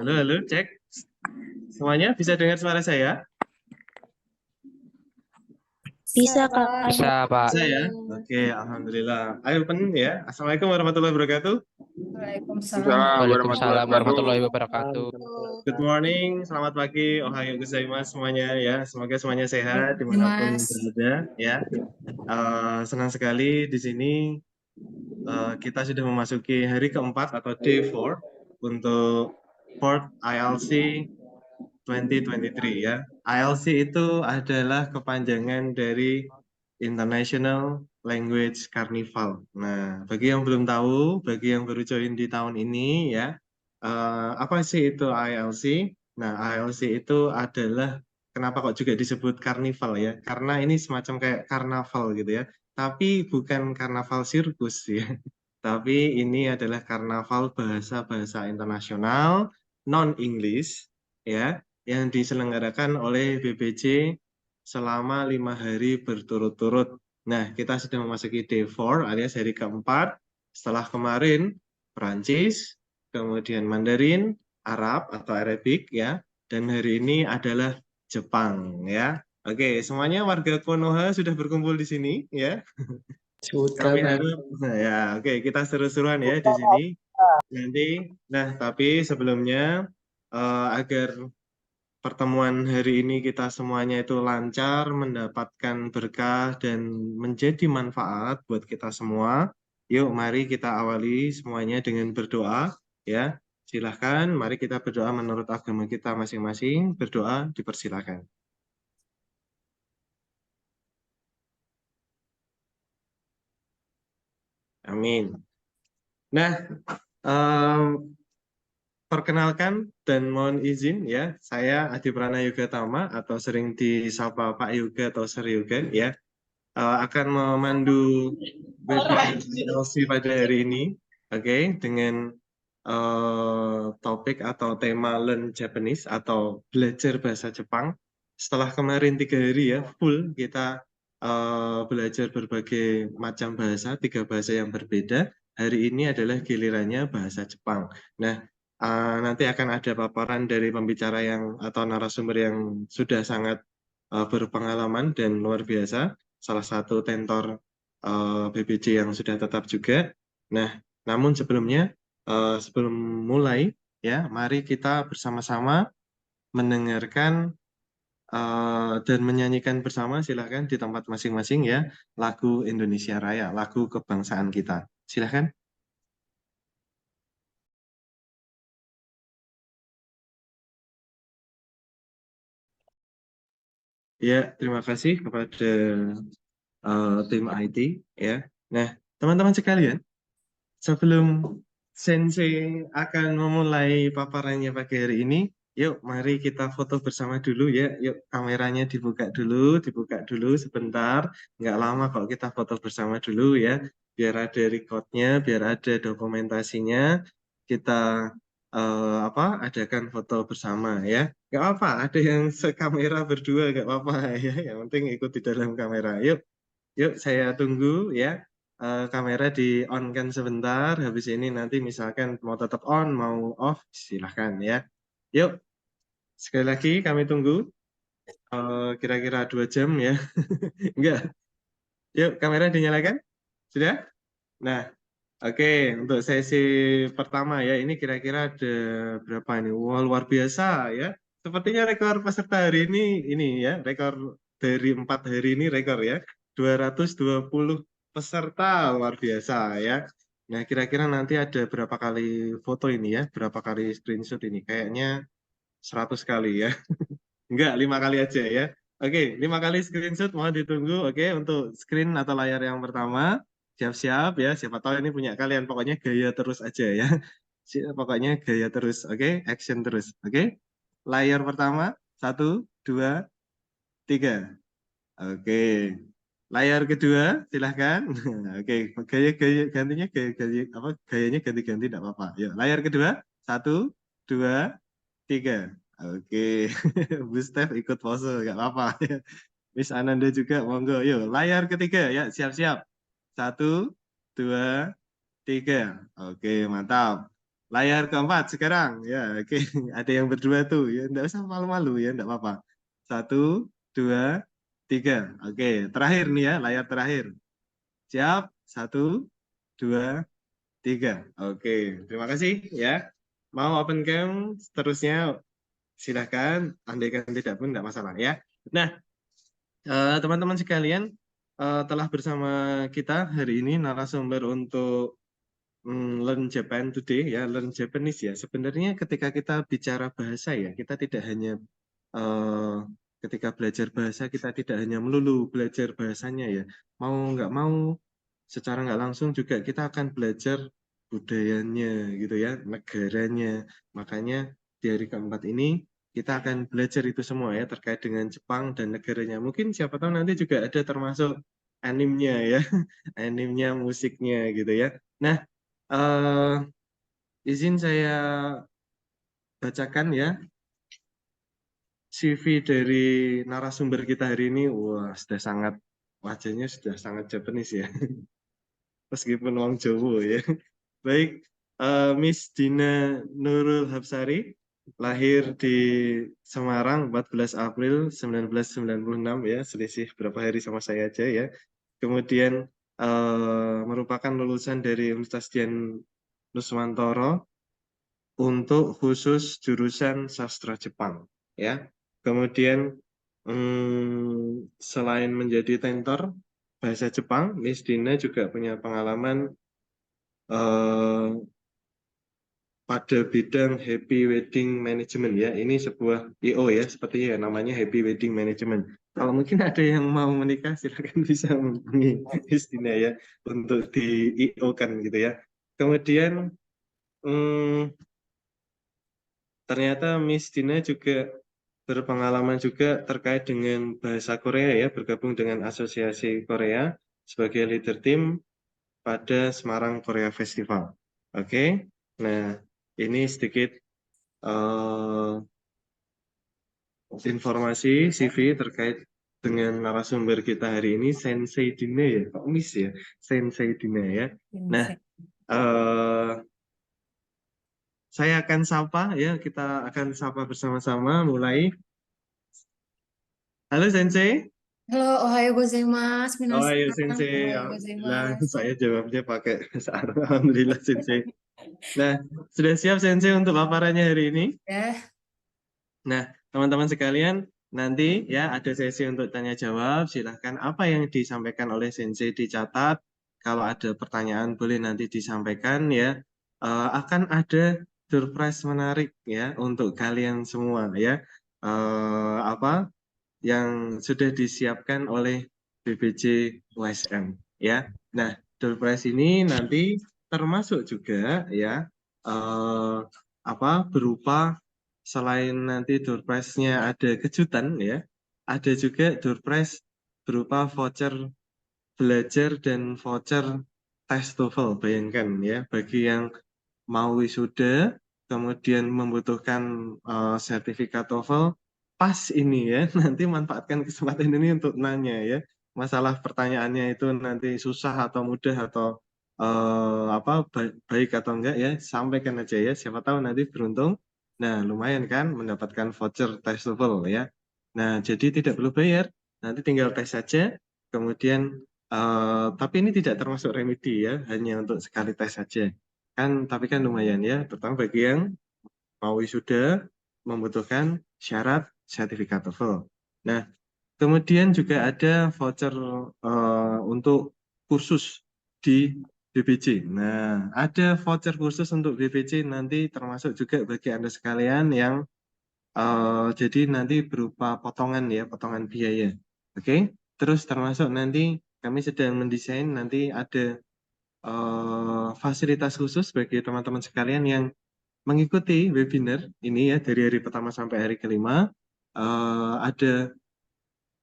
Halo, halo, cek. Semuanya bisa dengar suara saya? Bisa, Kak. Bisa, Pak. Bisa ya? Oke, alhamdulillah. Ayo open ya. Assalamualaikum warahmatullahi wabarakatuh. Waalaikumsalam warahmatullahi Waalaikumsalam wabarakatuh. warahmatullahi wabarakatuh. Good morning, selamat pagi, ohayo gozaimasu semuanya ya. Semoga semuanya sehat dimanapun Mas, berada ya. Senang sekali di sini kita sudah memasuki hari keempat atau day 4 untuk Fourth ILC 2023 ya. ILC itu adalah kepanjangan dari International Language Carnival. Nah, bagi yang belum tahu, bagi yang baru join di tahun ini ya, apa sih itu ILC? Nah, ILC itu adalah kenapa kok juga disebut karnival ya? Karena ini semacam kayak karnaval gitu ya. Tapi bukan karnaval sirkus ya. Tapi ini adalah karnaval bahasa-bahasa internasional non-English ya yang diselenggarakan oleh BBC selama 5 hari berturut-turut. Nah, kita sudah memasuki day 4 alias hari keempat. Setelah kemarin Perancis, kemudian Mandarin, Arab atau Arabic ya, dan hari ini adalah Jepang ya. Oke, semuanya warga Konoha sudah berkumpul di sini ya. Kami harus, nah ya, oke, kita seru-seruan ya di sini. Nanti, nah tapi sebelumnya agar pertemuan hari ini kita semuanya itu lancar, mendapatkan berkah dan menjadi manfaat buat kita semua. Yuk, mari kita awali semuanya dengan berdoa, ya. Silahkan, mari kita berdoa menurut agama kita masing-masing. Berdoa dipersilahkan. Amin. Nah, perkenalkan dan mohon izin ya, saya Adi Prana Yoga Tama atau sering disapa Pak Yoga atau Sir Yoga ya, akan memandu webinar LC pada hari ini, oke, dengan topik atau tema Learn Japanese atau belajar bahasa Jepang. Setelah kemarin 3 hari ya, full kita belajar berbagai macam bahasa, 3 bahasa yang berbeda. Hari ini adalah gilirannya bahasa Jepang. Nah, nanti akan ada paparan dari pembicara yang atau narasumber yang sudah sangat berpengalaman dan luar biasa, salah satu tentor BBC yang sudah tetap juga. Nah, namun sebelumnya, sebelum mulai, ya, mari kita bersama-sama mendengarkan dan menyanyikan bersama, silahkan di tempat masing-masing ya, lagu Indonesia Raya, lagu kebangsaan kita. Silahkan. Ya, terima kasih kepada tim IT ya. Nah, teman-teman sekalian, sebelum Sensei akan memulai paparannya pagi hari ini, yuk mari kita foto bersama dulu ya. Yuk kameranya dibuka dulu sebentar. Nggak lama kok kita foto bersama dulu ya. Biar ada recordnya, biar ada dokumentasinya. Kita adakan foto bersama ya. Nggak apa, ada yang sekamera berdua nggak apa-apa ya. Yang penting ikut di dalam kamera. Yuk, yuk saya tunggu ya. Kamera di on kan sebentar, habis ini nanti misalkan mau tetap on, mau off, silahkan ya. Yuk, sekali lagi kami tunggu, kira-kira 2 jam ya. Enggak, yuk kamera dinyalakan, sudah? Nah, oke, untuk sesi pertama ya, ini kira-kira ada berapa ini? Wah, luar biasa ya. Sepertinya rekor peserta hari ini ya, rekor dari 4 hari ini rekor ya. 220 peserta, luar biasa ya. Nah, kira-kira nanti ada berapa kali foto ini ya, berapa kali screenshot ini? Kayaknya 100 kali ya. Enggak, 5 kali aja ya. Oke, 5 kali screenshot mohon ditunggu. Oke, untuk screen atau layar yang pertama, siap-siap ya. Siapa tahu ini punya kalian. Pokoknya gaya terus aja ya. Pokoknya gaya terus. Oke, action terus. Oke, layar pertama, 1, 2, 3. Oke, layar kedua, silahkan. Oke, gaya gantinya gayanya ganti-ganti tidak apa-apa. Yuk, layar kedua, 1, 2, 3. Oke, Bu Steph ikut pose, nggak apa-apa. Miss Ananda juga, monggo. Yuk, layar ketiga, ya siap-siap. 1, 2, 3. Oke, mantap. layar keempat sekarang. Ya, oke. Ada yang berdua tuh. Ya, enggak usah malu-malu ya, enggak apa-apa. 1, 2, 3. Oke, terakhir nih ya, layar terakhir. Siap? 1, 2, 3. Oke, terima kasih ya. Mau open cam seterusnya silahkan. Andaikan tidak pun enggak masalah ya. Nah, teman-teman sekalian, telah bersama kita hari ini narasumber untuk Learn Japan Today ya, Learn Japanese ya. Sebenarnya ketika kita bicara bahasa ya, kita tidak hanya eh, ketika belajar bahasa kita tidak hanya melulu belajar bahasanya ya. Mau nggak mau, secara nggak langsung juga kita akan belajar budayanya gitu ya, negaranya. Makanya di hari keempat ini kita akan belajar itu semua ya terkait dengan Jepang dan negaranya. Mungkin siapa tahu nanti juga ada termasuk animenya ya, animenya, musiknya gitu ya. Nah, eh, izin saya bacakan ya CV dari narasumber kita hari ini. Wah, sudah sangat wajahnya sudah sangat Japanese ya, meskipun orang Jawa ya. Baik, Miss Dina Nurul Hapsari, lahir di Semarang 14 April 1996 ya, selisih berapa hari sama saya aja ya. Kemudian merupakan lulusan dari Universitas Dian Nuswantoro untuk khusus jurusan sastra Jepang ya. Kemudian selain menjadi tentor bahasa Jepang, Miss Dina juga punya pengalaman eh, pada bidang Happy Wedding Management ya. Ini sebuah IO ya, seperti ya namanya Happy Wedding Management. Kalau mungkin ada yang mau menikah, silakan bisa menghubungi Miss Dina ya untuk di IO kan gitu ya. Kemudian hmm, ternyata Miss Dina juga berpengalaman juga terkait dengan bahasa Korea ya, bergabung dengan Asosiasi Korea sebagai leader tim pada Semarang Korea Festival. Oke, nah ini sedikit eh, informasi CV terkait dengan narasumber kita hari ini, Sensei Dina ya, kok Miss ya, Sensei Dina ya. Nah, eh, saya akan sapa ya, kita akan sapa bersama-sama mulai. Halo Sensei. Halo, ohayo gozaimasu, Oh iya minasan. Sensei, Ohayo Alhamdulillah gozaimasu. saya jawabnya pakai bahasa Arab. Alhamdulillah Sensei. Nah, sudah siap Sensei untuk paparannya hari ini? Ya, Nah, teman-teman sekalian, nanti ya ada sesi untuk tanya jawab. Silahkan apa yang disampaikan oleh Sensei dicatat. Kalau ada pertanyaan boleh nanti disampaikan ya. Akan ada door prize menarik ya untuk kalian semua ya. Apa yang sudah disiapkan oleh BPJ USM ya. Nah, door prize ini nanti termasuk juga ya eh, apa berupa selain nanti door prize-nya ada kejutan ya, ada juga door prize berupa voucher belajar dan voucher tes TOEFL. Bayangkan ya, bagi yang mau wisuda, kemudian membutuhkan sertifikat TOEFL, pas ini ya, nanti manfaatkan kesempatan ini untuk nanya ya, masalah pertanyaannya itu nanti susah atau mudah atau apa baik atau enggak ya, sampaikan aja ya, siapa tahu nanti beruntung. Nah, lumayan kan mendapatkan voucher tes TOEFL ya. Nah, jadi tidak perlu bayar, nanti tinggal tes saja, kemudian tapi ini tidak termasuk remedi ya, hanya untuk sekali tes saja kan, tapi kan lumayan ya, terutama bagi yang mau wisuda membutuhkan syarat sertifikat TOEFL. Nah, kemudian juga ada voucher untuk kursus di BPJ. Nah, ada voucher kursus untuk BPJ nanti termasuk juga bagi Anda sekalian yang jadi nanti berupa potongan ya, potongan biaya. Oke, terus termasuk nanti kami sedang mendesain nanti ada fasilitas khusus bagi teman-teman sekalian yang mengikuti webinar ini ya dari hari pertama sampai hari kelima. Ada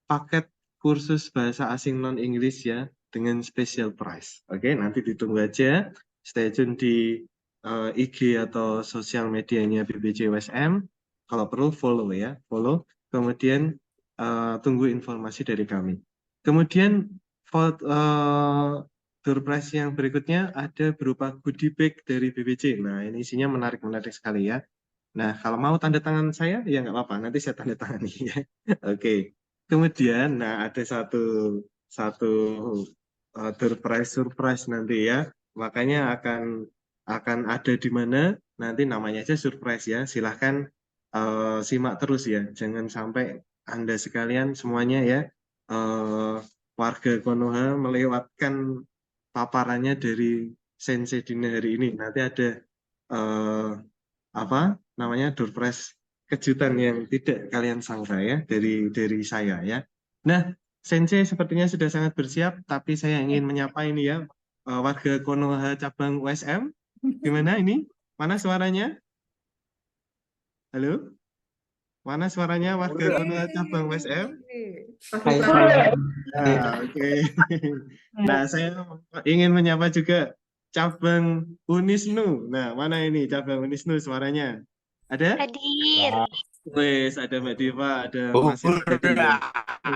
paket kursus bahasa asing non-Inggris ya dengan special price. Oke, nanti ditunggu aja. Stay tune di IG atau sosial medianya BPJ USM. Kalau perlu follow ya, follow. Kemudian tunggu informasi dari kami. Kemudian door prize yang berikutnya ada berupa goodie bag dari BBC. Nah, ini isinya menarik-menarik sekali ya. Nah, kalau mau tanda tangan saya, ya nggak apa-apa. Nanti saya tanda tangani ya. Oke. Kemudian, nah ada satu satu door prize surprise nanti ya. Makanya akan ada di mana nanti namanya aja surprise ya. Silahkan simak terus ya. Jangan sampai Anda sekalian semuanya ya warga Konoha melewatkan paparannya dari Sensei Dina hari ini. Nanti ada eh, apa namanya door prize kejutan yang tidak kalian sangka ya dari saya ya. Nah, Sensei sepertinya sudah sangat bersiap, tapi saya ingin menyapa ini ya warga Konoha cabang USM. Gimana ini? Mana suaranya? Halo? Mana suaranya warga Konoha cabang USM? Hai, hai. Nah, oke. Nah, saya ingin menyapa juga cabang Unisnu. Nah, mana ini cabang Unisnu suaranya? Ada? Hadir. Wes, ada Mbak Diva, ada Mas Edi. Udah.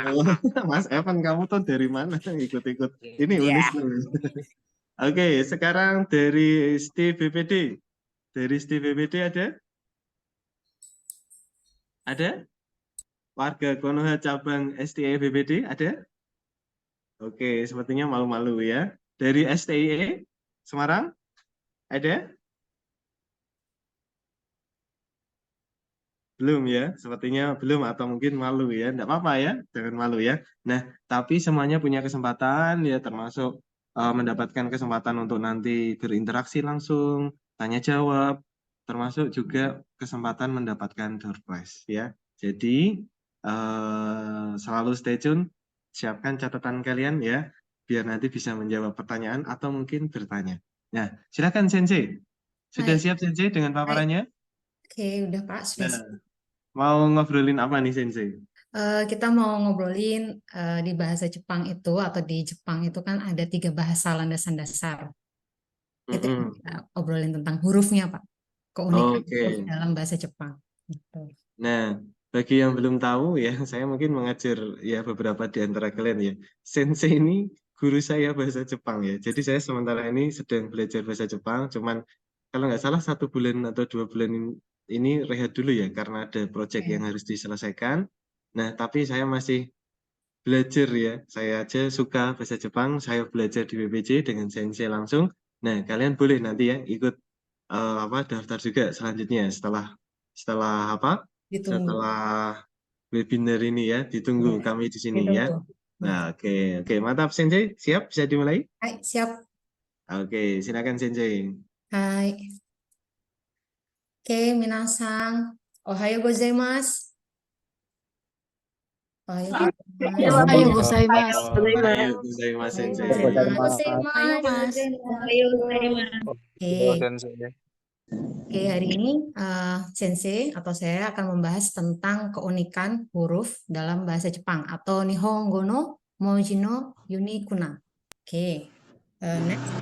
Oh, Mas Evan, kamu tuh dari mana ikut-ikut? Ini Ya. Unisnu. Oke, sekarang dari Steve BPD. Dari Steve BPD ada? Ada? Warga Konoha cabang STI BPD ada? Oke, sepertinya malu-malu ya. Dari STIE Semarang ada? Belum ya, sepertinya belum atau mungkin malu ya. Enggak apa-apa ya, jangan malu ya. Nah, tapi semuanya punya kesempatan ya, termasuk mendapatkan kesempatan untuk nanti berinteraksi langsung, tanya jawab, termasuk juga kesempatan mendapatkan door prize ya. Jadi selalu stay tune, siapkan catatan kalian ya, biar nanti bisa menjawab pertanyaan atau mungkin bertanya. Nah, silakan Sensei. Sudah Hai. siap Sensei dengan Hai. paparannya? Oke, udah Pak, sudah. Nah, mau ngobrolin apa nih Sensei? Kita mau ngobrolin di bahasa Jepang itu atau di Jepang itu kan ada 3 bahasa landasan dasar. Itu yang Mm-mm. kita obrolin tentang hurufnya Pak, keunikan Oke. huruf dalam bahasa Jepang. Gitu. Nah, bagi yang belum tahu ya, saya mungkin mengajar ya beberapa di antara kalian ya. Sensei ini guru saya bahasa Jepang ya. Jadi saya sementara ini sedang belajar bahasa Jepang. Cuman kalau nggak salah 1 bulan atau 2 bulan ini rehat dulu ya, karena ada proyek yang Oke. harus diselesaikan. Nah, tapi saya masih belajar ya. Saya aja suka bahasa Jepang. Saya belajar di BPJ dengan Sensei langsung. Nah, kalian boleh nanti ya ikut apa daftar juga selanjutnya setelah setelah apa? Ditunggu. Setelah webinar ini ya, ditunggu Ya, kami di sini ya. ditunggu. Nah, Ya. oke, oke, mantap Sensei, siap bisa dimulai? Hai, siap. Oke, silakan Sensei. Hai. Oke, minasan. Ohayo gozaimasu. Ohayo gozaimasu. Ayo gozaimasu. Ayo, gozaimasu Ohayo Sensei. gozaimasu. Ayo mas. Ayo mas. Halo, Oke. Sensei. Oke, hari ini Sensei atau saya akan membahas tentang keunikan huruf dalam bahasa Jepang atau Nihongo no Moji no Yunikuna. Oke, next.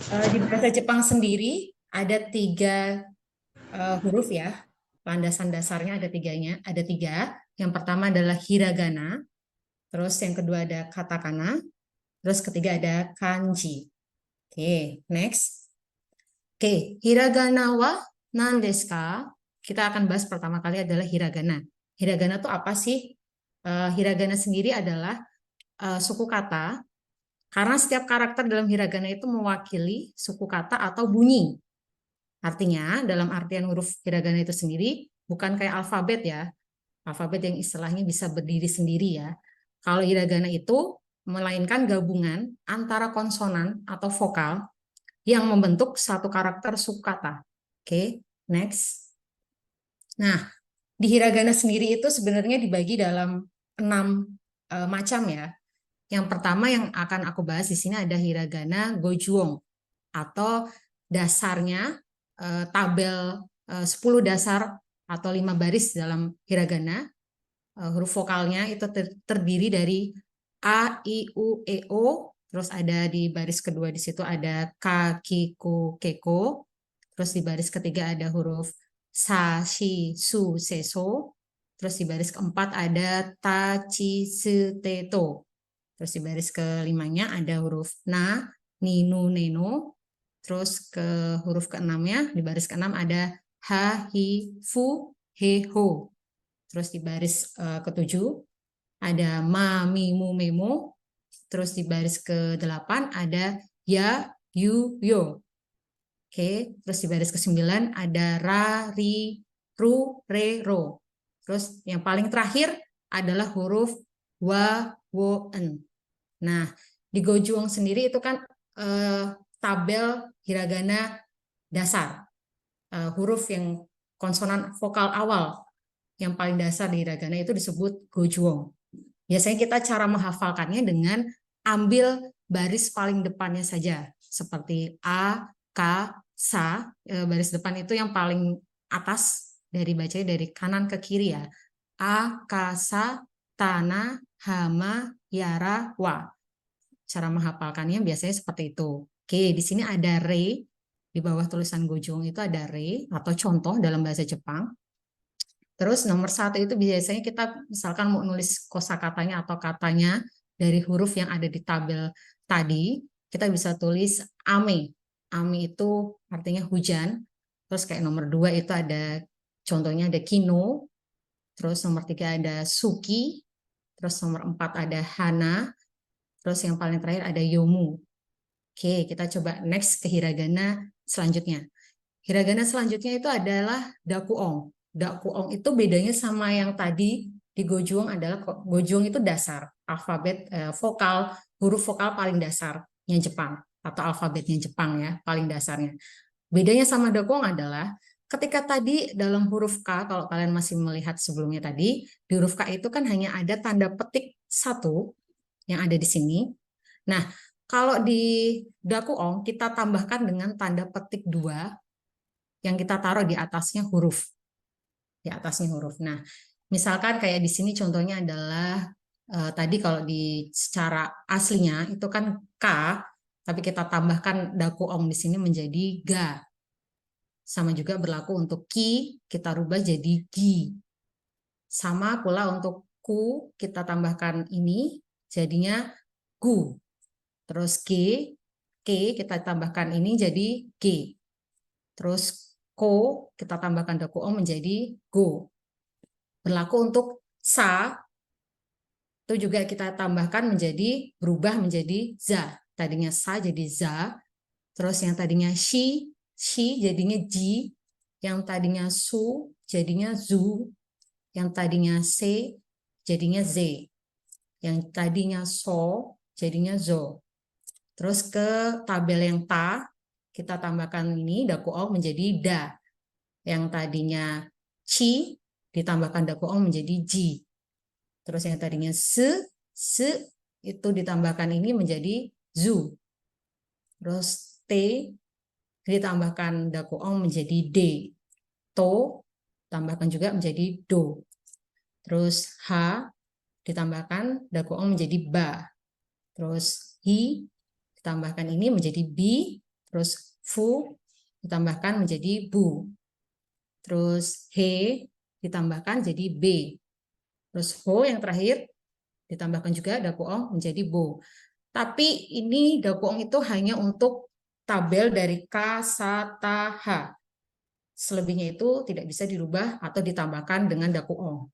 Di bahasa Jepang sendiri ada 3 huruf ya. Landasan dasarnya ada 3-nya, ada 3. Yang pertama adalah hiragana, terus yang kedua ada katakana, terus ketiga ada kanji. Oke, next. Oke, hiragana wa nan desu ka? Kita akan bahas pertama kali adalah hiragana. Hiragana itu apa sih? Hiragana sendiri adalah suku kata, karena setiap karakter dalam hiragana itu mewakili suku kata atau bunyi. Artinya, dalam artian huruf hiragana itu sendiri, bukan kayak alfabet ya. Alfabet yang istilahnya bisa berdiri sendiri ya. Kalau hiragana itu melainkan gabungan antara konsonan atau vokal yang membentuk satu karakter sukata. Oke, next. Nah, di hiragana sendiri itu sebenarnya dibagi dalam 6 macam ya. Yang pertama yang akan aku bahas di sini ada hiragana gojuong atau dasarnya tabel 10 dasar atau 5 baris dalam hiragana. Huruf vokalnya itu terdiri dari A, I, U, E, O. Terus ada di baris kedua di situ ada Ka, Ki, Ku, Keko. Terus di baris ketiga ada huruf Sa, Shi, Su, Se, So. Terus di baris keempat ada Ta, Chi, Se, Te, To. Terus di baris kelimanya ada huruf na, ni, nu, neno. Terus ke huruf keenamnya, di baris keenam ada ha, hi, fu, he, ho. Terus di baris ketujuh ada ma, mi, mu, memo. Terus di baris ke-8 ada ya, yu, yo. Oke, terus di baris ke-9 ada ra, ri, ru, re, ro. Terus yang paling terakhir adalah huruf wa, wo, en. Nah, di Gojuong sendiri itu kan tabel hiragana dasar. Huruf yang konsonan vokal awal yang paling dasar di hiragana itu disebut Gojuong. Biasanya kita cara menghafalkannya dengan ambil baris paling depannya saja, seperti A, K, Sa. Baris depan itu yang paling atas dari bacanya dari kanan ke kiri ya. A, K, Sa, Tana, Hama, Yara, Wa. Cara menghafalkannya biasanya seperti itu. Oke, di sini ada re. Di bawah tulisan Gojuong itu ada re atau contoh dalam bahasa Jepang. Terus nomor 1 itu biasanya kita misalkan mau nulis kosakatanya atau katanya dari huruf yang ada di tabel tadi, kita bisa tulis ame. Ame itu artinya hujan. Terus kayak nomor 2 itu ada contohnya ada kino. Terus nomor 3 ada suki. Terus nomor 4 ada hana. Terus yang paling terakhir ada yomu. Oke, kita coba next ke hiragana selanjutnya. Hiragana selanjutnya itu adalah dakuong. Dakuong itu bedanya sama yang tadi di Gojuong adalah Gojuong itu dasar, alfabet vokal, huruf vokal paling dasarnya Jepang atau alfabetnya Jepang ya, paling dasarnya. Bedanya sama dakuong adalah ketika tadi dalam huruf K, kalau kalian masih melihat sebelumnya tadi, di huruf K itu kan hanya ada tanda petik 1 yang ada di sini. Nah, kalau di dakuong kita tambahkan dengan tanda petik 2 yang kita taruh di atasnya huruf. Di atasnya huruf. Nah, misalkan kayak di sini contohnya adalah tadi kalau di secara aslinya itu kan K, tapi kita tambahkan dakuong di sini menjadi ga. Sama juga berlaku untuk ki, kita rubah jadi gi. Sama pula untuk ku, kita tambahkan ini jadinya gu. Terus k kita tambahkan ini jadi g. Terus ko kita tambahkan dakuong menjadi go. Berlaku untuk sa itu juga kita tambahkan menjadi berubah menjadi za. Tadinya sa jadi za. Terus yang tadinya shi jadinya ji. Yang tadinya su jadinya zu. Yang tadinya se jadinya ze. Yang tadinya so jadinya zo. Terus ke tabel yang ta, kita tambahkan ini dakuong menjadi da. Yang tadinya ci, ditambahkan dakuong menjadi ji. Terus yang tadinya se itu ditambahkan ini menjadi zu. Terus t, ditambahkan dakuong menjadi d. To, tambahkan juga menjadi do. Terus h, ditambahkan dakuong menjadi ba. Terus hi, ditambahkan ini menjadi bi, terus fu ditambahkan menjadi bu, terus he ditambahkan jadi b, terus ho yang terakhir ditambahkan juga dakuong menjadi bo. Tapi ini dakuong itu hanya untuk tabel dari ka, sa, ta, ha. Selebihnya itu tidak bisa dirubah atau ditambahkan dengan dakuong.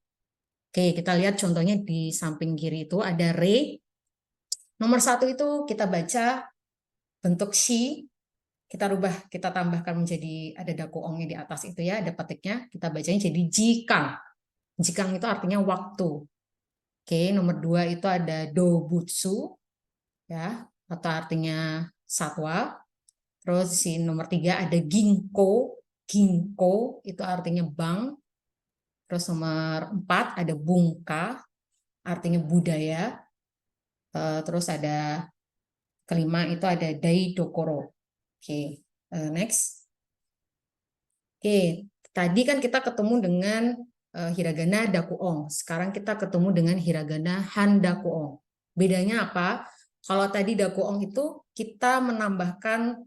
Oke, kita lihat contohnya di samping kiri itu ada re. Nomor 1 itu kita baca bentuk shi, kita rubah, kita tambahkan menjadi ada dakuongnya di atas itu ya, ada petiknya, kita bacanya jadi jikang. Jikang itu artinya waktu. Oke, nomor 2 itu ada dobutsu, ya, atau artinya satwa. Terus si nomor 3 ada ginkgo, ginkgo itu artinya bank. Terus nomor 4 ada bungka, artinya budaya. Terus ada kelima itu ada daidokoro. Oke, next. Oke, tadi kan kita ketemu dengan hiragana dakuong. Sekarang kita ketemu dengan hiragana handakuong. Bedanya apa? Kalau tadi dakuong itu kita menambahkan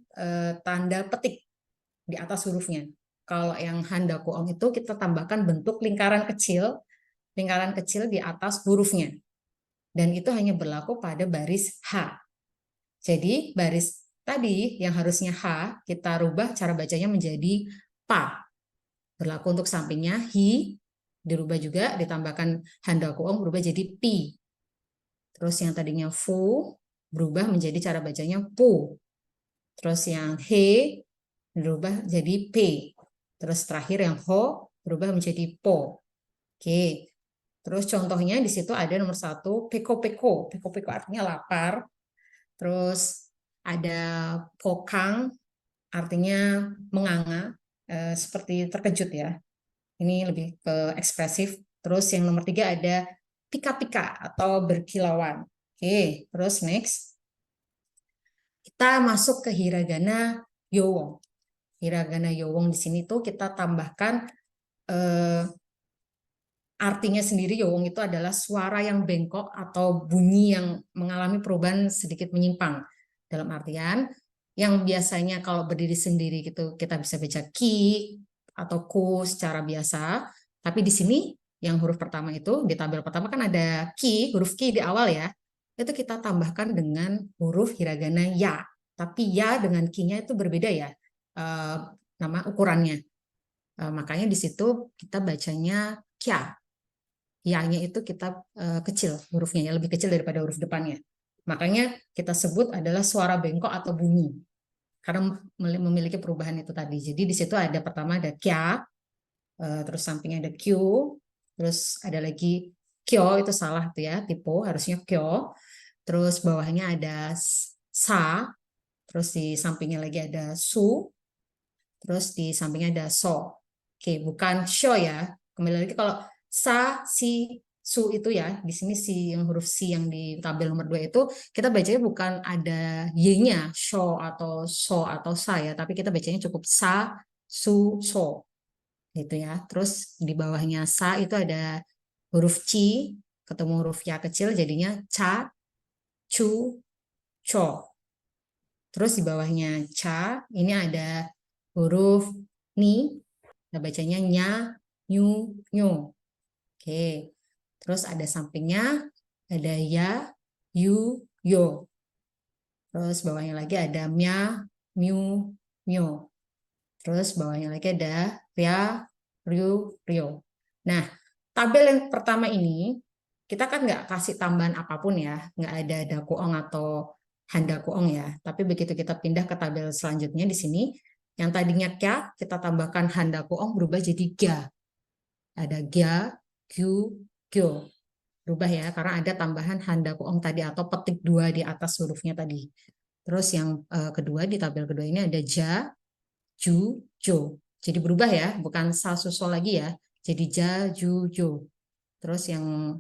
tanda petik di atas hurufnya. Kalau yang handakuong itu kita tambahkan bentuk lingkaran kecil di atas hurufnya. dan itu hanya berlaku pada baris H. Jadi baris tadi yang harusnya H kita rubah cara bacanya menjadi pa. Berlaku untuk sampingnya hi, dirubah juga, ditambahkan handakuong berubah jadi pi. Terus yang tadinya fu berubah menjadi cara bacanya pu. Terus yang he berubah jadi p. Terus terakhir yang ho berubah menjadi po. Oke. Terus contohnya di situ ada nomor 1 peko-peko. Peko-peko artinya lapar. Terus ada pokang artinya menganga, seperti terkejut ya. Ini lebih ke ekspresif. Terus yang nomor 3 ada pika-pika atau berkilauan. Oke, terus next. Kita masuk ke hiragana yowong. Hiragana yowong di sini tuh kita tambahkan artinya sendiri. Yowong itu adalah suara yang bengkok atau bunyi yang mengalami perubahan sedikit menyimpang. Dalam artian yang biasanya kalau berdiri sendiri gitu kita bisa baca ki atau ku secara biasa, tapi di sini yang huruf pertama itu di tabel pertama kan ada ki, huruf ki di awal ya. Itu kita tambahkan dengan huruf hiragana ya. Tapi ya dengan ki-nya itu berbeda ya, nama ukurannya. Makanya di situ kita bacanya kya. Ya-nya itu kita kecil, hurufnya ya lebih kecil daripada huruf depannya. Makanya kita sebut adalah suara bengkok atau bunyi. Karena memiliki perubahan itu tadi. Jadi di situ ada pertama ada kya, terus sampingnya ada q, terus ada lagi kyo, itu salah tuh ya, tipe harusnya kyo. Terus bawahnya ada sa, terus di sampingnya lagi ada su, terus di sampingnya ada so. Oke, bukan sho ya. Kembali lagi kalau sa, si, su itu ya, di sini si yang huruf si yang di tabel nomor 2 itu kita bacanya bukan ada y-nya, sho atau so atau sa ya, tapi kita bacanya cukup sa, su, so. Gitu ya. Terus di bawahnya sa itu ada huruf ci, ketemu huruf ya kecil jadinya ca, cu, co. Terus di bawahnya ca, ini ada huruf ni, kita bacanya nya, nyu, nyu. Oke. Terus ada sampingnya, ada ya, yu, yo. Terus bawahnya lagi ada mya, myu, myo. Terus bawahnya lagi ada ria, ryu, ryo. Nah, tabel yang pertama ini, kita kan nggak kasih tambahan apapun ya, nggak ada dakuong atau handakuong ya. Tapi begitu kita pindah ke tabel selanjutnya di sini, yang tadinya kya, kita tambahkan handakuong berubah jadi ga. Ada ga, gyu, gyo. Berubah ya, karena ada tambahan handakuong tadi atau petik 2 di atas hurufnya tadi. Terus yang kedua di tabel kedua ini ada ja, ju, jo. Jadi berubah ya, bukan sa, su, so lagi ya. Jadi ja, ju, jo. Terus yang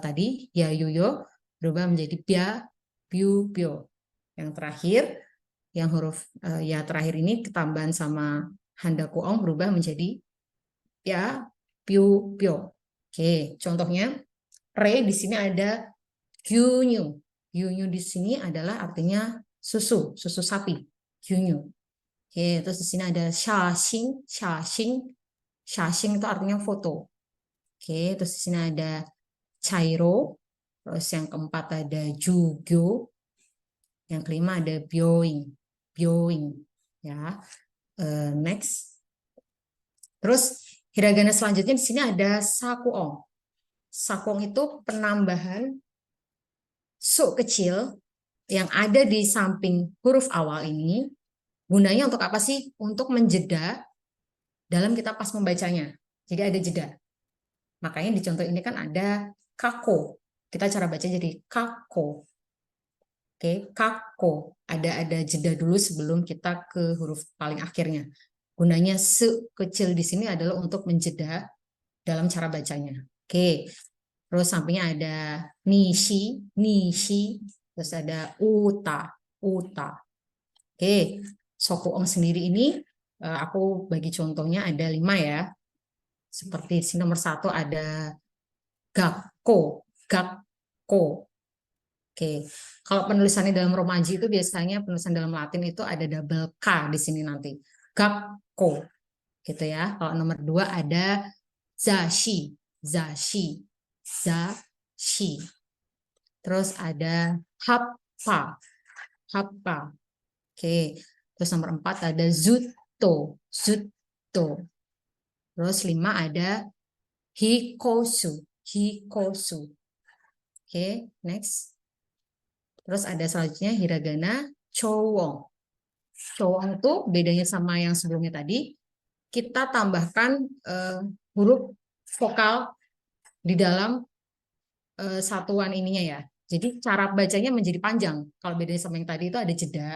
tadi ya, yu, yo berubah menjadi bia, biu, bio. Yang terakhir, yang huruf ya terakhir ini ketambahan sama handakuong berubah menjadi ya, piu, pio. Oke, contohnya re di sini ada gyunyu. Gyunyu di sini adalah artinya susu, susu sapi. Gyunyu. Oke, terus di sini ada shashing, shashing. Shashing itu artinya foto. Oke, terus di sini ada chairo. Terus yang keempat ada jugyo. Yang kelima ada byoing. Byoing. Ya. Next. Terus hiragana selanjutnya di sini ada sakuong. Sakuong itu penambahan su kecil yang ada di samping huruf awal ini. Gunanya untuk apa sih? Untuk menjeda dalam kita pas membacanya. Jadi ada jeda. Makanya di contoh ini kan ada kako. Kita cara baca jadi kako. Oke, kako. Ada jeda dulu sebelum kita ke huruf paling akhirnya. Gunanya sekecil di sini adalah untuk menjeda dalam cara bacanya. Oke. Terus sampingnya ada nishi, nishi. Terus ada uta, uta. Oke. Sokuong sendiri ini aku bagi contohnya ada 5 ya. Seperti di nomor 1 ada gakko, gakko. Oke, kalau penulisannya dalam Romaji itu biasanya penulisan dalam Latin itu ada double K di sini nanti. Gakko, gitu ya. Kalau nomor 2 ada zashi, zashi, zashi. Terus ada happa. Happa. Oke. Terus nomor 4 ada zutto. Zutto. Terus 5 ada hikosu. Hikosu. Oke, next. Terus ada selanjutnya hiragana chowong. Chowong itu bedanya sama yang sebelumnya tadi. Kita tambahkan huruf vokal di dalam satuan ininya ya. Jadi cara bacanya menjadi panjang. Kalau bedanya sama yang tadi itu ada jeda.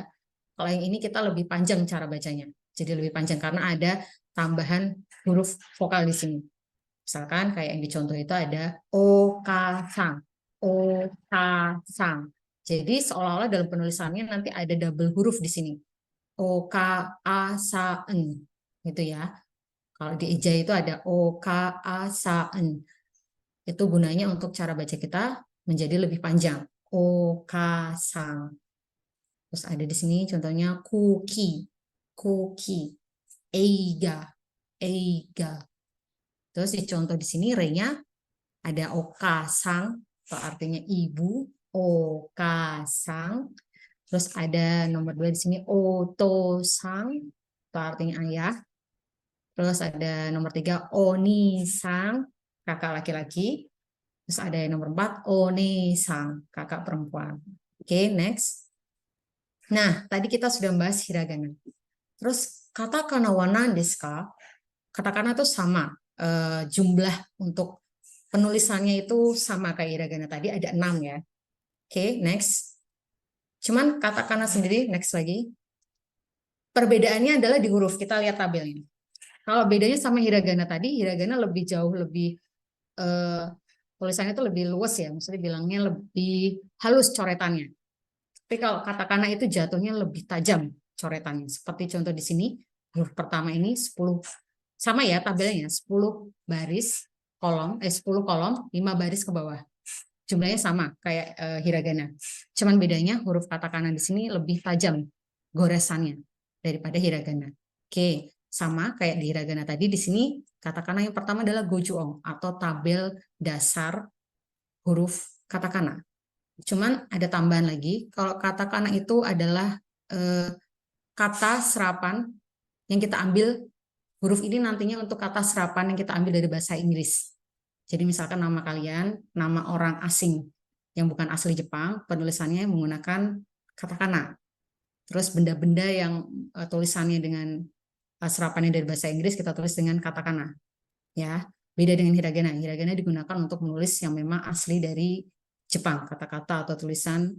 Kalau yang ini kita lebih panjang cara bacanya. Jadi lebih panjang karena ada tambahan huruf vokal di sini. Misalkan kayak yang dicontoh itu ada okasang. Okasang. Jadi seolah-olah dalam penulisannya nanti ada double huruf di sini. Okasang. Gitu ya. Kalau di eja itu ada okasang. Itu gunanya untuk cara baca kita menjadi lebih panjang. Okasang. Terus ada di sini contohnya kuki, kuki, eiga, eiga. Terus di contoh di sini re-nya ada okasang, atau artinya ibu, okasang. Terus ada nomor 2 di sini otosang, atau artinya ayah. Terus ada nomor 3 onisang, kakak laki-laki. Terus ada yang nomor 4 onesang, kakak perempuan. Oke, next. Nah, tadi kita sudah membahas hiragana. Terus katakana wa nan desu ka? Katakana itu sama. Jumlah untuk penulisannya itu sama kayak hiragana tadi, ada 6 ya. Oke, next. Cuman katakana sendiri, next lagi. Perbedaannya adalah di huruf. Kita lihat tabelnya. Kalau bedanya sama hiragana tadi, hiragana lebih jauh, lebih tulisannya itu lebih luas ya. Maksudnya bilangnya lebih halus coretannya. Tapi kalau katakana itu jatuhnya lebih tajam coretannya. Seperti contoh di sini, huruf pertama ini 10. Sama ya tabelnya, 10 baris kolom, 10 kolom, 5 baris ke bawah. Jumlahnya sama kayak hiragana. Cuman bedanya huruf katakana di sini lebih tajam goresannya daripada hiragana. Oke, sama kayak di hiragana tadi, di sini katakana yang pertama adalah gojuong atau tabel dasar huruf katakana. Cuman ada tambahan lagi, kalau katakana itu adalah kata serapan yang kita ambil, huruf ini nantinya untuk kata serapan yang kita ambil dari bahasa Inggris. Jadi misalkan nama kalian, nama orang asing yang bukan asli Jepang, penulisannya menggunakan katakana. Terus benda-benda yang tulisannya dengan serapannya dari bahasa Inggris kita tulis dengan katakana. Ya, beda dengan hiragana. Hiragana digunakan untuk menulis yang memang asli dari Jepang, kata-kata atau tulisan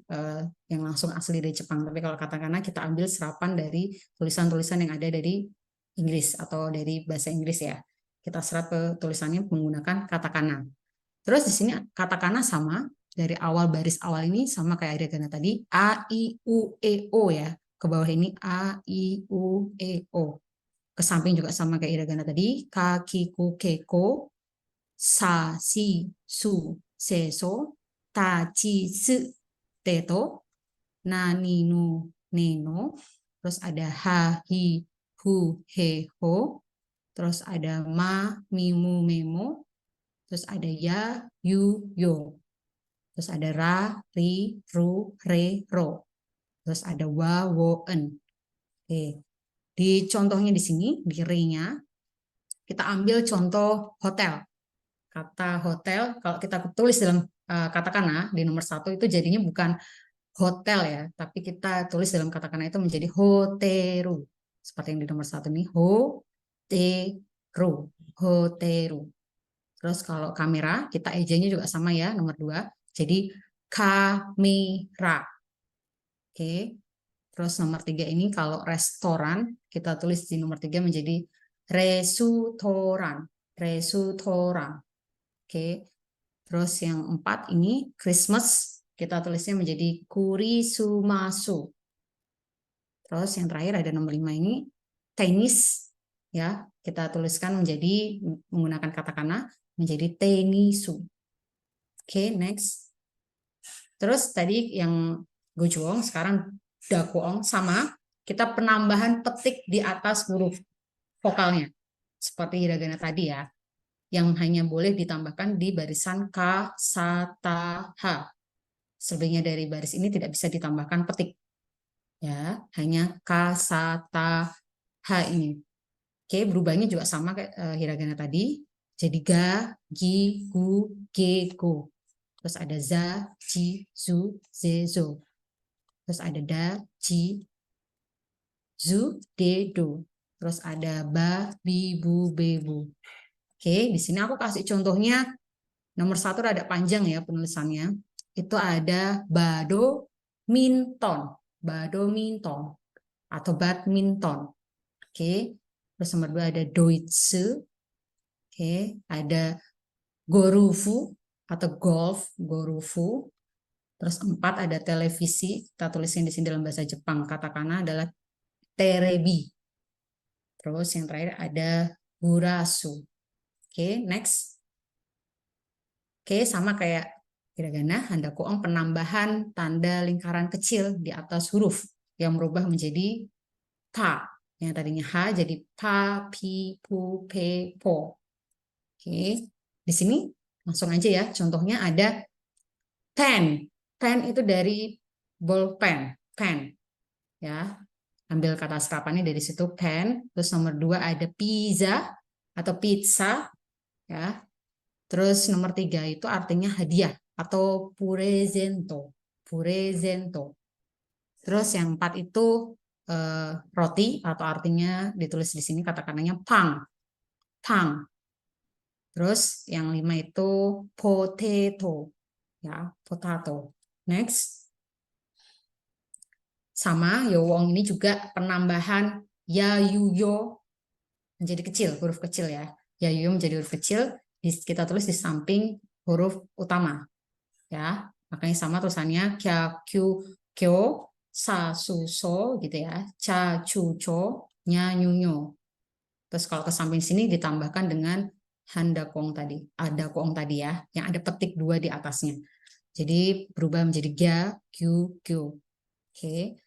yang langsung asli dari Jepang. Tapi kalau katakana kita ambil serapan dari tulisan-tulisan yang ada dari Inggris atau dari bahasa Inggris ya. Kita serap ke tulisannya menggunakan katakana. Terus di sini katakana sama, dari awal baris awal ini sama kayak hiragana tadi, a, i, u, e, o ya. Ke bawah ini a, i, u, e, o. Ke samping juga sama kayak hiragana tadi, ka, ki, ku, ke, ko, sa, si, su, se, so, ta, chi, su, te, to, na, ni, nu, ne, no. Terus ada ha, hi, hu, he, ho. Terus ada ma, mi, mu, me, mo. Terus ada ya, yu, yo. Terus ada ra, ri, ru, re, ro. Terus ada wa, wo, en. Oke. Di contohnya di sini, di re-nya, kita ambil contoh hotel. Kata hotel, kalau kita tulis dalam katakana di nomor 1 itu jadinya bukan hotel ya, tapi kita tulis dalam katakana itu menjadi hoteru. Seperti yang di nomor 1 ini, hoteru, hoteru. Terus kalau kamera, kita ejanya juga sama ya, nomor 2. Jadi kamera. Oke. Terus nomor 3 ini kalau restoran, kita tulis di nomor 3 menjadi restoran, restoran. Oke. Terus yang 4 ini Christmas, kita tulisnya menjadi kurisumasu. Terus yang terakhir ada nomor 5 ini tenis, ya, kita tuliskan menjadi menggunakan katakana menjadi tenisu. Oke, next. Terus tadi yang gojuong, sekarang dakuong sama, kita penambahan petik di atas huruf vokalnya. Seperti hiragana tadi ya, yang hanya boleh ditambahkan di barisan ka, sa, ta, ha. Selebihnya dari baris ini tidak bisa ditambahkan petik. Ya, hanya ka, sa, ta, ha ini. Oke, berubahnya juga sama kayak hiragana tadi. Jadi ga, gi, gu, ge, go. Terus ada za, ji, zu, ze, zo. Terus ada da, ji, zu, de, do. Terus ada ba, bi, bu, be, bu. Oke, di sini aku kasih contohnya. Nomor 1 rada panjang ya penulisannya. Itu ada badominton. Badominton. Atau badminton. Oke. Terus nomor 2 ada Deutsche. Oke. Ada gorufu atau golf. Gorufu. Terus 4 ada televisi. Kita tulisin di sini dalam bahasa Jepang. Katakana adalah terebi. Terus yang terakhir ada gurasu. Oke, next. Oke, sama kayak hiragana, handakoong penambahan tanda lingkaran kecil di atas huruf yang berubah menjadi ta. Yang tadinya ha jadi pa, pi, pu, pe, po. Oke, di sini langsung aja ya. Contohnya ada pen. Pen itu dari bolpen, pen. Ya, ambil kata serapannya dari situ pen. Terus nomor 2 ada pizza atau pizza. Ya, terus nomor 3 itu artinya hadiah atau purezento. Purezento. Terus yang 4 itu roti atau artinya ditulis di sini kata-katanya pang. Pang. Terus yang 5 itu potato. Ya, potato. Next. Sama yowong ini juga penambahan yayuyo menjadi kecil, huruf kecil ya. Yayuyo menjadi huruf kecil. Kita tulis di samping huruf utama ya, makanya sama tulisannya kya, kyu, kyo, sa, su, so gitu ya, cha, chu, cho, nya, nyu, nyo. Terus kalau ke samping sini ditambahkan dengan handakong tadi, ada kong tadi ya, yang ada petik 2 di atasnya. Jadi berubah menjadi gya, kyu, kyo. Oke,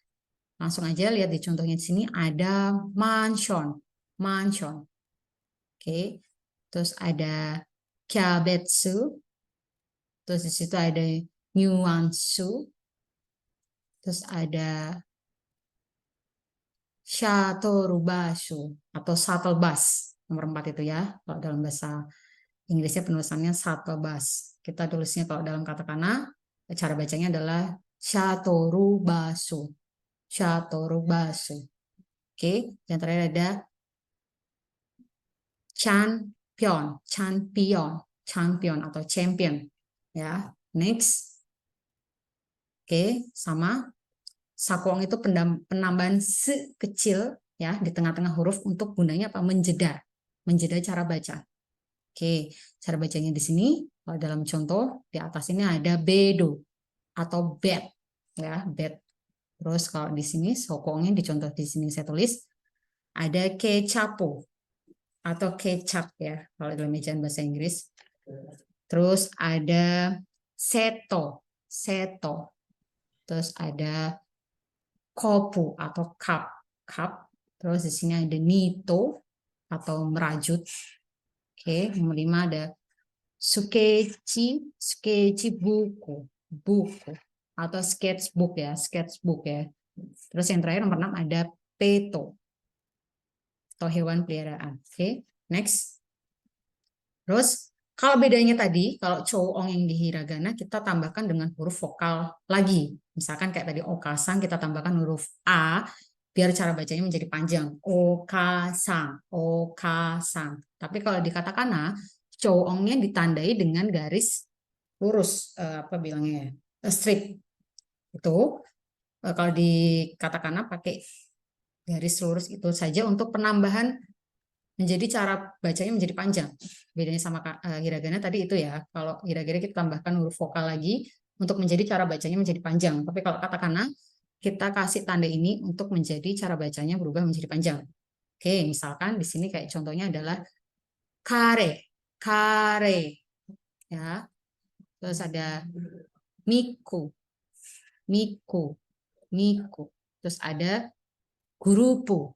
langsung aja lihat di contohnya di sini ada mansion, mansion. Oke. Terus ada kyabetsu. Terus di situ ada nuansu. Terus ada shatorubasu atau shuttle bus. Nomor 4 itu ya. Kalau dalam bahasa Inggrisnya penulisannya shuttle bus. Kita tulisnya kalau dalam katakana, cara bacanya adalah shatorubasu. Shatorubasu. Oke, yang terakhir ada champion, champion, champion atau champion. Ya, next. Oke, sama. Sakong itu penambahan se kecil ya di tengah-tengah huruf untuk gunanya apa? Menjeda, menjeda cara baca. Oke, cara bacanya di sini kalau dalam contoh di atas ini ada bedo atau bed ya, bed. Terus kalau di sini sokongnya di contoh di sini saya tulis ada kecapo atau kecap ya kalau dalam ejaan bahasa Inggris. Terus ada seto, seto. Terus ada kopu atau cup, cup. Terus di sini ada nito atau merajut. Oke, nomor 5 ada sukechi, sukechi buku, buku atau sketchbook ya, sketchbook ya. Terus yang terakhir nomor 6 ada peto atau hewan peliharaan. Oke, next. Terus kalau bedanya tadi, kalau choong yang di hiragana kita tambahkan dengan huruf vokal lagi. Misalkan kayak tadi okasang kita tambahkan huruf a biar cara bacanya menjadi panjang. Okasang, okasang. Tapi kalau di katakana, choongnya ditandai dengan garis lurus, apa bilangnya ya, strip. Itu kalau di katakana pakai garis lurus itu saja untuk penambahan menjadi cara bacanya menjadi panjang. Bedanya sama hiragana tadi itu ya. Kalau hiragana kita tambahkan huruf vokal lagi untuk menjadi cara bacanya menjadi panjang. Tapi kalau katakana kita kasih tanda ini untuk menjadi cara bacanya berubah menjadi panjang. Oke, misalkan di sini kayak contohnya adalah kare, kare. Ya. Terus ada miku, miku, miku. Terus ada gurupu,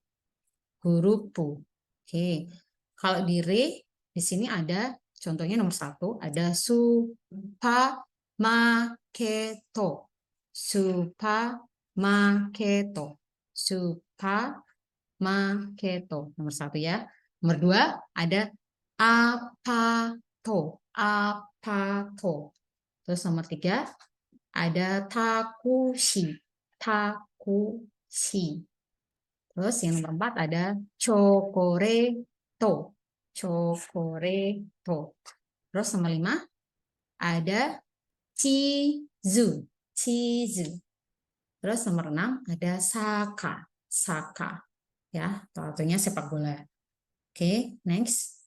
gurupu. Oke, kalau di re di sini ada contohnya nomor 1 ada supa maketo, supamaketo, supamaketo. Nomor 1 ya. Nomor 2 ada apato, apato. Terus nomor 3 ada takushi, takushi. Terus yang nomor 4 ada chokoreto, chokoreto. Terus nomor 5 ada chizu, chizu. Terus nomor 6 ada saka, saka. Ya, artinya sepak bola. Oke, next.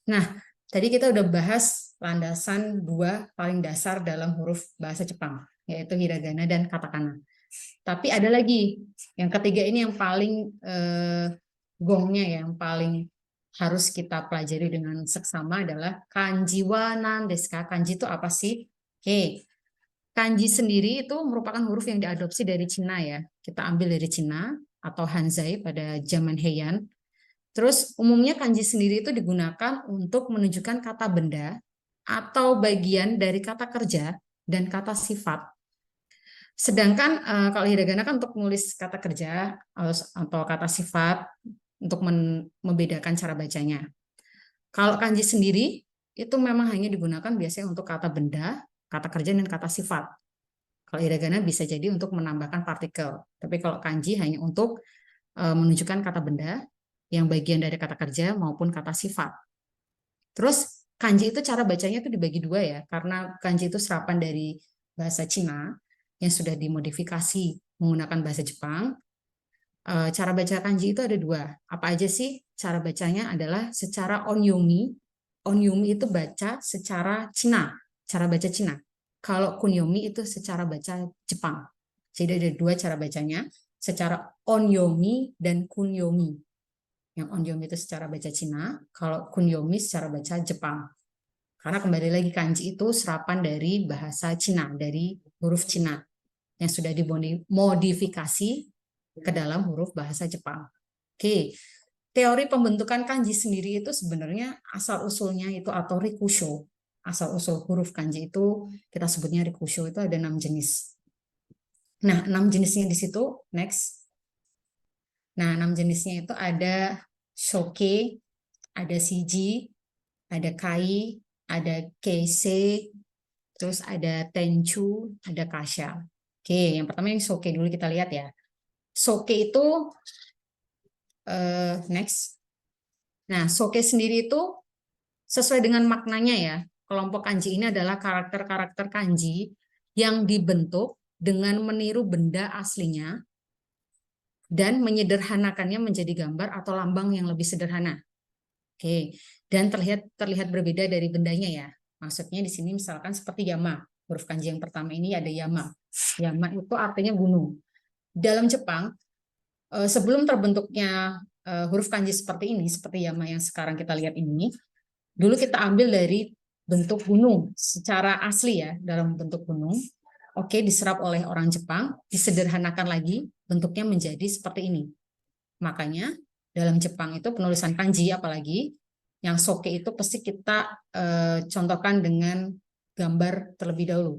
Nah, tadi kita udah bahas landasan 2 paling dasar dalam huruf bahasa Jepang, yaitu hiragana dan katakana. Tapi ada lagi, yang ketiga ini yang paling gongnya, yang paling harus kita pelajari dengan seksama adalah kanji wa nan desu ka? Kanji itu apa sih? Oke, kanji sendiri itu merupakan huruf yang diadopsi dari Cina ya. Kita ambil dari Cina atau Hanzai pada zaman Heian. Terus umumnya kanji sendiri itu digunakan untuk menunjukkan kata benda atau bagian dari kata kerja dan kata sifat. Sedangkan kalau hiragana kan untuk menulis kata kerja atau kata sifat untuk membedakan cara bacanya. Kalau kanji sendiri itu memang hanya digunakan biasanya untuk kata benda, kata kerja, dan kata sifat. Kalau hiragana bisa jadi untuk menambahkan partikel. Tapi kalau kanji hanya untuk menunjukkan kata benda yang bagian dari kata kerja maupun kata sifat. Terus kanji itu cara bacanya itu dibagi 2 ya, karena kanji itu serapan dari bahasa Cina yang sudah dimodifikasi menggunakan bahasa Jepang. Cara baca kanji itu ada 2. Apa aja sih? Cara bacanya adalah secara onyomi. Onyomi itu baca secara Cina, cara baca Cina. Kalau kunyomi itu secara baca Jepang. Jadi ada 2 cara bacanya, secara onyomi dan kunyomi. Yang onyomi itu secara baca Cina, kalau kunyomi secara baca Jepang. Karena kembali lagi kanji itu serapan dari bahasa Cina, dari huruf Cina yang sudah dimodifikasi ke dalam huruf bahasa Jepang. Oke, teori pembentukan kanji sendiri itu sebenarnya asal-usulnya itu atau rikusho. Asal-usul huruf kanji itu kita sebutnya rikusho, itu ada 6 jenis. Nah, 6 jenisnya di situ, next. Nah, 6 jenisnya itu ada shoke, ada shiji, ada kai, ada keisei, terus ada tenchu, ada kasha. Oke, yang pertama yang shoke dulu kita lihat ya. Shoke itu next. Nah, soke sendiri itu sesuai dengan maknanya ya. Kelompok kanji ini adalah karakter-karakter kanji yang dibentuk dengan meniru benda aslinya dan menyederhanakannya menjadi gambar atau lambang yang lebih sederhana. Oke, dan terlihat berbeda dari bendanya ya. Maksudnya di sini misalkan seperti yama. Huruf kanji yang pertama ini ada yama. Yama itu artinya gunung. Dalam Jepang, sebelum terbentuknya huruf kanji seperti ini, seperti yama yang sekarang kita lihat ini, dulu kita ambil dari bentuk gunung secara asli ya, dalam bentuk gunung. Oke, diserap oleh orang Jepang, disederhanakan lagi, bentuknya menjadi seperti ini. Makanya dalam Jepang itu penulisan kanji apalagi yang soke itu pasti kita contohkan dengan gambar terlebih dahulu.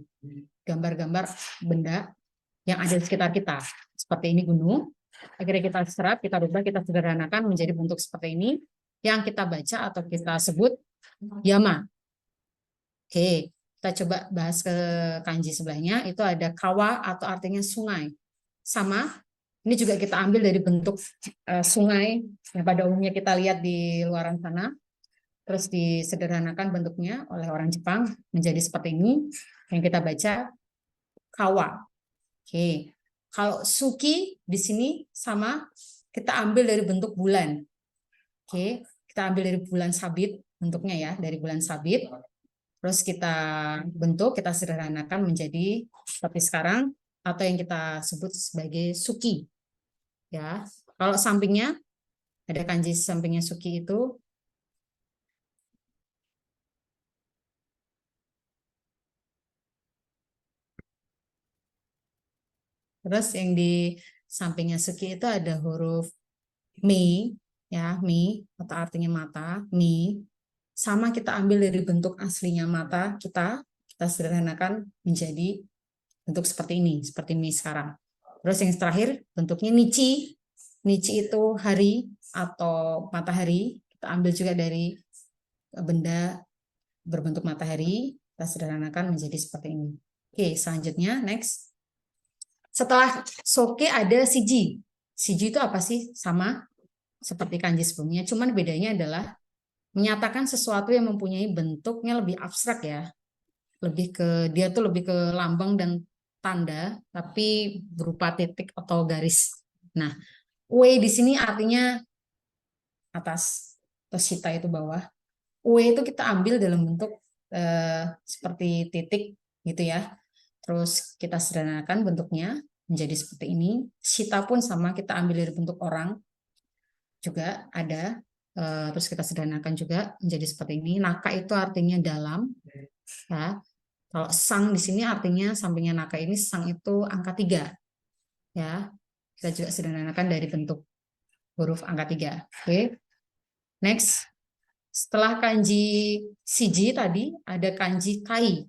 Gambar-gambar benda yang ada di sekitar kita. Seperti ini gunung. Akhirnya kita serap, kita rubah, kita sederhanakan menjadi bentuk seperti ini yang kita baca atau kita sebut yama. Oke, kita coba bahas ke kanji sebelahnya. Itu ada kawa atau artinya sungai. Sama, ini juga kita ambil dari bentuk sungai yang pada umumnya kita lihat di luaran sana. Terus disederhanakan bentuknya oleh orang Jepang menjadi seperti ini yang kita baca kawa. Oke. Kalau suki di sini sama, kita ambil dari bentuk bulan. Oke, kita ambil dari bulan sabit bentuknya ya, dari bulan sabit. Terus kita bentuk, kita sederhanakan menjadi seperti sekarang atau yang kita sebut sebagai suki. Ya. Kalau sampingnya ada kanji sampingnya suki itu terus yang di sampingnya suki itu ada huruf mi, ya, mi atau artinya mata, mi. Sama kita ambil dari bentuk aslinya mata kita kita sederhanakan menjadi bentuk seperti ini sekarang. Terus yang terakhir bentuknya nichi. Nichi itu hari atau matahari. Kita ambil juga dari benda berbentuk matahari, kita sederhanakan menjadi seperti ini. Oke, selanjutnya next. Setelah soke ada siji. Siji itu apa sih? Sama seperti kanji sebelumnya, cuman bedanya adalah menyatakan sesuatu yang mempunyai bentuknya lebih abstrak ya. Dia tuh lebih ke lambang dan tanda, tapi berupa titik atau garis. Nah, ue di sini artinya atas, atau shita itu bawah. Ue itu kita ambil dalam bentuk seperti titik gitu ya. Terus kita sederhanakan bentuknya menjadi seperti ini. Shita pun sama, kita ambil dari bentuk orang juga ada. Terus kita sederhanakan juga menjadi seperti ini. Naka itu artinya dalam. Ya. Kalau sang di sini artinya sampingnya naka ini, sang itu angka 3. Ya. Kita juga sederhanakan dari bentuk huruf angka 3. Oke. Next. Setelah kanji siji tadi ada kanji kai.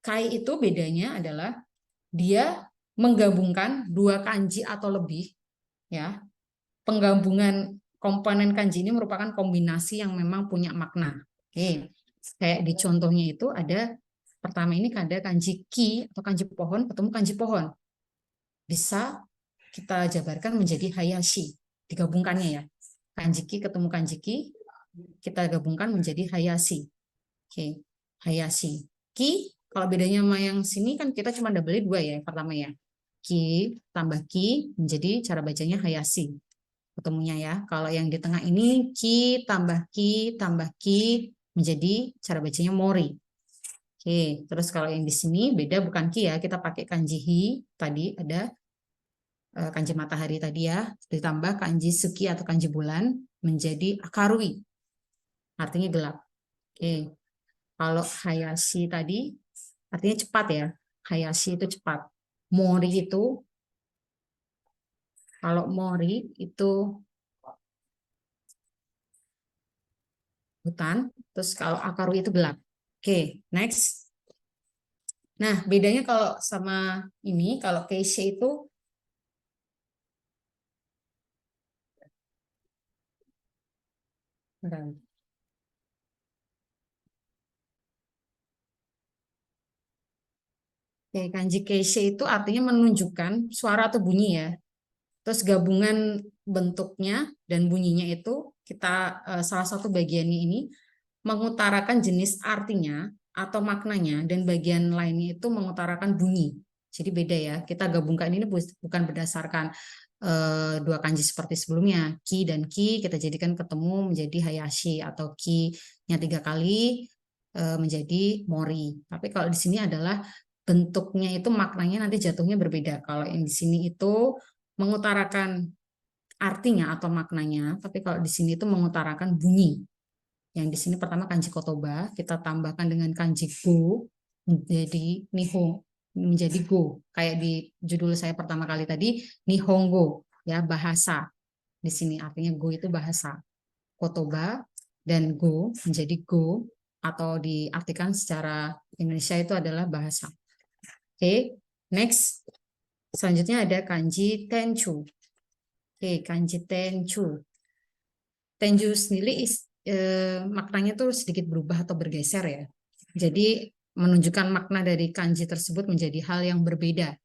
Kai itu bedanya adalah dia menggabungkan 2 kanji atau lebih, ya. Penggabungan komponen kanji ini merupakan kombinasi yang memang punya makna. Oke. Kayak di contohnya itu ada pertama ini ada kanji ki atau kanji pohon ketemu kanji pohon. Bisa kita jabarkan menjadi hayashi. Digabungkannya ya. Kanji ki ketemu kanji ki, kita gabungkan menjadi hayashi. Oke. Hayashi. Ki, kalau bedanya sama yang sini kan kita cuma double 2 ya, yang pertama ya. Ki tambah ki menjadi cara bacanya hayashi. Ketemunya ya. Kalau yang di tengah ini ki tambah ki menjadi cara bacanya mori. Oke, terus kalau yang di sini beda, bukan ki ya, kita pakai kanji hi tadi ada kanji matahari tadi ya, ditambah kanji suki atau kanji bulan menjadi akarui. Artinya gelap. Oke. Kalau hayashi tadi artinya cepat ya. Hayashi itu cepat. Mori itu, kalau mori itu hutan, terus kalau akaru itu gelap. Oke, next. Nah, bedanya kalau sama ini, kalau keishe itu Oke, kanji keishe itu artinya menunjukkan suara atau bunyi ya. Terus gabungan bentuknya dan bunyinya itu kita salah satu bagiannya ini mengutarakan jenis artinya atau maknanya, dan bagian lainnya itu mengutarakan bunyi. Jadi beda ya. Kita gabungkan ini bukan berdasarkan 2 kanji seperti sebelumnya. Ki dan ki kita jadikan ketemu menjadi hayashi, atau ki-nya 3 kali menjadi mori. Tapi kalau di sini adalah bentuknya itu maknanya nanti jatuhnya berbeda. Kalau yang di sini itu mengutarakan artinya atau maknanya, tapi kalau di sini itu mengutarakan bunyi. Yang di sini pertama kanji kotoba, kita tambahkan dengan kanji go menjadi nihon, menjadi go. Kayak di judul saya pertama kali tadi, nihongo, ya, bahasa. Di sini artinya go itu bahasa. Kotoba dan go menjadi go, atau diartikan secara Indonesia itu adalah bahasa. Oke, next. Selanjutnya ada kanji tenchu. Oke, kanji tenchu. Tenju sendiri maknanya tuh sedikit berubah atau bergeser ya. Jadi menunjukkan makna dari kanji tersebut menjadi hal yang berbeda.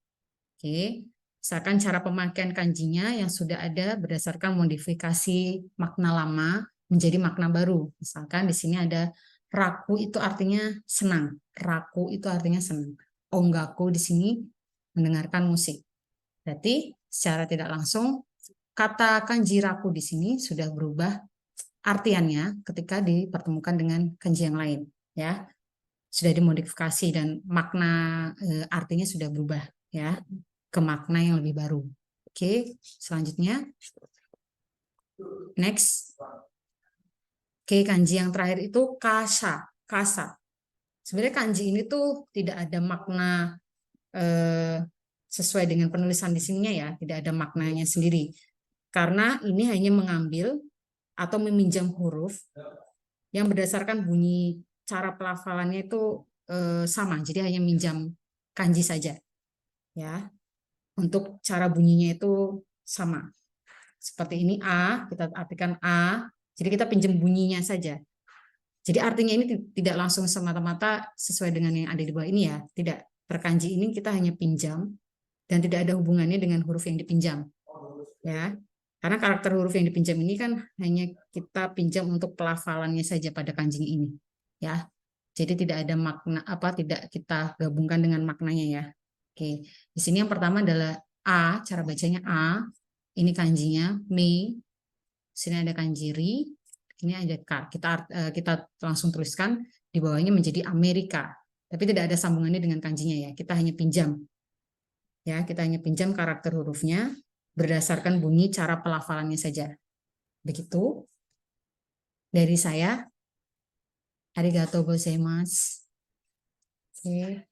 Oke, misalkan cara pemakaian kanjinya yang sudah ada berdasarkan modifikasi makna lama menjadi makna baru. Misalkan di sini ada raku itu artinya senang. Raku itu artinya senang. Ongaku di sini mendengarkan musik. Berarti secara tidak langsung kata kanji raku di sini sudah berubah artiannya ketika dipertemukan dengan kanji yang lain, ya. Sudah dimodifikasi dan makna artinya sudah berubah ya ke makna yang lebih baru. Oke, selanjutnya next. Oke, kanji yang terakhir itu kasa. Kasa. Sebenarnya kanji ini tuh tidak ada makna sesuai dengan penulisan di sininya ya, tidak ada maknanya sendiri. Karena ini hanya mengambil atau meminjam huruf yang berdasarkan bunyi, cara pelafalannya itu sama, jadi hanya minjam kanji saja ya. Untuk cara bunyinya itu sama. Seperti ini A, kita artikan A, jadi kita pinjam bunyinya saja. Jadi artinya ini tidak langsung semata-mata sesuai dengan yang ada di bawah ini ya. Tidak, per kanji ini kita hanya pinjam dan tidak ada hubungannya dengan huruf yang dipinjam. Ya. Karena karakter huruf yang dipinjam ini kan hanya kita pinjam untuk pelafalannya saja pada kanji ini. Ya. Jadi tidak ada makna tidak kita gabungkan dengan maknanya ya. Oke. Di sini yang pertama adalah A, cara bacanya A. Ini kanjinya Mei. Sini ada kanji Ri. Ini ada K. Kita langsung tuliskan di bawahnya menjadi Amerika. Tapi tidak ada sambungannya dengan kanjinya ya. Kita hanya pinjam. Ya, kita hanya pinjam karakter hurufnya berdasarkan bunyi cara pelafalannya saja. Begitu. Dari saya. Arigatou gozaimasu. Oke.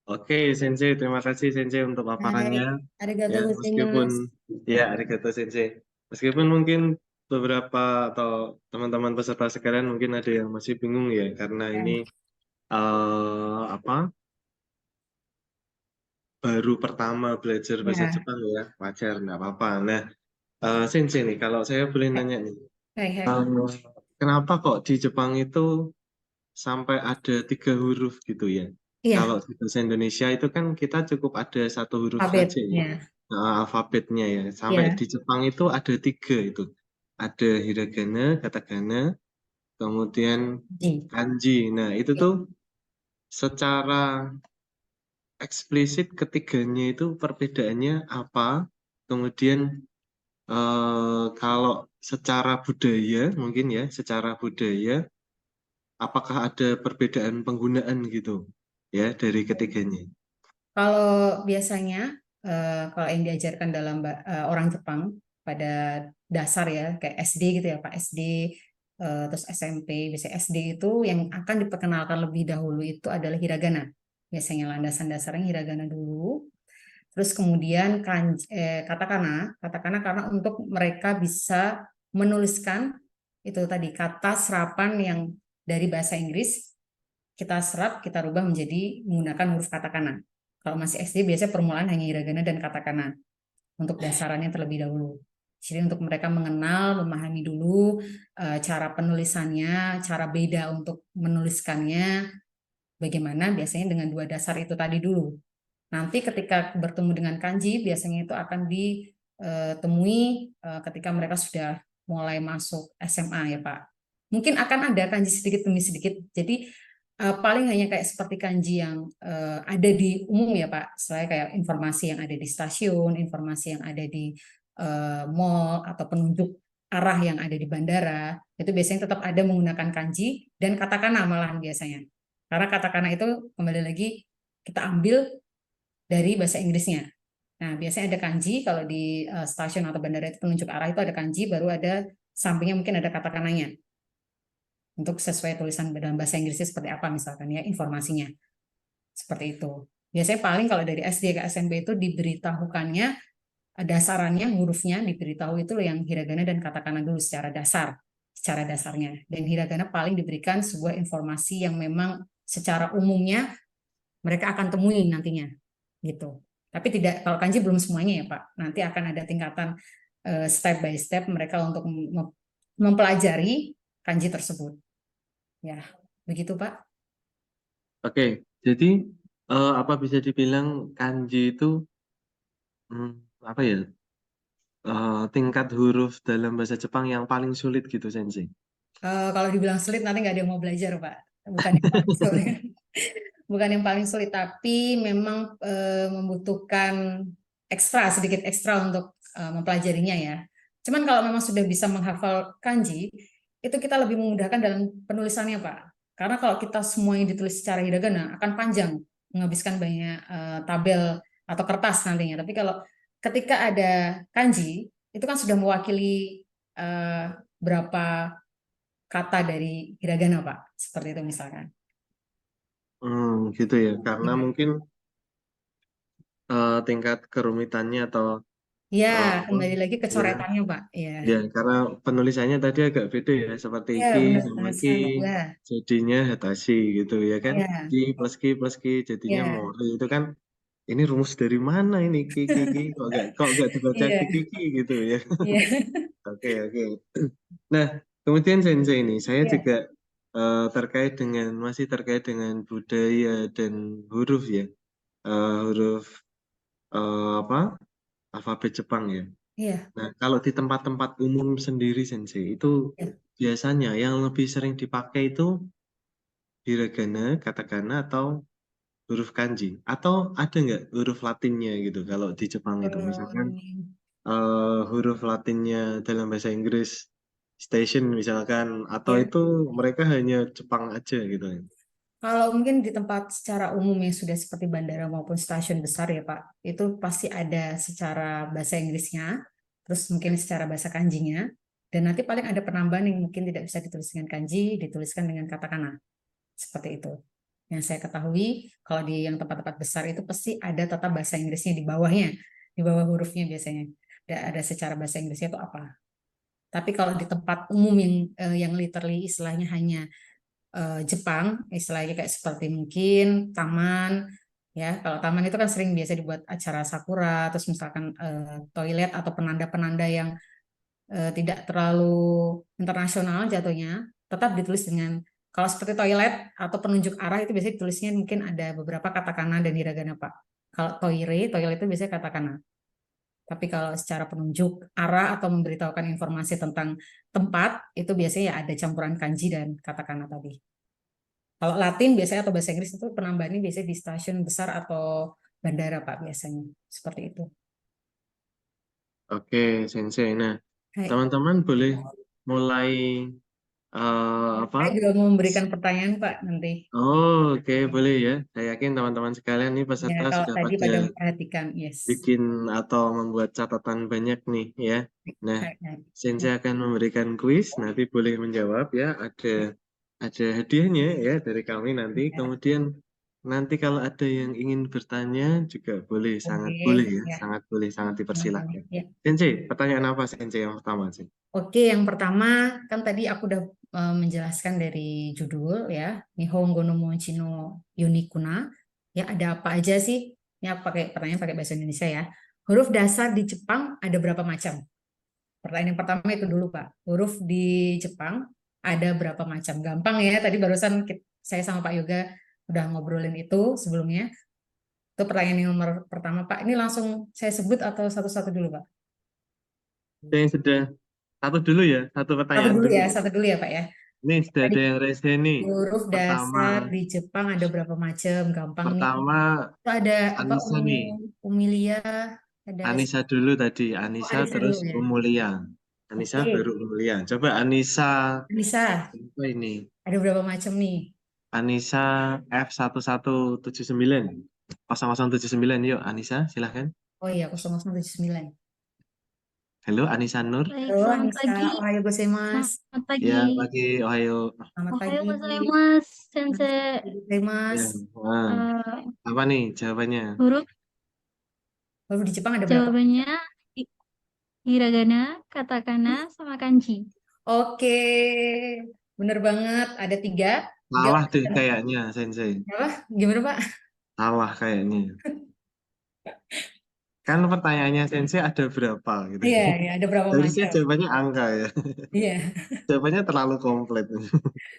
Oke, Sensei, terima kasih Sensei untuk paparannya. Baik. Ya, Arigatou meskipun gozaimasu. arigato Sensei. Meskipun mungkin beberapa atau teman-teman peserta sekalian mungkin ada yang masih bingung ya karena ini Ya. apa? Baru pertama belajar bahasa Ya. Jepang ya, wajar, nggak apa-apa. Nah, Sensei nih, kalau saya boleh nanya nih, Hai, hai. kenapa kok di Jepang itu sampai ada 3 huruf gitu ya? Iya, Kalau di bahasa Indonesia itu kan kita cukup ada 1 huruf saja ya, alfabetnya. alfabetnya ya. Sampai Iya. di Jepang itu ada 3 itu. Ada hiragana, katakana, kemudian Ji. kanji. Nah, itu Ya. tuh secara eksplisit ketiganya itu perbedaannya apa? Kemudian kalau secara budaya mungkin ya, secara budaya apakah ada perbedaan penggunaan gitu ya dari ketiganya? Kalau biasanya, kalau yang diajarkan dalam orang Jepang pada dasar ya, kayak SD gitu ya, Pak SD, terus SMP, biasanya SD itu yang akan diperkenalkan lebih dahulu itu adalah hiragana. Biasanya landasan dasarnya hiragana dulu. Terus kemudian katakana, katakana karena untuk mereka bisa menuliskan itu tadi kata serapan yang dari bahasa Inggris kita serap, kita rubah menjadi menggunakan huruf katakana. Kalau masih SD biasanya permulaan hanya hiragana dan katakana untuk dasarannya terlebih dahulu. Jadi untuk mereka mengenal, memahami dulu cara penulisannya, cara beda untuk menuliskannya, bagaimana biasanya dengan 2 dasar itu tadi dulu. Nanti ketika bertemu dengan kanji, biasanya itu akan ditemui ketika mereka sudah mulai masuk SMA ya Pak. Mungkin akan ada kanji sedikit demi sedikit. Jadi paling hanya kayak seperti kanji yang ada di umum ya Pak. Selain kayak informasi yang ada di stasiun, informasi yang ada di mall atau penunjuk arah yang ada di bandara, itu biasanya tetap ada menggunakan kanji dan katakana malahan biasanya. Karena katakana itu kembali lagi kita ambil dari bahasa Inggrisnya. Nah, biasanya ada kanji kalau di stasiun atau bandara itu penunjuk arah itu ada kanji, baru ada sampingnya mungkin ada katakananya untuk sesuai tulisan dalam bahasa Inggrisnya seperti apa misalkan ya informasinya seperti itu. Biasanya paling kalau dari SD ke SMP itu diberitahukannya dasarannya hurufnya diberitahu itu yang hiragana dan katakana dulu secara dasarnya. Dan hiragana paling diberikan sebuah informasi yang memang secara umumnya mereka akan temui nantinya gitu. Tapi tidak, kalau kanji belum semuanya ya Pak. Nanti akan ada tingkatan step by step mereka untuk mempelajari kanji tersebut. Ya, begitu Pak. Oke, jadi apa bisa dibilang kanji itu apa ya tingkat huruf dalam bahasa Jepang yang paling sulit gitu Sensei? Kalau dibilang sulit nanti nggak ada yang mau belajar Pak. Bukan yang paling sulit. Bukan yang paling sulit, tapi memang membutuhkan sedikit ekstra untuk mempelajarinya ya. Cuman kalau memang sudah bisa menghafal kanji, itu kita lebih memudahkan dalam penulisannya Pak. Karena kalau kita semuanya ditulis secara hiragana akan panjang, menghabiskan banyak tabel atau kertas nantinya. Tapi kalau ketika ada kanji, itu kan sudah mewakili berapa kata dari hiragana Pak. Seperti itu misalkan. Gitu ya. Karena Iya. mungkin tingkat kerumitannya atau Ya, apa kembali lagi ke ya, coretannya, Pak. Ya, ya karena penulisannya tadi agak beda ya, seperti ya ki benar sama banget ki sekali. Ya, jadinya hatashi gitu ya kan. ya, Ki plus ki jadinya ya, mori itu kan, ini rumus dari mana ini ki kok gak dibaca iya, ki gitu ya. iya, Oke, oke. Nah, kemudian Sensei ini saya iya, juga masih terkait dengan budaya dan huruf ya. Huruf apa? Alfabet Jepang ya. iya, Nah, kalau di tempat-tempat umum sendiri Sensei, itu iya. biasanya yang lebih sering dipakai itu hiragana, katakana atau huruf kanji, atau ada nggak huruf Latinnya gitu kalau di Jepang itu, misalkan Hmm, huruf Latinnya dalam bahasa Inggris station misalkan, atau ya. itu mereka hanya Jepang aja gitu. Kalau mungkin di tempat secara umum yang sudah seperti bandara maupun stasiun besar ya Pak, itu pasti ada secara bahasa Inggrisnya, terus mungkin secara bahasa kanjinya, dan nanti paling ada penambahan yang mungkin tidak bisa ditulis dengan kanji, dituliskan dengan katakana. Seperti itu. Yang saya ketahui, kalau di yang tempat-tempat besar itu pasti ada tata bahasa Inggrisnya di bawahnya, di bawah hurufnya biasanya. Ada secara bahasa Inggrisnya itu apa. Tapi kalau di tempat umum yang literally istilahnya hanya Jepang, istilahnya kayak seperti mungkin taman, ya. Kalau taman itu kan sering biasa dibuat acara sakura, terus misalkan toilet atau penanda-penanda yang tidak terlalu internasional jatuhnya, tetap ditulis dengan kalau seperti toilet atau penunjuk arah itu biasanya ditulisnya mungkin ada beberapa katakana dan hiragana Pak. Kalau toilet itu biasanya katakana. Tapi kalau secara penunjuk arah atau memberitahukan informasi tentang tempat itu biasanya ya ada campuran kanji dan katakana tadi. Kalau Latin biasanya atau bahasa Inggris itu penambahannya biasanya di stasiun besar atau bandara Pak biasanya. Seperti itu. Oke, Sensei. Nah, Hai. teman-teman boleh mulai apa? Saya juga mau memberikan pertanyaan Pak nanti. Oh, oke, boleh ya. Saya yakin teman-teman sekalian nih Ya, peserta kalau sudah tadi pada pada memperhatikan, yes. bikin atau membuat catatan banyak nih ya. Nah, Hai, hai. Sensei akan memberikan kuis, nanti boleh menjawab ya. Ada hadiahnya ya dari kami nanti. Ya, Kemudian nanti kalau ada yang ingin bertanya juga boleh, sangat oke, boleh ya, ya, sangat boleh, sangat sama-sama. dipersilahkan. Ya. Sensei, pertanyaan apa Sensei yang pertama sih? Oke, yang pertama kan tadi aku udah menjelaskan dari judul ya, Nihongo no Mochi no Yunikuna. Ya, ada apa aja sih? Ya, pertanyaan pakai bahasa Indonesia ya. Huruf dasar di Jepang ada berapa macam? Pertanyaan yang pertama itu dulu, Pak. Huruf di Jepang ada berapa macam? Gampang ya, tadi barusan saya sama Pak Yoga udah ngobrolin itu sebelumnya. Itu pertanyaan yang nomor pertama, Pak. Ini langsung saya sebut atau satu-satu dulu, Pak? Saya sudah satu dulu ya, satu Satu pertanyaan dulu dulu. ya, satu dulu ya, Pak ya. Ini sudah Tadi ada yang rese nih. huruf Pertama, dasar di Jepang ada berapa macam? Gampang nih. pertama Itu ada apa? Anissa nih. Umilia, ada Anissa dulu tadi, oh, Anissa Anissa terus dulu ya. Umulia. Anissa baru Oke, Umulia. Coba Anissa, Anissa, apa ini? ada berapa macam nih? Anissa F1179. 0079, yuk Anissa, silahkan. Oh iya, 0079. Halo Anissa Nur. Baik, Halo selamat Anissa, pagi. ohayou gozaimasu. Selamat Ya, pagi. pagi, Ohio. Selamat Ohayo pagi. gozaimasu, Sensei. Ya, Gozaimasu. wah. Eh, Apa nih jawabannya? huruf Huruf di Jepang ada berapa? jawabannya hi- hiragana, katakana, sama kanji. Oke, bener banget. Ada tiga. Tiga. Salah deh kayaknya, Sensei. Apa? Gimana Pak? Salah kayaknya. Kan pertanyaannya Sensei ada berapa gitu. Iya, iya, ada berapa Harusnya macam? jawabannya angka ya. Iya, Jawabannya terlalu komplit.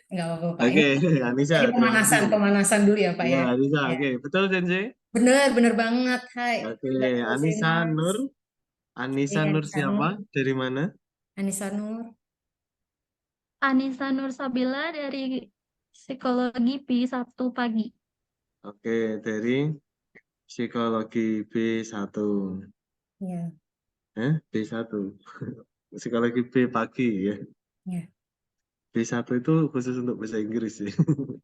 nggak apa-apa Pak. Oke, Ini Anissa, lagi terima kasih. pemanasan dulu ya Pak Ya, ya. Anissa, Ya. oke. Betul, Sensei? Bener, bener banget. Hai. Oke, Arigatou Anissa Nur. gozaimasu. Anissa Iya, Nur Anissa siapa? Nur. Dari mana? Anissa Nur. Anissa Nur Sabila dari Psikologi P1 pagi. Oke, dari Psikologi B1. Iya, B1. Psikologi B pagi ya. iya. B1 itu khusus untuk bahasa Inggris sih.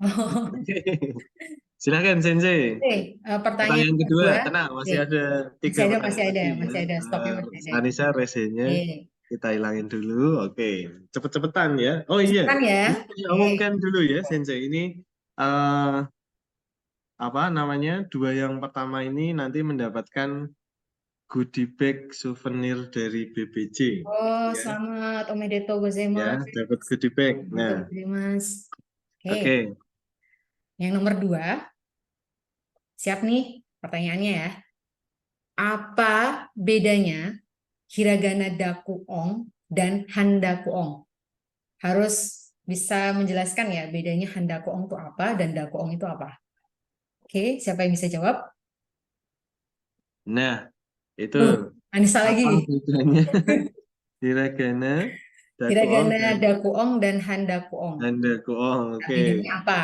Oh, Oke. Silakan Sensei. oke, pertanyaan Pertanyaan kedua, kedua. tenang, Oke, masih ada tiga masih pertanyaan ada, lagi ya. masih ada. Stoknya masih ada. Anissa resenya Oke, kita hilangin dulu. Oke, cepet-cepetan ya. Oh iya, kan ya? ini saya Oke. umumkan dulu ya, Sensei. Ini eh apa namanya? Dua yang pertama ini nanti mendapatkan goodie bag souvenir dari BBC. Oh, Ya, selamat. Omedetou ya, gozaimasu. dapat goodie bag. Omedetou Nah, gozaimasu. Oke, oke. yang nomor 2. Siap nih pertanyaannya ya. Apa bedanya hiragana dakuong dan handakuong? Harus bisa menjelaskan ya bedanya handakuong itu apa dan dakuong itu apa. Oke, siapa yang bisa jawab? Nah, itu Anissa apa lagi. bedanya hiragana, dakuong, Hiragana dan dakuong dan handakuong. dakuong? Nah, Oke. bedanya apa?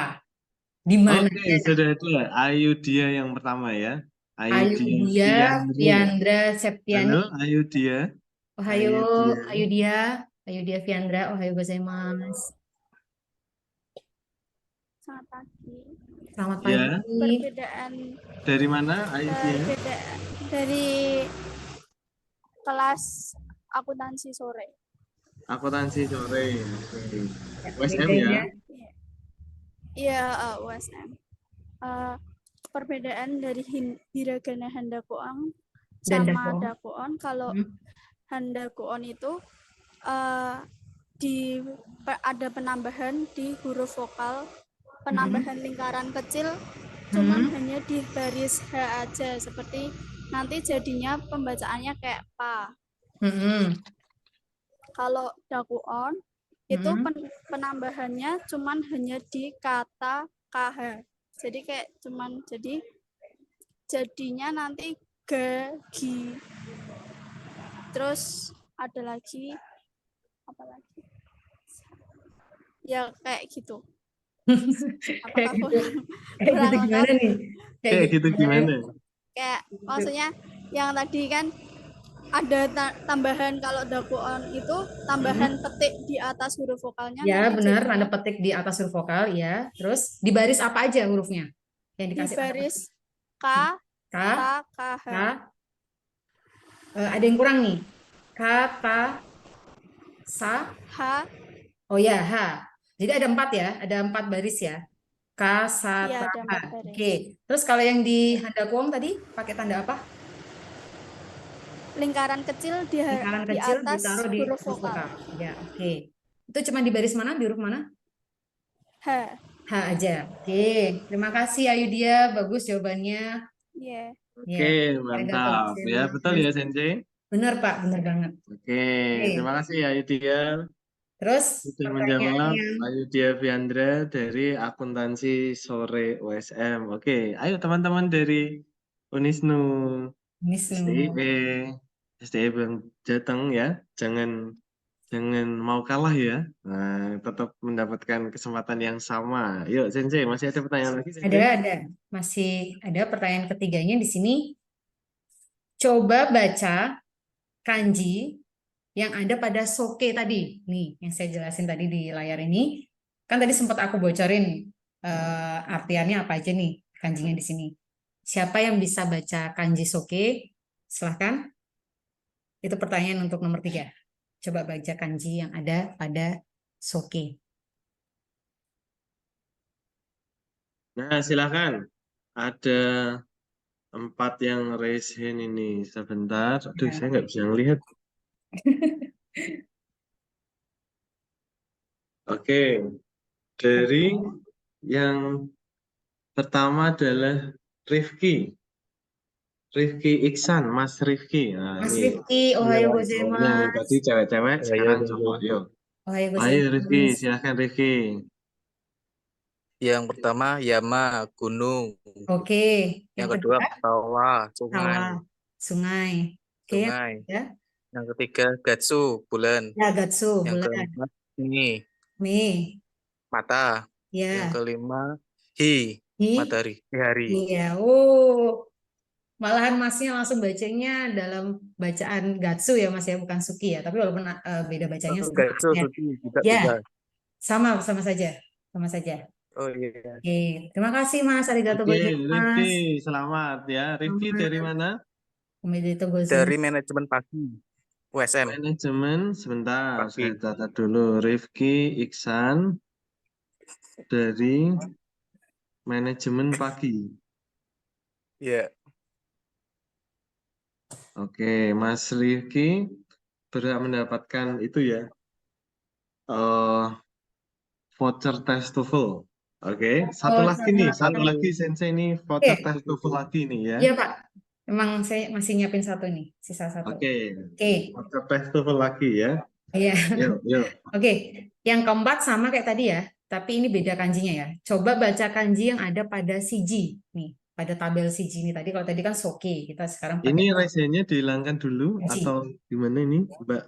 Di mana? Oke, sudah ada. Ayu dia yang pertama ya. Ayu dia Ayudhya, Fiandra. Fiandra, Septiani. Halo, Ayu dia. Ohayo, Ayu dia. Ayudhya, Ayudhya Fiandra, ohayo gozaimasu. Selamat pagi. Selamat Ya, pagi. Perbedaan dari mana Ayu dia? dari kelas akuntansi sore. Akuntansi sore. Oke. Ya, USM ya. bedanya. Iya, USM. Perbedaan dari hiragana handakuong Dan sama dakuong. dakuon. Kalau Hmm. handakuon itu ada penambahan di huruf vokal, penambahan lingkaran kecil, cuman hanya di baris H aja, seperti nanti jadinya pembacaannya kayak pa. Kalau dakuon itu penambahannya cuman hanya di kata kh, jadi kayak cuman jadinya nanti gi. Terus ada lagi apa lagi ya kayak gitu. Kayak Apakah gitu. kurang Kayak gitu lengkap? gimana nih? Kayak gitu gimana? Kayak maksudnya yang tadi kan ada tambahan, kalau dakuon itu tambahan petik di atas huruf vokalnya. Ya, nanti benar, jadinya tanda petik di atas huruf vokal ya. Terus di baris apa aja hurufnya yang di dikasih tanda baris petik? K, K, K, H. K. Ada yang kurang nih. K, K, Sa. H. Oh ya, H. Jadi ada 4 ya, ada 4 baris ya. K, Sa, Iya, Ta, ada H. 4 baris. Oke. Terus kalau yang di handakuong tadi pakai tanda apa? Lingkaran kecil Lingkaran di kecil atas ditaruh di huruf huruf vokal. vokal. Ya, oke. Itu cuma di baris mana? Di huruf mana? H. H aja. Oke. Terima kasih Ayudhya, bagus jawabannya. Iya. Oke, Ya, arigatou mantap. Ya, betul gozaimasu. ya, Sensei. Benar Pak, benar banget. Oke, terima Oke. kasih Ayu dia. Terus Sudah pertanyaan menjawab yang Ayu dia Fiandra dari akuntansi sore USM. Oke, ayo teman-teman dari Unisnu, Wisnu. STIE, STIE Bang Jateng ya. Jangan jangan mau kalah ya. Nah, tetap mendapatkan kesempatan yang sama. Yuk, Sensei, masih ada pertanyaan lagi, Sensei? Ada. Masih ada pertanyaan ketiganya di sini. Coba baca kanji yang ada pada soke tadi. Nih, yang saya jelasin tadi di layar ini. Kan tadi sempat aku bocorin artiannya apa aja nih kanjinya di sini. Siapa yang bisa baca kanji soke? Silahkan. Itu pertanyaan untuk nomor 3. Coba baca kanji yang ada pada soke. Nah, silakan. Ada 4 yang raise hand ini. Sebentar. Aduh, saya nggak bisa ngelihat. Oke, dari yang pertama adalah Rifki. Rifki Iksan, Mas Rifki. Nah, Mas ini Rifki, ohayo cowoknya. Tadi gozaimasu. cewek-cewek, sekarang cowok. Yuk. Ohayo Ayo Rifki, gozaimasu. silahkan Rifki. Yang pertama Yama, gunung. Oke, yang Yang kedua kedua sawah, sawah, sungai. sungai. Oke, yang Sungai. ketiga Yang ketiga Gatsu, bulan. Nagatsu, Yang bulan. keempat ini Mi, mata. Yang ya. kelima Hi, Hi, matahari, hari. iya. Oh, malahan masnya langsung bacanya dalam bacaan Gatsu ya mas ya, bukan Suki ya. Tapi walaupun beda bacanya sama Gatsu, ya. Suki, juga Ya, bisa. sama saja, sama saja. Oh iya. Oke, terima kasih mas. Arigatou Oke, Rifki, gozaimasu. selamat ya. Rifki dari mana? Omedetou Dari gozaimasu. manajemen pagi, USM. Manajemen, sebentar. Pagi. Saya catat dulu. Rifki Iksan dari manajemen pagi. Ya. Oke, Mas Rifki berhak mendapatkan itu ya, eh voucher tes TOEFL. Oke, satu Oh, lagi nih, satu. satu lagi Sensei ini voucher Oke, tes TOEFL lagi nih ya. iya Pak. Emang saya masih nyiapin satu nih, sisa satu. Oke, Oke, voucher tes TOEFL lagi ya. iya. Yuk, yuk. Oke, yang keempat sama kayak tadi ya, tapi ini beda kanjinya ya. Coba baca kanji yang ada pada CG nih, pada tabel CG ini tadi. Kalau tadi kan soke, kita sekarang pakai Ini resennya dihilangkan dulu kanji. atau gimana ini, Mbak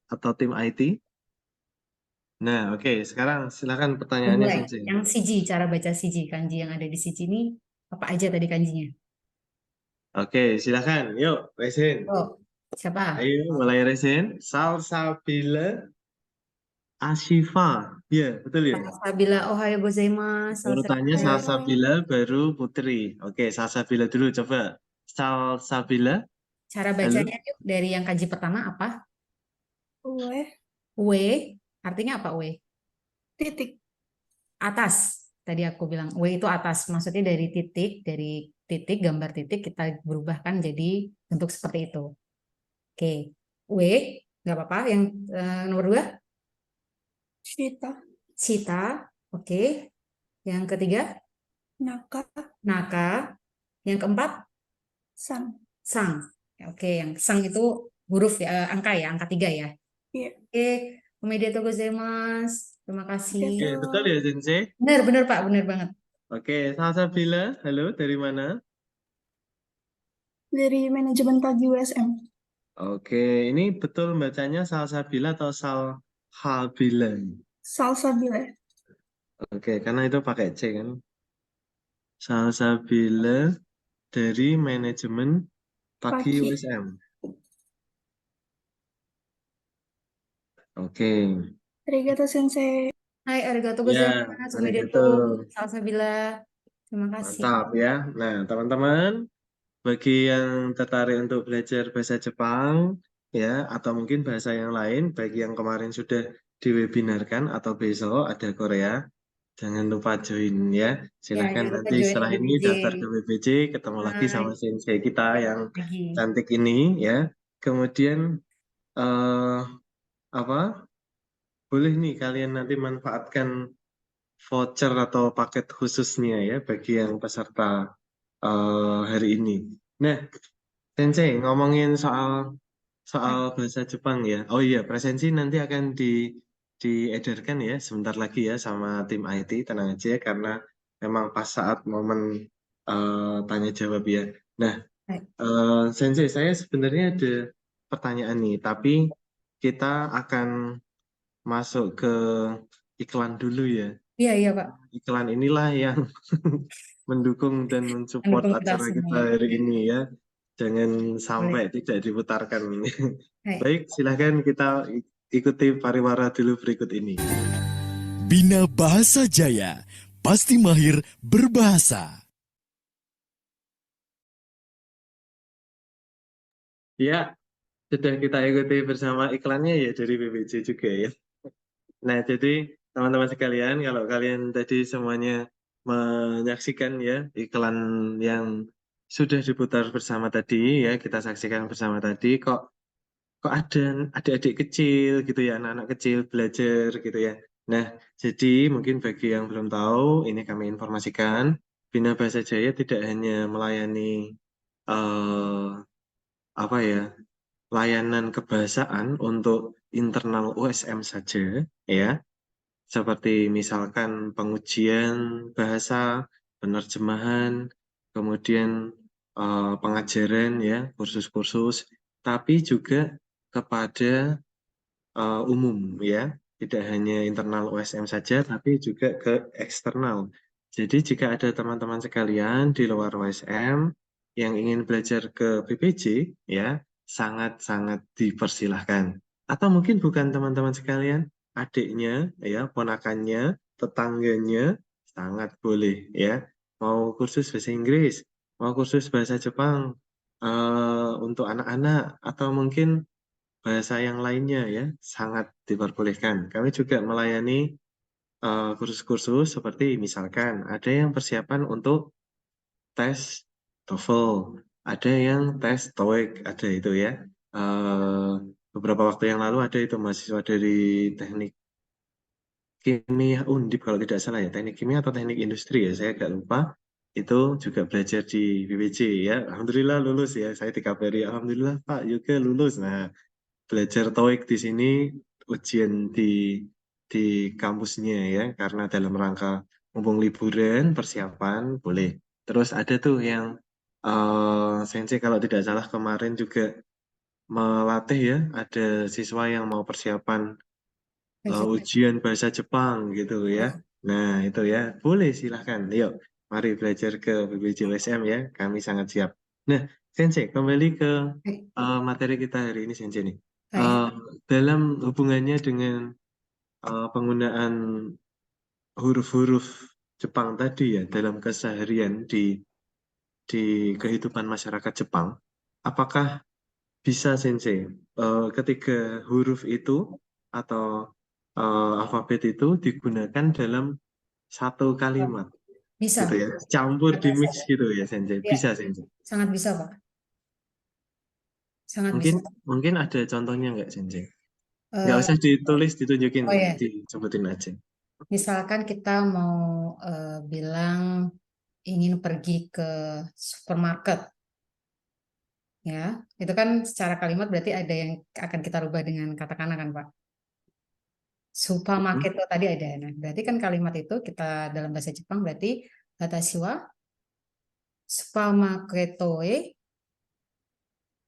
atau tim IT? Nah, oke, sekarang silakan pertanyaannya Mulai. Sensei. Yang CG, cara baca CG, kanji yang ada di CG ini apa aja tadi kanjinya? Oke, silakan. Yuk, resen. Oh, siapa? Ayo, mulai resen. Salsabila Ashifa. Iya, betul ya? Salsabila Ohayo gozaimasu. Urutannya Salsabila. Salsabila baru Putri. Oke, Salsabila dulu coba. Salsabila, Cara halo. bacanya yuk, dari yang kanji pertama apa? Uwe, We, artinya apa we? titik. Atas. Tadi aku bilang we itu atas. Maksudnya dari titik, gambar titik kita berubahkan jadi bentuk seperti itu. Oke. We, nggak apa-apa. Yang nomor 2, Shita, Sita. Oke. Yang ketiga, Naka, Naka. Yang keempat, San. Sang. Oke, yang Sang itu huruf ya, angka ya, angka 3 ya. Iya, Oke, Omedetou gozaimasu. Terima kasih. Oke, betul ya Sensei? Benar, benar Pak, benar banget. Oke, Salsabila, halo, dari mana? dari manajemen pagi USM. Oke, ini betul bacanya Salsabila atau Salhabila? Salsabila, Oke, karena itu pakai C kan. Salsabila dari manajemen pagi pagi. USM. Oke, Arigato sensei. Hai, arigatou ya, gozaimasu. arigato. Omedetou. Salsabila. Terima kasih. Mantap ya. Nah, teman-teman, bagi yang tertarik untuk belajar bahasa Jepang, ya, atau mungkin bahasa yang lain, bagi yang kemarin sudah diwebinarkan atau besok ada Korea, jangan lupa join ya. Ya, Silahkan jangan lupa nanti join setelah ini BBJ. daftar ke BPJ, ketemu lagi sama Hai, sensei kita yang lagi. cantik ini ya. Kemudian eh apa? Boleh nih kalian nanti manfaatkan voucher atau paket khususnya ya bagi yang peserta hari ini. Nah, Sensei ngomongin soal soal bahasa Jepang ya. Oh iya, presensi nanti akan diedarkan ya sebentar lagi ya sama tim IT. Tenang aja karena memang pas saat momen tanya jawab ya. Nah, Hai. Sensei saya sebenarnya ada pertanyaan nih, tapi kita akan masuk ke iklan dulu ya. Iya, iya Pak. Iklan inilah yang mendukung dan mensupport Mendukung kita acara kita semua. hari ini ya. Jangan Boleh. sampai tidak diputarkan. Hai. Baik, silahkan kita ikuti pariwara dulu berikut ini. Bina Bahasa Jaya, pasti mahir berbahasa. Ya, sudah kita ikuti bersama iklannya ya dari BPJ juga ya. Nah, jadi teman-teman sekalian, kalau kalian tadi semuanya menyaksikan ya iklan yang sudah diputar bersama tadi ya, kita saksikan bersama tadi, kok ada adik-adik kecil gitu ya, anak-anak kecil belajar gitu ya. Nah, jadi mungkin bagi yang belum tahu, ini kami informasikan, Bina Bahasa Jaya tidak hanya melayani eh, apa ya, layanan kebahasaan untuk internal USM saja, ya, seperti misalkan pengujian bahasa, penerjemahan, kemudian pengajaran ya, kursus-kursus, tapi juga kepada umum ya, tidak hanya internal USM saja, tapi juga ke eksternal. Jadi jika ada teman-teman sekalian di luar USM yang ingin belajar ke BPJ, ya sangat-sangat dipersilahkan. Atau mungkin bukan teman-teman sekalian, adiknya, ya ponakannya, tetangganya, sangat boleh ya. Mau kursus bahasa Inggris, mau kursus bahasa Jepang untuk anak-anak, atau mungkin bahasa yang lainnya ya sangat diperbolehkan. Kami juga melayani kursus-kursus seperti misalkan ada yang persiapan untuk tes TOEFL, ada yang tes TOEIC, ada itu ya. Eh, Beberapa waktu yang lalu ada itu mahasiswa dari teknik kimia Undip kalau tidak salah ya, teknik kimia atau teknik industri ya, saya agak lupa. Itu juga belajar di BPJ ya. Alhamdulillah lulus ya. Saya dikabari, Alhamdulillah Pak Yoga lulus. Nah, belajar TOEIC di sini ujian di kampusnya ya, karena dalam rangka mumpung liburan persiapan boleh. Terus ada tuh yang Sensei kalau tidak salah kemarin juga melatih ya, ada siswa yang mau persiapan ujian bahasa Jepang gitu ya. Nah, itu ya. Boleh silahkan. Yuk, mari belajar ke BPJ USM ya. Kami sangat siap. Nah, Sensei, kembali ke materi kita hari ini, Sensei nih. Baik. Dalam hubungannya dengan penggunaan huruf-huruf Jepang tadi ya, dalam keseharian di kehidupan masyarakat Jepang, apakah bisa Sensei ketiga huruf itu atau alfabet itu digunakan dalam satu kalimat Bisa, gitu ya, campur sangat di bisa. mix gitu ya Sensei, Ya, bisa Sensei. sangat bisa, Pak. Sangat Mungkin bisa. mungkin ada contohnya nggak Sensei? Nggak Eh, usah ditulis, ditunjukin, oh ya, disebutin aja. misalkan kita mau bilang ingin pergi ke supermarket, ya, itu kan secara kalimat berarti ada yang akan kita rubah dengan katakana kan, Pak. Mhm. Supermarket itu tadi ada. Nah, berarti kan kalimat itu kita dalam bahasa Jepang berarti watashi wa supermarket e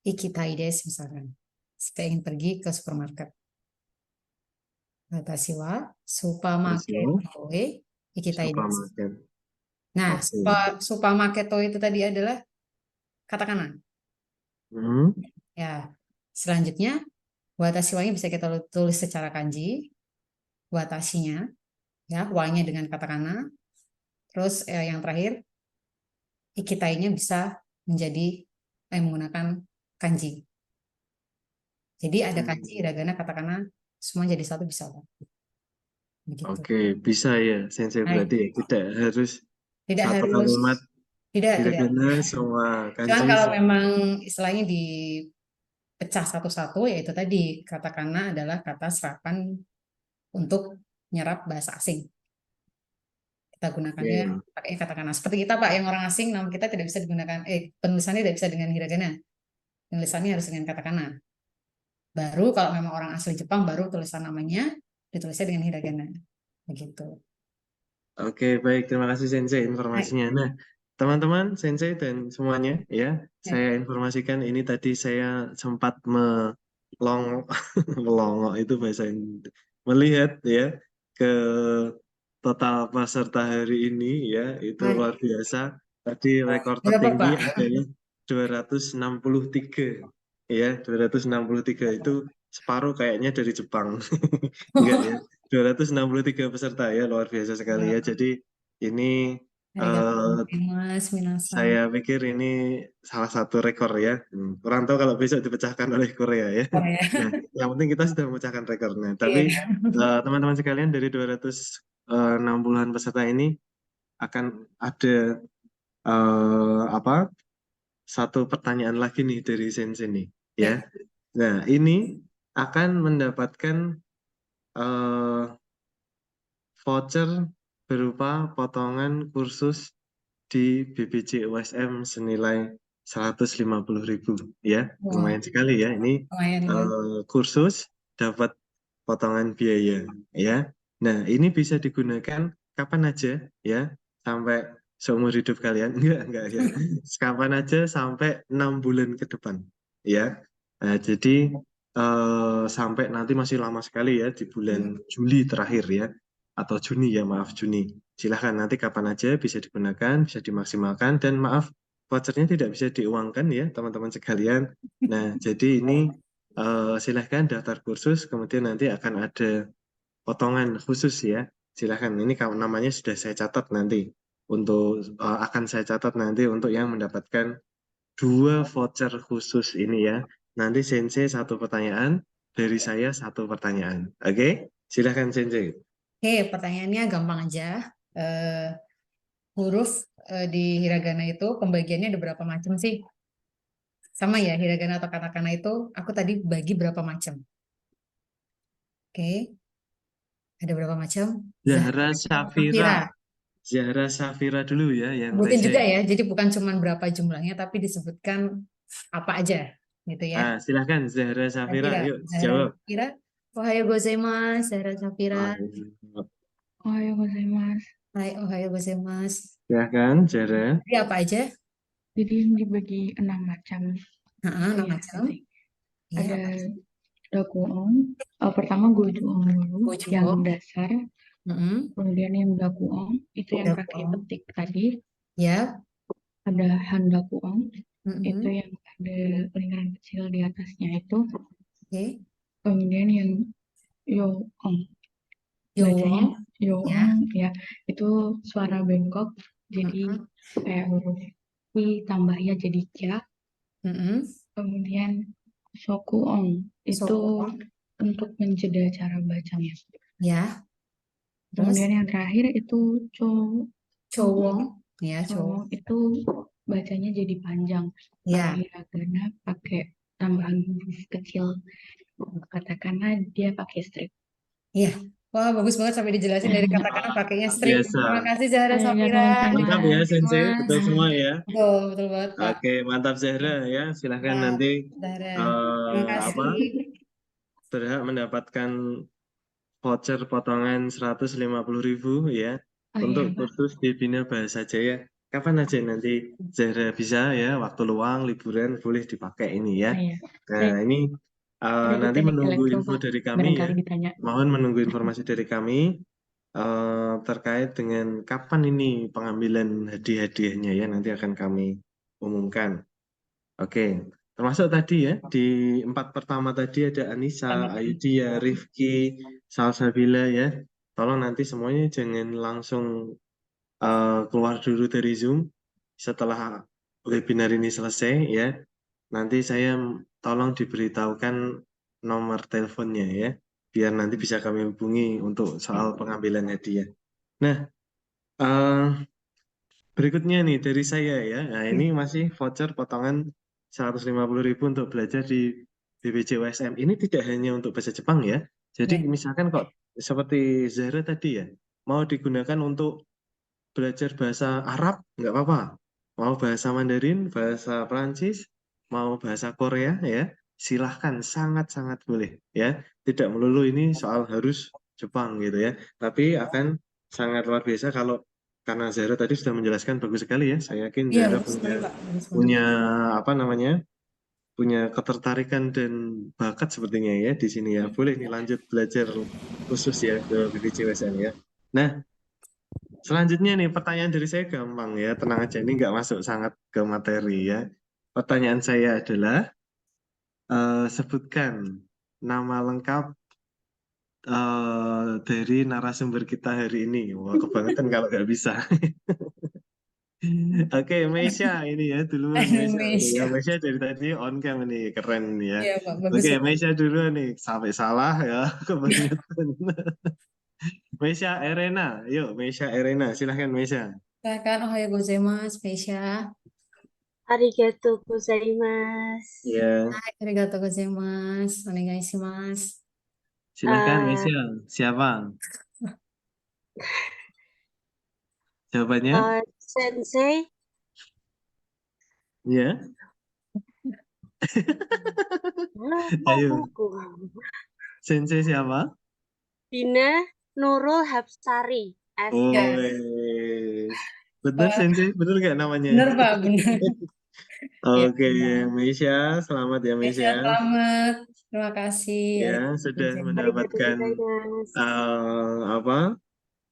ikitai desu misalkan. Saya ingin pergi ke supermarket. Watashi wa supermarket Terus, e ikitai desu. supermarket. Nah, Oke. supermarket itu tadi adalah katakana. Hmm. Ya, selanjutnya watashi wa-nya bisa kita tulis secara kanji. Watashinya, ya, wa-nya dengan katakana. Terus yang terakhir ikitai-nya bisa menjadi menggunakan kanji. Jadi ada kanji, hiragana, katakana, semua jadi satu bisa, Pak. Begitu. Oke, bisa ya Sensei, berarti Baik. ya tidak harus Tidak satu harus, kalimat tidak. hiragana semua Cuman kanji. kalau memang istilahnya dipecah satu-satu, yaitu tadi katakana adalah kata serapan untuk menyerap bahasa asing. Kita gunakannya Oke. pakai katakana. Seperti kita, Pak, yang orang asing, nama kita tidak bisa digunakan, penulisannya tidak bisa dengan hiragana. Penulisannya harus dengan katakana. Baru kalau memang orang asli Jepang, baru tulisan namanya ditulisnya dengan hiragana. Begitu. Oke, baik. Terima kasih Sensei Baik. informasinya. Nah, teman-teman, Sensei dan semuanya, ya, Baik. saya informasikan ini tadi saya sempat melongok itu bahasa melihat ya ke total peserta hari ini ya, itu Baik. luar biasa. Tadi rekor Berapa, tertinggi Pak? adalah 263. Ya, 263 itu separuh kayaknya dari Jepang. Enggak ya. 263 peserta ya, luar biasa sekali ya. Jadi ini Arigatou eh, gozaimasu, minasan. saya pikir ini salah satu rekor ya. Kurang tahu kalau besok dipecahkan oleh Korea ya. Korea. Nah, yang penting kita sudah memecahkan rekor. Nah, tapi Iya. teman-teman sekalian dari 260-an peserta ini akan ada apa? Satu pertanyaan lagi nih dari Sensei nih ya. Baik. Nah, ini akan mendapatkan eh, voucher berupa potongan kursus di BPJ USM senilai 150.000 ya. Wah, Lumayan sekali ya. Ini lumayan, lumayan. kursus dapat potongan biaya ya. Nah, ini bisa digunakan kapan aja ya, sampai seumur hidup kalian. Enggak ya. Kapan aja sampai 6 bulan ke depan ya. Nah, jadi sampai nanti masih lama sekali ya, di bulan Juli terakhir ya, atau Juni ya, maaf Juni. Silahkan nanti kapan aja bisa digunakan, bisa dimaksimalkan, dan maaf vouchernya tidak bisa diuangkan ya teman-teman sekalian. Nah, jadi ini silahkan daftar kursus, kemudian nanti akan ada potongan khusus ya. Silahkan, ini kalau namanya sudah saya catat nanti untuk akan saya catat nanti untuk yang mendapatkan 2 voucher khusus ini ya. Nanti Sensei satu pertanyaan, dari saya satu pertanyaan. Oke, silahkan Sensei. Oke, pertanyaannya gampang aja. Huruf di hiragana itu pembagiannya ada berapa macam sih? Sama ya, hiragana atau katakana itu aku tadi bagi berapa macam? Oke, ada berapa macam? Zahra Safira. Safira. Zahra Safira dulu ya yang Sebutin juga TC. ya, jadi bukan cuma berapa jumlahnya, tapi disebutkan apa aja, gitu ya. Silahkan Zahra Safira, Safira, yuk Zahra jawab. Safira. Ohayo gozaimasu, Zahra Safira. Ohayo gozaimasu. Hai, ohayo gozaimasu. Silahkan Zahra. Jadi apa aja? Jadi dibagi 6 macam. Nah, 6 Iya, macam. gitu. Iya, Ada apa aja? dakuong. Pertama gojuong dulu, Gojuong. yang dasar. Mm-mm. Kemudian yang dakuong, itu yang kaki Dakuong. petik tadi. Ya. Ada handakuong, Mm-mm. itu yang ada lingkaran kecil di atasnya itu. Oke. Kemudian yang yoong, bacanya Yowong. Ya. yoong ya, itu suara bengkok, jadi Mm-mm. kayak huruf I tambahnya jadi ja. Mm-mm. Kemudian sokuong, itu Sokuong. untuk menjeda cara bacanya. Ya. Terus Kemudian yang terakhir itu cowong. Ya, cowong, cowong. itu bacanya jadi panjang. Kalau Ya. hiragana pakai tambahan huruf kecil, katakanlah dia pakai strip. Iya. Wah, bagus banget sampai dijelasin dari kata-kata pakainya string. Biasa. Terima kasih Zahra Iya, Safira. sama-sama. Lengkap ya Sensei, Mas. betul semua ya. Betul, betul banget Pak. Oke, mantap Zahra ya. Silahkan Pak nanti Zahra. Terima apa kasih. berhak mendapatkan voucher potongan 150.000 ya Oh untuk iya, Pak. kursus di Bina Bahasa Jaya. Kapan aja nanti Zahra bisa ya, waktu luang, liburan boleh dipakai ini ya. Oh iya. Nah, ini Ada di nanti teknik menunggu elektro, info Pak. dari kami ya. Barangkali ditanya. Mohon menunggu informasi dari kami terkait dengan kapan ini pengambilan hadiah-hadiahnya ya. Nanti akan kami umumkan. Oke, termasuk tadi ya di 4 pertama tadi ada Anissa, Ayudhya, Rifki, Salsabila ya. Tolong nanti semuanya jangan langsung keluar dulu dari Zoom setelah webinar ini selesai ya. Nanti saya tolong diberitahukan nomor teleponnya ya, biar nanti bisa kami hubungi untuk soal pengambilan hadiah. Nah, eh, berikutnya nih dari saya ya. Nah, ini masih voucher potongan 150.000 untuk belajar di BPJ USM. Ini tidak hanya untuk bahasa Jepang ya. Jadi Ya. misalkan kok seperti Zahra tadi ya, mau digunakan untuk belajar bahasa Arab, nggak apa-apa. Mau bahasa Mandarin, bahasa Perancis, mau bahasa Korea ya, silahkan sangat-sangat boleh ya. Tidak melulu ini soal harus Jepang gitu ya. Tapi akan sangat luar biasa kalau karena Zahra tadi sudah menjelaskan bagus sekali ya. Saya yakin Iya, Zahra bagus sekali Pak. Bagus banget. punya apa namanya? Punya ketertarikan dan bakat sepertinya ya di sini ya. Boleh nih lanjut belajar khusus ya ke BPJSN ya. Nah, selanjutnya nih pertanyaan dari saya gampang ya, tenang aja ini nggak masuk sangat ke materi ya. Pertanyaan saya adalah sebutkan nama lengkap dari narasumber kita hari ini. Wah kebangetan kalau nggak bisa. Oke, Meisha ini ya duluan Meisha. Indonesia. Ya Meisha dari tadi on cam ini keren nih ya. Iya Pak, bagus Oke, ya Pak. Meisha duluan nih sampai salah ya kebangetan. Meisha Erena, yuk Meisha Erena, silahkan Meisha. Silakan ohayo gozaimasu, Meisha. Arigatou gozaimasu. Ya, Hai, arigatou gozaimasu. Onegaishimasu. silahkan Eh, Meisha. Siapa? Jawabannya? Sensei, Ya. Ayo, buku. Sensei siapa? Bina Nurul Hapsari. Oh, SS. benar Wah, Sensei, benar nggak namanya? benar Pak, benar. Ya, Oke, Meisha, selamat ya Meisha, Meisha. selamat. Terima kasih. Ya, Arigatou sudah gozaimasu. Arigatou mendapatkan gozaimasu. apa?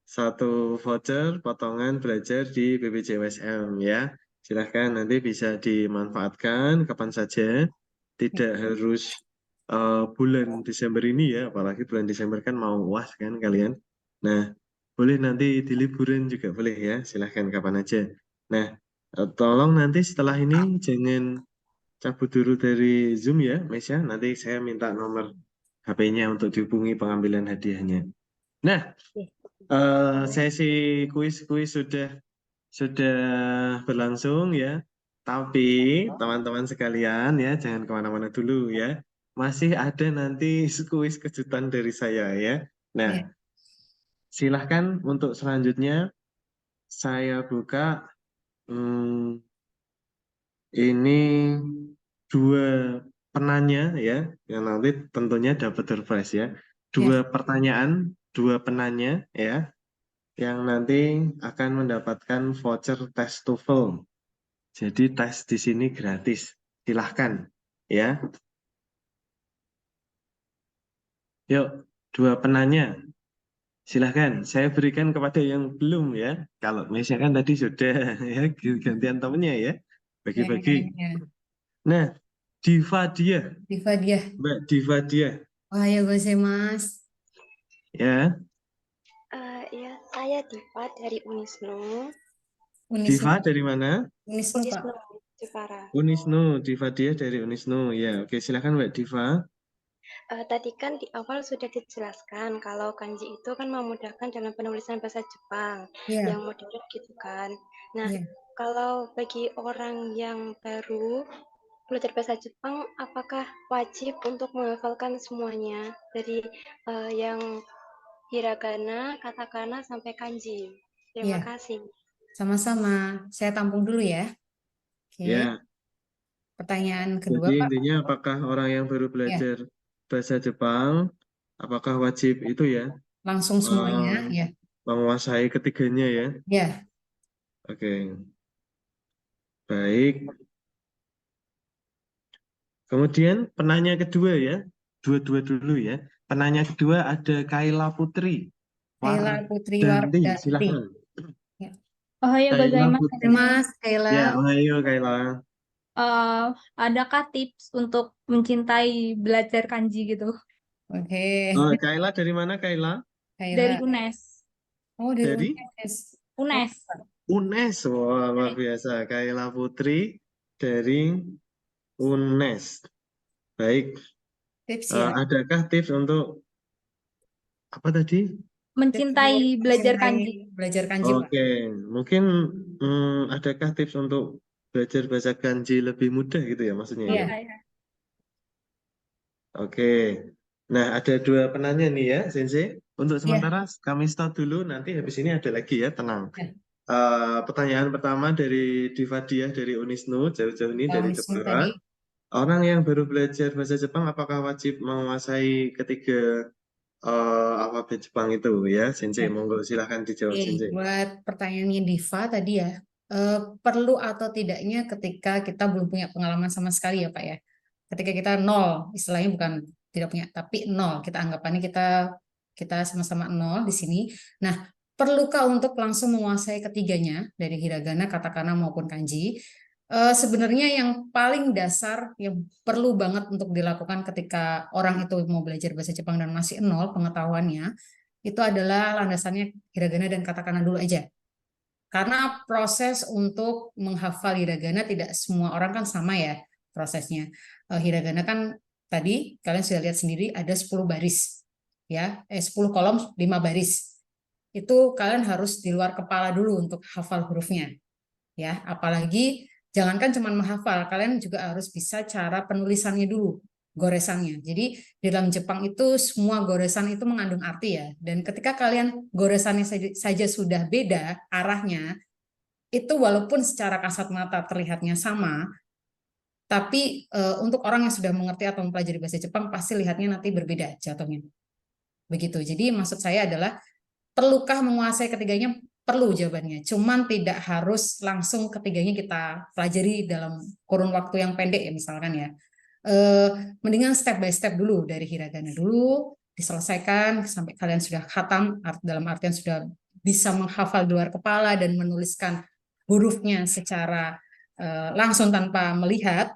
Satu voucher potongan belajar di BPJ USM ya. Silahkan nanti bisa dimanfaatkan kapan saja. Tidak harus bulan Desember ini ya, apalagi bulan Desember kan mau UAS kan kalian. Nah, boleh nanti di liburan juga boleh ya, silahkan kapan aja. Nah, tolong nanti setelah ini jangan cabut dulu dari Zoom ya, Mes ya. Nanti saya minta nomor HP-nya untuk dihubungi pengambilan hadiahnya. Nah, Sesi kuis-kuis sudah berlangsung ya. Tapi teman-teman sekalian ya, jangan kemana-mana dulu ya. Masih ada nanti kuis kejutan dari saya ya. Nah, Ya. silahkan untuk selanjutnya saya buka hmm, ini dua penanya ya, yang nanti tentunya dapat door prize ya. Dua Ya. pertanyaan, dua penanya ya, yang nanti akan mendapatkan voucher tes TOEFL. Jadi tes di sini gratis. Silahkan ya. Yuk, dua penanya. Silahkan. Saya berikan kepada yang belum ya. Kalau misalnya kan tadi sudah ya gantian temennya ya. Ya, Bagi-bagi. ya. Nah, Diva dia, Diva dia. Mbak Diva dia Ohayou gozaimasu. ya. Ya, saya Diva dari Unisnu. Unisnu. Diva dari mana? Unisnu, Pak. Unisnu, Jepara. Unisnu. Diva dia dari Unisnu ya. Oke, silahkan Mbak Diva. Tadi kan di awal sudah dijelaskan kalau kanji itu kan memudahkan dalam penulisan bahasa Jepang Ya. yang modern gitu kan. Nah, Ya. kalau bagi orang yang baru belajar bahasa Jepang, apakah wajib untuk menghafalkan semuanya dari yang hiragana, katakana sampai kanji? Terima Ya. kasih. Sama-sama. Saya tampung dulu ya. Oke. Ya, Pertanyaan kedua, jadi Pak. intinya apakah orang yang baru Ya. belajar bahasa Jepang, apakah wajib itu ya, Langsung semuanya. Ya. menguasai ketiganya ya? Ya. Oke, baik. Kemudian penanya kedua ya, dua-dua dulu ya. Penanya kedua ada Kaila Putri. Kaila Putri Wardani, Wardani. silakan. Ya. Ohayou Kaila gozaimasu. Putri. Mas Kaila. Ya, ayo Kaila. Adakah tips untuk mencintai belajar kanji gitu? Oke. Kaila dari mana Kaila? Dari Kaila. UNES. Oh, dari Dari UNES. UNES. UNES. Wah, luar biasa. Kaila Putri dari UNES. Baik. Tips ya. Adakah tips untuk apa tadi? Mencintai belajar Mencintai kanji. belajar kanji, Pak. Oke, mungkin adakah tips untuk belajar bahasa kanji lebih mudah gitu ya maksudnya Iya. ya? Oke. Nah, ada dua penanya nih ya, Sensei. Untuk Iya. sementara kami stop dulu, nanti habis ini ada lagi ya, tenang. Ya. Pertanyaan pertama dari Diva Diah dari Unisnu, jauh-jauh ini dari Unisnu Jepara. tadi. Orang yang baru belajar bahasa Jepang, apakah wajib menguasai ketiga alfabet Jepang itu ya, Sensei? Ya. Monggo silahkan dijawab, Oke, Sensei. buat pertanyaannya Diva tadi ya, perlu atau tidaknya ketika kita belum punya pengalaman sama sekali ya Pak ya. Ketika kita nol, istilahnya bukan tidak punya, tapi nol. Kita anggapannya kita sama-sama nol di sini. Nah, perlukah untuk langsung menguasai ketiganya dari hiragana, katakana maupun kanji? Sebenarnya yang paling dasar yang perlu banget untuk dilakukan ketika orang itu mau belajar bahasa Jepang dan masih nol pengetahuannya, itu adalah landasannya hiragana dan katakana dulu aja. Karena proses untuk menghafal hiragana tidak semua orang kan sama ya prosesnya. Hiragana kan tadi kalian sudah lihat sendiri ada 10 baris ya, 10 kolom 5 baris. Itu kalian harus di luar kepala dulu untuk hafal hurufnya. Ya, apalagi jangankan cuma menghafal, kalian juga harus bisa cara penulisannya dulu, goresannya. Jadi di dalam Jepang itu semua goresan itu mengandung arti ya. Dan ketika kalian goresannya saja sudah beda arahnya, itu walaupun secara kasat mata terlihatnya sama, tapi untuk orang yang sudah mengerti atau mempelajari bahasa Jepang pasti lihatnya nanti berbeda jatuhnya. Begitu. Jadi maksud saya adalah perlukah menguasai ketiganya? Perlu jawabannya. Cuman tidak harus langsung ketiganya kita pelajari dalam kurun waktu yang pendek ya misalkan ya. Mendingan step by step dulu dari hiragana dulu diselesaikan sampai kalian sudah khatam dalam artian sudah bisa menghafal di luar kepala dan menuliskan hurufnya secara langsung tanpa melihat,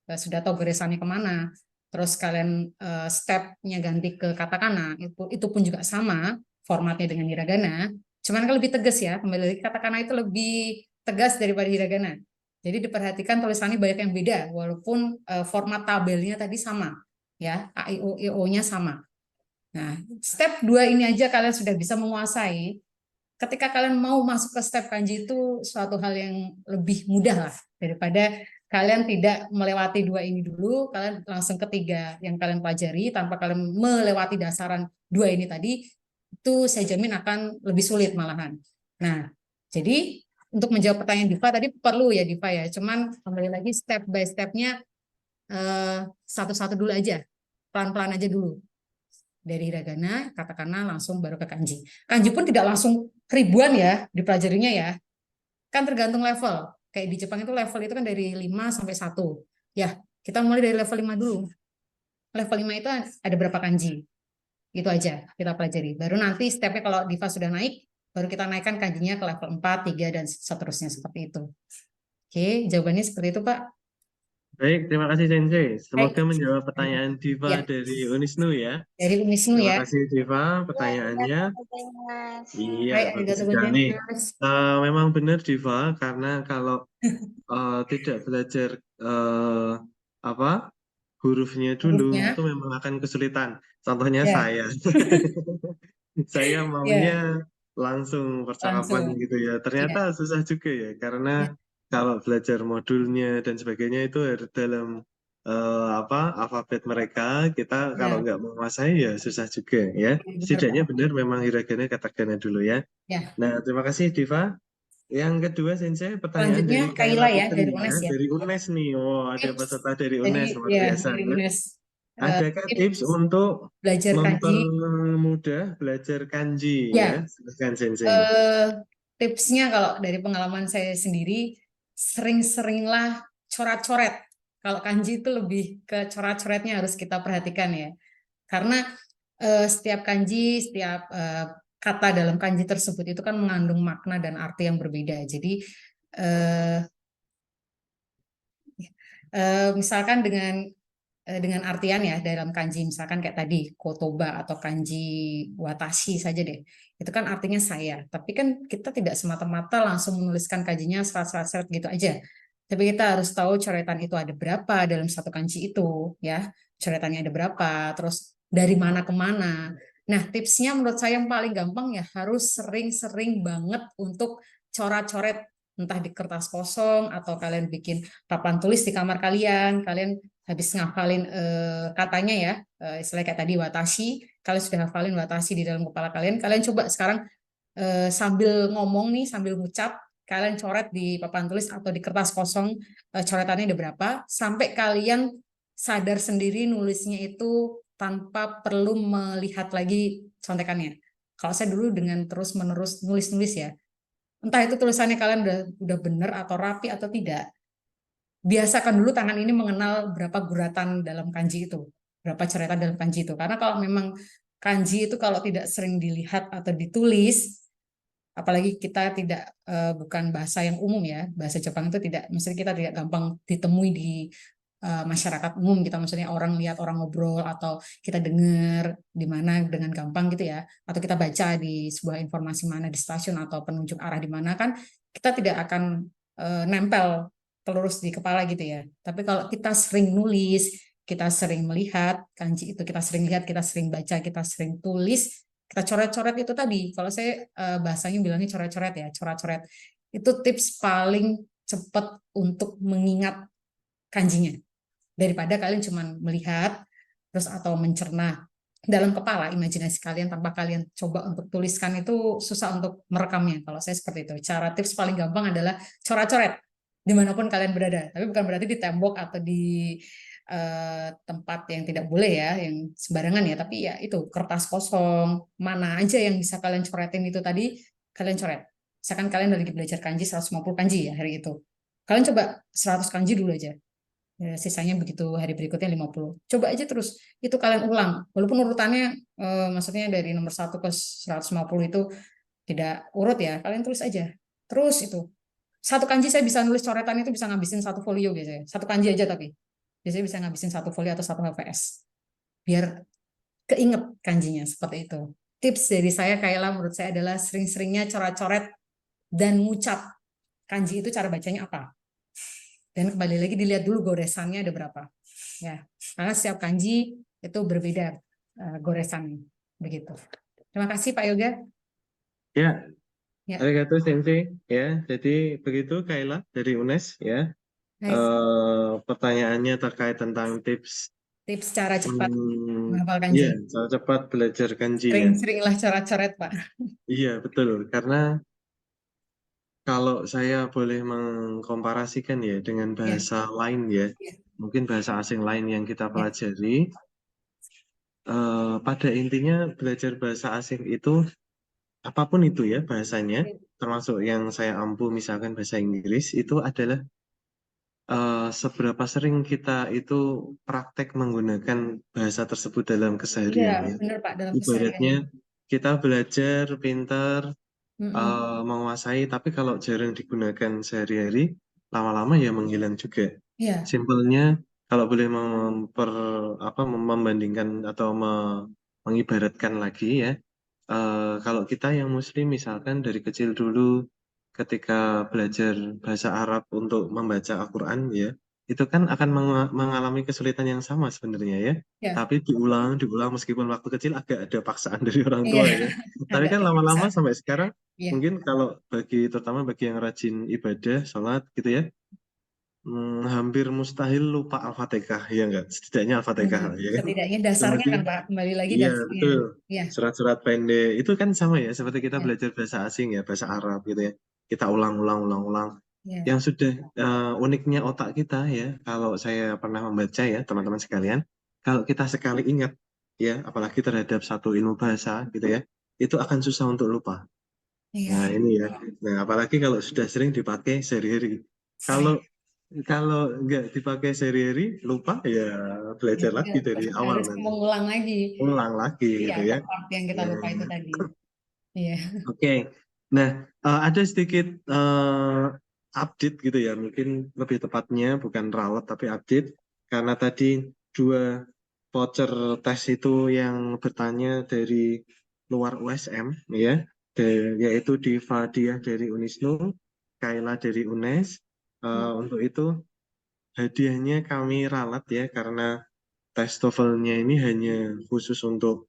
sudah tahu goresannya kemana. Terus kalian stepnya ganti ke katakana, itu pun juga sama formatnya dengan hiragana, cuman kan lebih tegas ya, kembali lagi katakana itu lebih tegas daripada hiragana. Jadi diperhatikan tulisannya banyak yang beda, walaupun format tabelnya tadi sama, ya A I O I O-nya sama. Nah, step 2 ini aja kalian sudah bisa menguasai. Ketika kalian mau masuk ke step kanji itu suatu hal yang lebih mudah lah daripada kalian tidak melewati 2 ini dulu, kalian langsung ketiga yang kalian pelajari tanpa kalian melewati dasaran 2 ini tadi, itu saya jamin akan lebih sulit malahan. Nah, jadi untuk menjawab pertanyaan Diva tadi perlu ya Diva ya, cuman kembali lagi step by stepnya satu-satu dulu aja, pelan-pelan aja dulu. Dari hiragana, katakana langsung baru ke kanji. Kanji pun tidak langsung ribuan ya dipelajarinya ya. Kan tergantung level. Kayak di Jepang itu level itu kan dari 5 sampai 1. Ya, kita mulai dari level 5 dulu. Level 5 itu ada berapa kanji. Itu aja kita pelajari. Baru nanti stepnya kalau Diva sudah naik, baru kita naikkan kanjinya ke level 4, 3, dan seterusnya seperti itu. Oke, jawabannya seperti itu Pak. Baik, terima kasih Sensei. Semoga Baik. menjawab pertanyaan Diva Ya, dari Unisnu ya. dari Unisnu Terima ya. kasih Diva Ya, pertanyaannya. arigatou gozaimasu. Iya, Hai, bagus arigatou sekali. gozaimasu. Memang benar Diva, karena kalau tidak belajar apa hurufnya dulu Hurufnya. itu memang akan kesulitan. Contohnya Ya, saya, saya ya, maunya langsung percakapan langsung. gitu ya. Ya, Ternyata susah juga ya, karena ya, kalau belajar modulnya dan sebagainya itu harus dalam alfabet mereka. Kita kalau ya, nggak menguasai ya susah juga ya. benar Pak. Setidaknya benar memang hiragana katakana dulu ya. Ya, Nah, terima kasih Diva. Yang kedua, Sensei, pertanyaan selanjutnya dari Kaila Kaila ya dari Putri ya, UNES ya. dari UNES nih. Oh, ada Tips. peserta dari Jadi UNES, luar ya biasa dari ya. UNES. Adakah tips Tips untuk belajar kanji. mempermudah belajar kanji ya? Ya, Silakan Sensei. eh, tipsnya kalau dari pengalaman saya sendiri, sering-seringlah coret-coret. Kalau kanji itu lebih ke coret-coretnya harus kita perhatikan ya. Karena setiap kanji, setiap kata dalam kanji tersebut itu kan mengandung makna dan arti yang berbeda. Jadi eh, misalkan dengan artian ya dalam kanji misalkan kayak tadi kotoba atau kanji watashi saja deh. Itu kan artinya saya. Tapi kan kita tidak semata-mata langsung menuliskan kanjinya serat-serat gitu aja. Tapi kita harus tahu coretan itu ada berapa dalam satu kanji itu ya. Coretannya ada berapa, terus dari mana ke mana. Nah, tipsnya menurut saya yang paling gampang ya harus sering-sering banget untuk coret-coret entah di kertas kosong atau kalian bikin papan tulis di kamar kalian, kalian habis ngafalin katanya ya, istilahnya kayak tadi watashi, kalian sudah hafalin watashi di dalam kepala kalian, kalian coba sekarang sambil ngomong nih, sambil ngucap, kalian coret di papan tulis atau di kertas kosong coretannya ada berapa, sampai kalian sadar sendiri nulisnya itu tanpa perlu melihat lagi contekannya. Kalau saya dulu dengan terus-menerus nulis-nulis ya, entah itu tulisannya kalian udah benar atau rapi atau tidak, biasakan dulu tangan ini mengenal berapa guratan dalam kanji itu, berapa coretan dalam kanji itu. Karena kalau memang kanji itu kalau tidak sering dilihat atau ditulis, apalagi kita tidak bukan bahasa yang umum ya, bahasa Jepang itu tidak, maksudnya kita tidak gampang ditemui di masyarakat umum, kita maksudnya orang lihat orang ngobrol atau kita dengar di mana dengan gampang gitu ya, atau kita baca di sebuah informasi mana di stasiun atau penunjuk arah di mana kan kita tidak akan nempel terus di kepala gitu ya. Tapi kalau kita sering nulis, kita sering melihat kanji itu, kita sering lihat, kita sering baca, kita sering tulis, kita coret-coret itu tadi. Kalau saya bahasanya bilangnya coret-coret ya, coret-coret. Itu tips paling cepat untuk mengingat kanjinya daripada kalian cuma melihat terus atau mencerna dalam kepala imajinasi kalian tanpa kalian coba untuk tuliskan itu susah untuk merekamnya. Kalau saya seperti itu. Cara tips paling gampang adalah coret-coret dimanapun kalian berada. Tapi bukan berarti di tembok atau di tempat yang tidak boleh ya, yang sembarangan ya. Tapi ya itu kertas kosong, mana aja yang bisa kalian coretin itu tadi, kalian coret. Misalkan kalian lagi belajar kanji 150 kanji ya hari itu. Kalian coba 100 kanji dulu aja. Ya, sisanya begitu hari berikutnya 50. Coba aja terus itu kalian ulang. Walaupun urutannya maksudnya dari nomor 1 ke 150 itu tidak urut ya, kalian tulis aja. Terus itu. Satu kanji saya bisa nulis coretan itu bisa ngabisin satu folio biasanya. Satu kanji aja tapi. Biasanya bisa ngabisin satu folio atau satu HVS. Biar keinget kanjinya seperti itu. Tips dari saya Kayla menurut saya adalah sering-seringnya coret-coret dan ngucap kanji itu cara bacanya apa. Dan kembali lagi dilihat dulu goresannya ada berapa. Ya, karena setiap kanji itu berbeda goresannya. begitu. Terima kasih Pak Yoga. Ya, Ya, arigato sensei. Ya, jadi begitu Kayla dari UNES ya. baik. Pertanyaannya terkait tentang tips Tips cara cepat menghafal iya, kanji. cara cepat belajar kanji ya. Sering-seringlah coret-coret Pak. Iya, betul. Karena kalau saya boleh mengkomparasikan ya dengan Ya, bahasa lain ya, ya, mungkin bahasa asing lain yang kita ya, pelajari, pada intinya belajar bahasa asing itu apapun itu ya bahasanya, termasuk yang saya ampu misalkan bahasa Inggris itu adalah seberapa sering kita itu praktek menggunakan bahasa tersebut dalam ya, keseharian ya. benar Pak dalam keseharian. Ibaratnya kita belajar pintar Mm-mm. menguasai, tapi kalau jarang digunakan sehari-hari, lama-lama ya menghilang juga. Ya, Simpelnya, kalau boleh membandingkan atau mengibaratkan lagi ya, kalau kita yang Muslim misalkan dari kecil dulu, ketika belajar bahasa Arab untuk membaca Al-Quran ya, itu kan akan mengalami kesulitan yang sama sebenarnya ya. ya, Tapi diulang, diulang meskipun waktu kecil agak ada paksaan dari orang iya. tua ya. Tapi Agak kan lama-lama terbiasa. sampai sekarang Iya, mungkin kalau terutama bagi yang rajin ibadah, sholat gitu ya, hampir mustahil lupa Al-Fatihah, ya enggak? Setidaknya Al-Fatihah, ya kan? setidaknya dasarnya kan Kemudian, Pak, kembali lagi iya dasarnya. betul, Iya, surat-surat pendek, itu kan sama ya, seperti kita iya, belajar bahasa asing ya, bahasa Arab gitu ya. Kita ulang-ulang, ulang-ulang. iya, Yang sudah uniknya otak kita ya, kalau saya pernah membaca ya, teman-teman sekalian, kalau kita sekali ingat, ya, apalagi terhadap satu ilmu bahasa gitu ya, itu akan susah untuk lupa. iya, Nah, ini ya. Nah, apalagi kalau sudah sering dipakai sehari-hari. Kalau sering. kalau nggak dipakai sehari-hari, lupa ya Ya, belajar kita lagi dari awal harus nanti. mengulang lagi. Ulang lagi Iya, gitu ya. part yang kita lupa itu Nah, tadi. Iya, oke. Nah, ada sedikit update gitu ya. Mungkin lebih tepatnya bukan rawat tapi update. Karena tadi dua voucher tes itu yang bertanya dari luar USM ya, yaitu Diva Diah dari Unisnu, Kayla dari UNES. ya, Untuk itu hadiahnya kami ralat ya karena tes TOEFL-nya ini hanya khusus untuk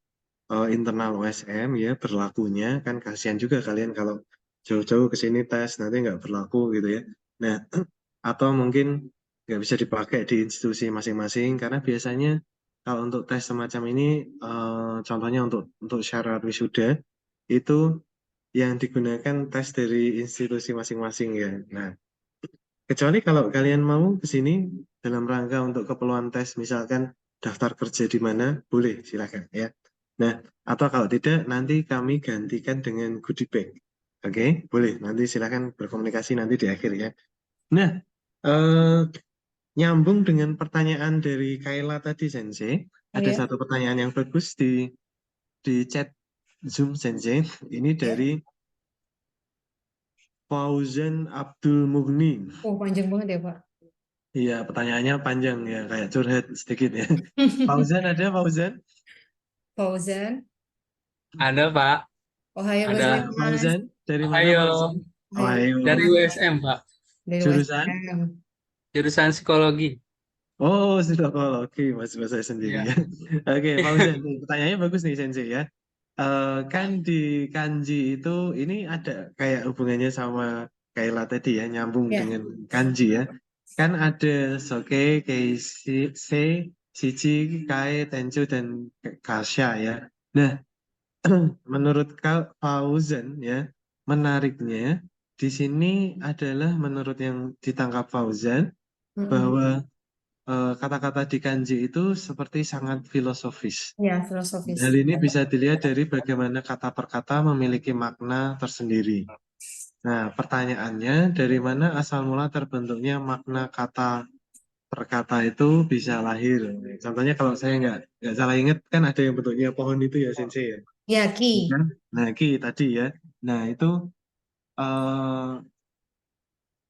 internal USM ya berlakunya kan kasihan juga kalian kalau jauh-jauh ke sini tes nanti nggak berlaku gitu ya. Nah, atau mungkin nggak bisa dipakai di institusi masing-masing karena biasanya kalau untuk tes semacam ini contohnya untuk syarat wisuda itu yang digunakan tes dari institusi masing-masing ya. Nah, kecuali kalau kalian mau ke sini dalam rangka untuk keperluan tes misalkan daftar kerja di mana boleh silakan ya. Nah, atau kalau tidak nanti kami gantikan dengan goodie bag. Oke, boleh. Nanti silakan berkomunikasi nanti di akhir ya. Nah, eh, nyambung dengan pertanyaan dari Kayla tadi, Sensei. oh Ada ya, satu pertanyaan yang bagus di chat Zoom, Sensei. Ini ya. dari Fauzan Abdul Mughni. Oh, panjang banget ya Pak. Iya, pertanyaannya panjang ya, kayak curhat sedikit ya. Fauzan ada, Fauzan? Fauzan, Ada, Pak. Ohio Ada. gozaimasu. Fauzan, dari mana Ohio. Fauzan? Ohio Ohio. Dari gozaimasu. USM, Pak. Dari Jurusan? USM. Jurusan psikologi. Oh, psikologi, Mas bahasa sendiri Iya. ya. Oke, Fauzan, nih, pertanyaannya bagus nih, Sensei ya. Kan di kanji itu ini ada kayak hubungannya sama Kayla tadi ya, nyambung Ya, dengan kanji ya. Kan ada soke, keisi, se, shichi, kai, tenchu, dan kasha ya. Nah, menurut Fauzan ya, menariknya di sini adalah menurut yang ditangkap Fauzan mm-mm. bahwa kata-kata di kanji itu seperti sangat filosofis. Ya, filosofis. Hal ini bisa dilihat dari bagaimana kata per kata memiliki makna tersendiri. Nah, pertanyaannya dari mana asal mula terbentuknya makna kata per kata itu bisa lahir? Contohnya kalau saya nggak salah ingat kan ada yang bentuknya pohon itu ya Sensei ya. Ya, Iya ki. kan? Nah, ki tadi ya. Nah, itu eh,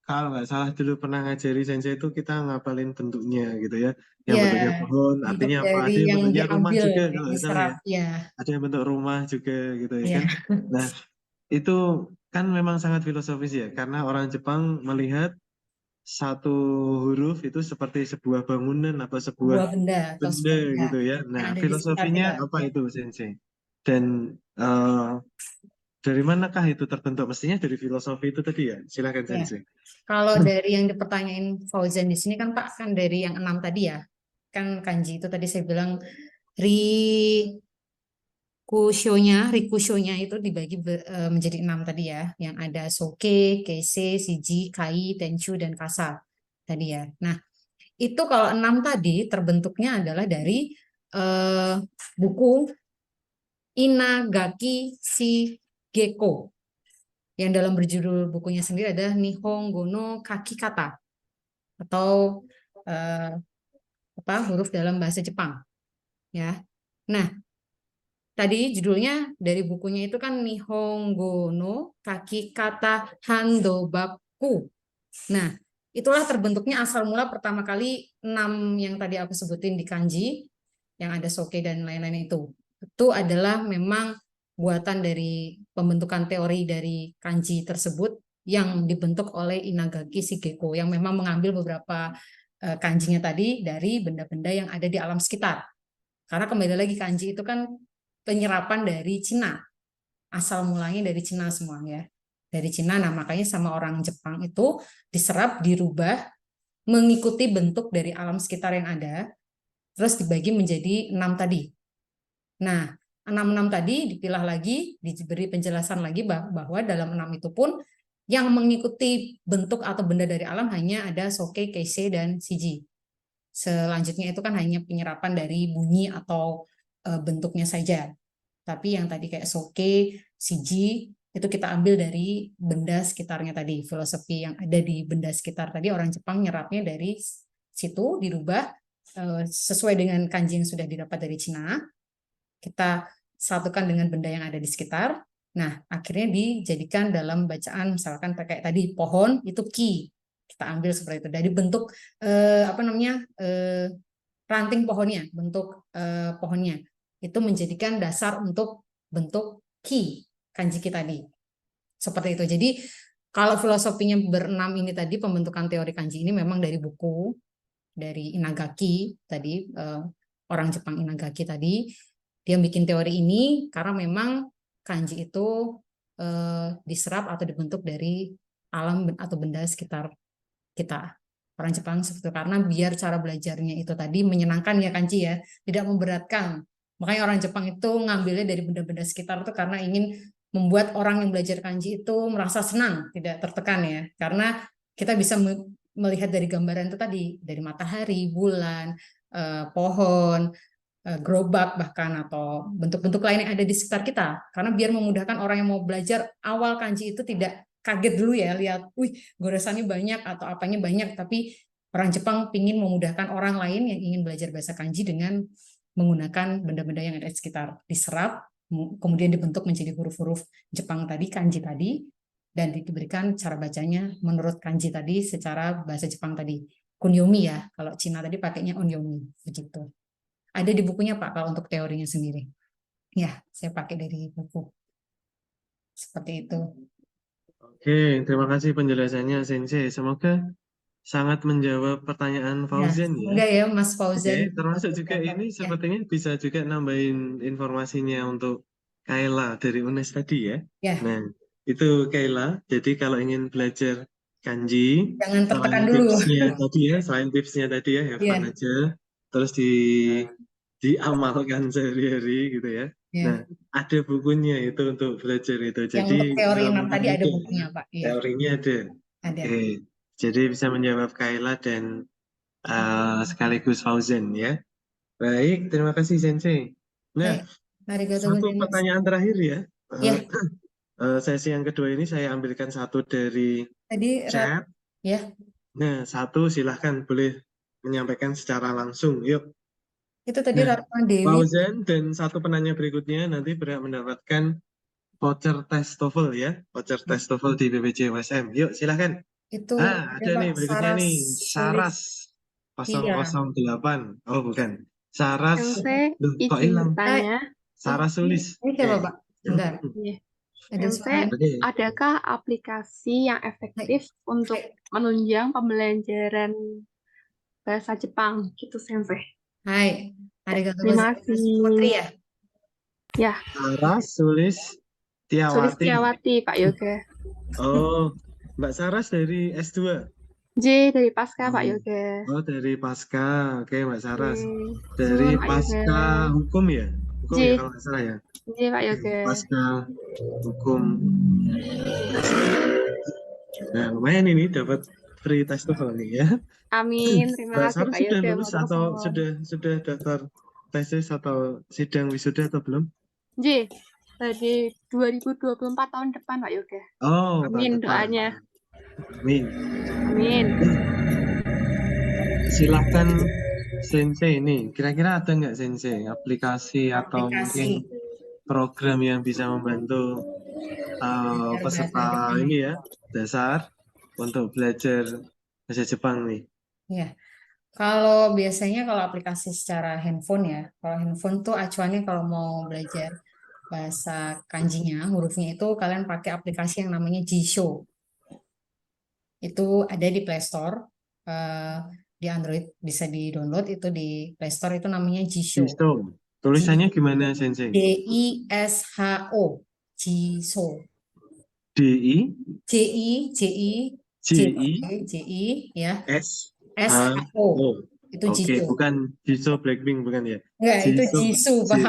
kalau nggak salah dulu pernah ngajari Sensei itu kita ngapalin bentuknya gitu ya. Yang Ya, bentuknya pohon bentuk artinya apa? dari Ada yang yang bentuknya rumah diambil, juga yang kalau nggak salah diserap. ya. Ya, Ada yang bentuk rumah juga gitu ya ya. kan. Nah, itu kan memang sangat filosofis ya, karena orang Jepang melihat satu huruf itu seperti sebuah bangunan atau sebuah Sebuah benda atau benda sebuah benda gitu ya. yang Nah, ada di sekitar filosofinya kita. apa Ya. itu, Sensei? Dan dari manakah itu terbentuk? Mestinya dari filosofi itu tadi ya. Silakan Ya. Sensei. Kalau dari yang dipertanyain Fauzan di sini kan Pak, kan dari yang 6 tadi ya. Kan kanji itu tadi saya bilang rikushonya itu dibagi menjadi 6 tadi ya. Yang ada soke, keise, shiji, kai, tenchu, dan kasa tadi ya. Nah, itu kalau 6 tadi terbentuknya adalah dari buku Inagaki Shigeko yang dalam berjudul bukunya sendiri ada Nihongo no Kakikata atau huruf dalam bahasa Jepang ya. Nah, tadi judulnya dari bukunya itu kan Nihongo no Kakikata Handobaku. Nah, itulah terbentuknya asal mula pertama kali 6 yang tadi aku sebutin di kanji yang ada soke dan lain-lain itu. Itu adalah memang buatan dari pembentukan teori dari kanji tersebut yang dibentuk oleh Inagaki Shigeko yang memang mengambil beberapa kanjinya tadi dari benda-benda yang ada di alam sekitar. Karena kembali lagi kanji itu kan penyerapan dari Cina. Asal mulanya dari Cina semua ya. Dari Cina, nah makanya sama orang Jepang itu diserap, dirubah, mengikuti bentuk dari alam sekitar yang ada, terus dibagi menjadi 6 tadi. Nah, 6 tadi dipilah lagi, diberi penjelasan lagi bahwa dalam 6 itu pun yang mengikuti bentuk atau benda dari alam hanya ada soke, keise, dan shiji. Selanjutnya itu kan hanya penyerapan dari bunyi atau bentuknya saja. Tapi yang tadi kayak soke, shiji, itu kita ambil dari benda sekitarnya tadi. Filosofi yang ada di benda sekitar tadi, orang Jepang nyerapnya dari situ, dirubah sesuai dengan kanji yang sudah didapat dari Cina. Kita satukan dengan benda yang ada di sekitar. Nah, akhirnya dijadikan dalam bacaan, misalkan kayak tadi pohon itu ki. Kita ambil seperti itu dari bentuk ranting pohonnya, bentuk pohonnya. Itu menjadikan dasar untuk bentuk ki, kanji ki tadi. Seperti itu. Jadi kalau filosofinya berenam ini tadi, pembentukan teori kanji ini memang dari buku dari Inagaki tadi, orang Jepang Inagaki tadi. Dia bikin teori ini karena memang kanji itu diserap atau dibentuk dari alam atau benda sekitar kita. Orang Jepang seperti itu. Karena biar cara belajarnya itu tadi menyenangkan ya kanji ya, tidak memberatkan. Makanya orang Jepang itu ngambilnya dari benda-benda sekitar itu karena ingin membuat orang yang belajar kanji itu merasa senang, tidak tertekan ya. Karena kita bisa melihat dari gambaran itu tadi, dari matahari, bulan, pohon, gerobak bahkan atau bentuk-bentuk lain yang ada di sekitar kita. Karena biar memudahkan orang yang mau belajar awal kanji itu tidak kaget dulu ya, lihat, wih goresannya banyak atau apanya banyak, tapi orang Jepang ingin memudahkan orang lain yang ingin belajar bahasa kanji dengan menggunakan benda-benda yang ada di sekitar, diserap, kemudian dibentuk menjadi huruf-huruf Jepang tadi, kanji tadi, dan diberikan cara bacanya menurut kanji tadi secara bahasa Jepang tadi. Kunyomi ya, kalau Cina tadi pakainya onyomi, begitu. Ada di bukunya Pak kalau untuk teorinya sendiri. Ya, saya pakai dari buku. Seperti itu. Oke, terima kasih penjelasannya Sensei. Semoga sangat menjawab pertanyaan Fauzan ya. Enggak ya Mas Oke, Fauzan. termasuk juga ini sepertinya bisa juga nambahin informasinya untuk Kayla dari UNES tadi ya. Ya. Nah, itu Kayla. Jadi kalau ingin belajar kanji, Jangan tertekan selain dulu. tipsnya tadi ya, selain tipsnya tadi ya, have fun aja. Terus diamalkan sehari-hari gitu ya. Nah, ada bukunya itu untuk belajar itu. Yang Jadi untuk teori 6 tadi ada mudah bukunya ya. Pak. Iya. Teorinya ada. Ada. Oke. Jadi bisa menjawab Kayla dan sekaligus Fauzan ya. Baik, terima kasih Sensei. Nah, satu pertanyaan terakhir ya. Ya. Sesi yang kedua ini saya ambilkan satu dari chat. Ya. Nah, satu silahkan boleh menyampaikan secara langsung. Yuk. Itu tadi Ratna Dewi. Fauzan dan satu penanya berikutnya nanti berhak mendapatkan voucher tes TOEFL ya. Voucher tes TOEFL di BPJ USM. Yuk, silahkan. Itu ada nih berikutnya nih. Saras 008. Oh, bukan. Saras. Kok hilang? Saras Sulis. Ini siapa Pak? Bentar. Adakah aplikasi yang efektif untuk menunjang pembelajaran bahasa Jepang gitu Sensei? Hai, arigatou Terima kasih. Putri ya? Ya, Saras, Sulistiawati. Sulistiawati, Pak Yoga. Oh, Mbak Saras dari S2. J dari Pasca, Pak Hmm. Yoga. Oh, dari Pasca. Oke, Mbak Saras. J. Dari Suwun, Pak Yoga. Pasca Hukum ya? Hukum ya J. kalau nggak salah ya. J, Pak Yoga. Pasca Hukum. Nah, lumayan ini dapat free testable nih ya. Amin. Terima Mbak kasih Saras Pak sudah Yoga. lulus Matur atau suwun. sudah daftar tesis atau sidang wisuda atau belum? J. Di 2024 tahun depan, Pak Yoga. Oh, tahun Amin depan. doanya. Amin. Amin. Silahkan Sensei ini. Kira-kira ada nggak Sensei aplikasi atau mungkin Aplikasi program yang bisa membantu belajar bahasa peserta Jepang. ini ya dasar untuk belajar bahasa Jepang nih? Ya, kalau biasanya kalau aplikasi secara handphone ya, kalau handphone tuh acuannya kalau mau belajar bahasa kanjinya, hurufnya itu kalian pakai aplikasi yang namanya Jisho. Itu ada di Play Store, di Android bisa di-download, itu di Play Store itu namanya Jisho. Jiso. Tulisannya gimana Sensei? Jisho. Jisho. DI Ji ya. S SHO. O. Itu Oke, Jisho. bukan Jiso Blackpink bukan ya? Enggak, itu Jiso. Jisoo, Pak.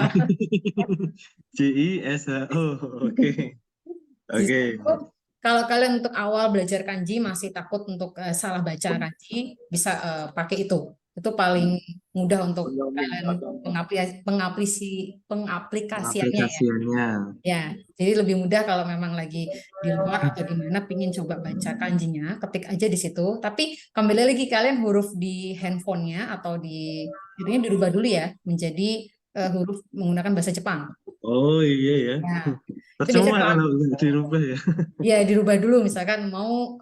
JISHO. Oke. Oke. Kalau kalian untuk awal belajar kanji masih takut untuk salah baca kanji, bisa pakai itu. Itu paling mudah untuk kalian pengaplikasiannya ya. Aplikasinya. Ya, jadi lebih mudah kalau memang lagi di luar atau di mana pingin coba baca kanjinya, ketik aja di situ. Tapi kembali lagi kalian huruf di handphonenya atau jadinya dirubah dulu ya menjadi huruf menggunakan bahasa Jepang. Oh iya ya. Nah, itu Percuma biasanya kalau nggak dirubah ya. ya dirubah dulu, misalkan mau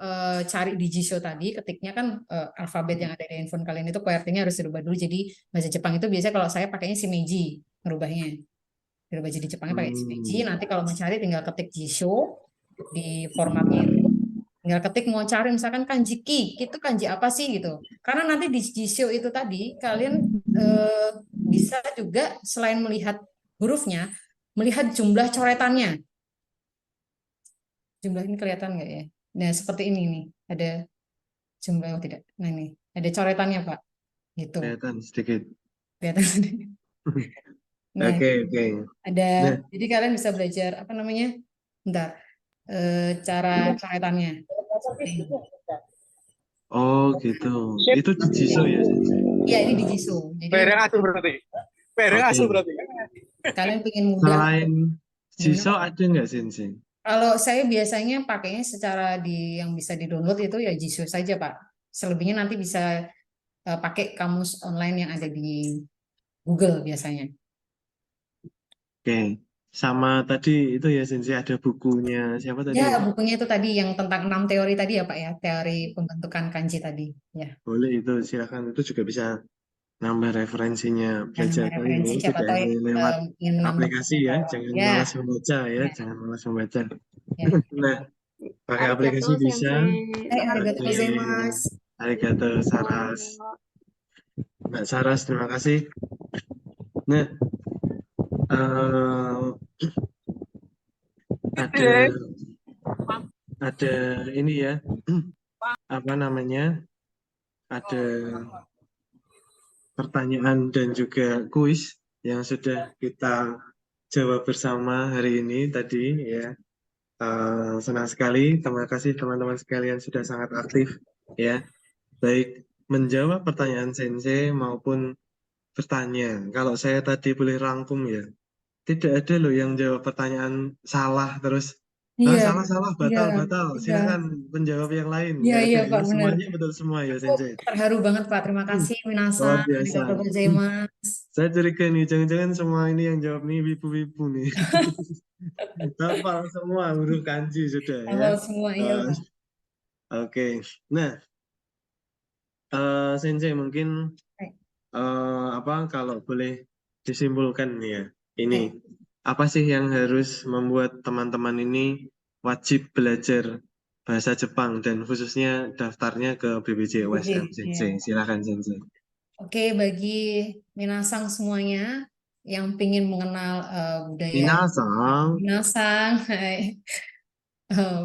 cari di Jisho tadi, ketiknya kan alfabet yang ada di handphone kalian itu QWERTY-nya harus dirubah dulu jadi bahasa Jepang. Itu biasanya kalau saya pakainya shimeji ngerubahnya. Dirubah jadi Jepangnya pakai shimeji. Nanti kalau mau cari tinggal ketik Jisho di formatnya itu. Tinggal ketik mau cari misalkan kanji ki, itu kanji apa sih gitu. Karena nanti di Jisho itu tadi kalian bisa juga selain melihat hurufnya, melihat jumlah coretannya. Jumlah ini kelihatan nggak ya? Nah, seperti ini nih. Ada jumlah atau tidak? Nah, ini ada coretannya, Pak. Gitu. Kelihatan sedikit. Kelihatan sedikit. Nah, Oke. ada. Nah. Jadi kalian bisa belajar apa namanya? Bentar. Cara coretannya. Oh, gitu. Itu di Jisoo ya, Sensei? Iya, ini di Jisoo. Jadi asuh berarti. Asuh berarti. kalian pengen mudah. Selain Jisoo ada nggak Sensei? Kalau saya biasanya pakainya secara yang bisa di-download itu ya Jisoo saja, Pak. Selebihnya nanti bisa pakai kamus online yang ada di Google biasanya. Oke. Sama tadi itu ya Sensei ada bukunya siapa tadi Ya, ya? bukunya itu tadi yang tentang 6 teori tadi ya, Pak ya, teori pembentukan kanji tadi. Ya. Boleh itu silakan, itu juga bisa nambah referensinya Dan belajar nama referensi ini siapa tidak tahu hanya lewat ingin menambah. aplikasi ya, jangan Ya. malas membaca ya, Ya. jangan malas membaca. Ya. Nah, pakai aplikasi Arigato, bisa. Sensei. Arigatou gozaimasu. Arigato Saras. Mbak Saras, terima kasih. Nah, ada ini ya, apa namanya? Ada pertanyaan dan juga kuis yang sudah kita jawab bersama hari ini tadi ya. Senang sekali, terima kasih teman-teman sekalian sudah sangat aktif ya, baik menjawab pertanyaan Sensei maupun bertanya. Kalau saya tadi boleh rangkum ya, tidak ada loh yang jawab pertanyaan salah terus Iya, salah batal. iya. Silakan penjawab yang lain. Iya, Nggak ada iya, ya, Pak, benar. semuanya betul semua ya Sensei. Terharu banget, Pak. Terima kasih, Luar minasan. biasa. Arigatou gozaimasu. Saya curiga nih, jangan-jangan semua ini yang jawab nih wibu-wibu nih. Hafal semua huruf kanji sudah ya. Hafal semua, iya, Pak. Oke. Nah, Sensei mungkin kalau boleh disimpulkan nih ya, ini apa sih yang harus membuat teman-teman ini wajib belajar bahasa Jepang dan khususnya daftarnya ke BPJ USM, Sensei. Silakan Sensei. Oke, bagi minasang semuanya, yang pingin mengenal budaya Minasang. Minasang, hai.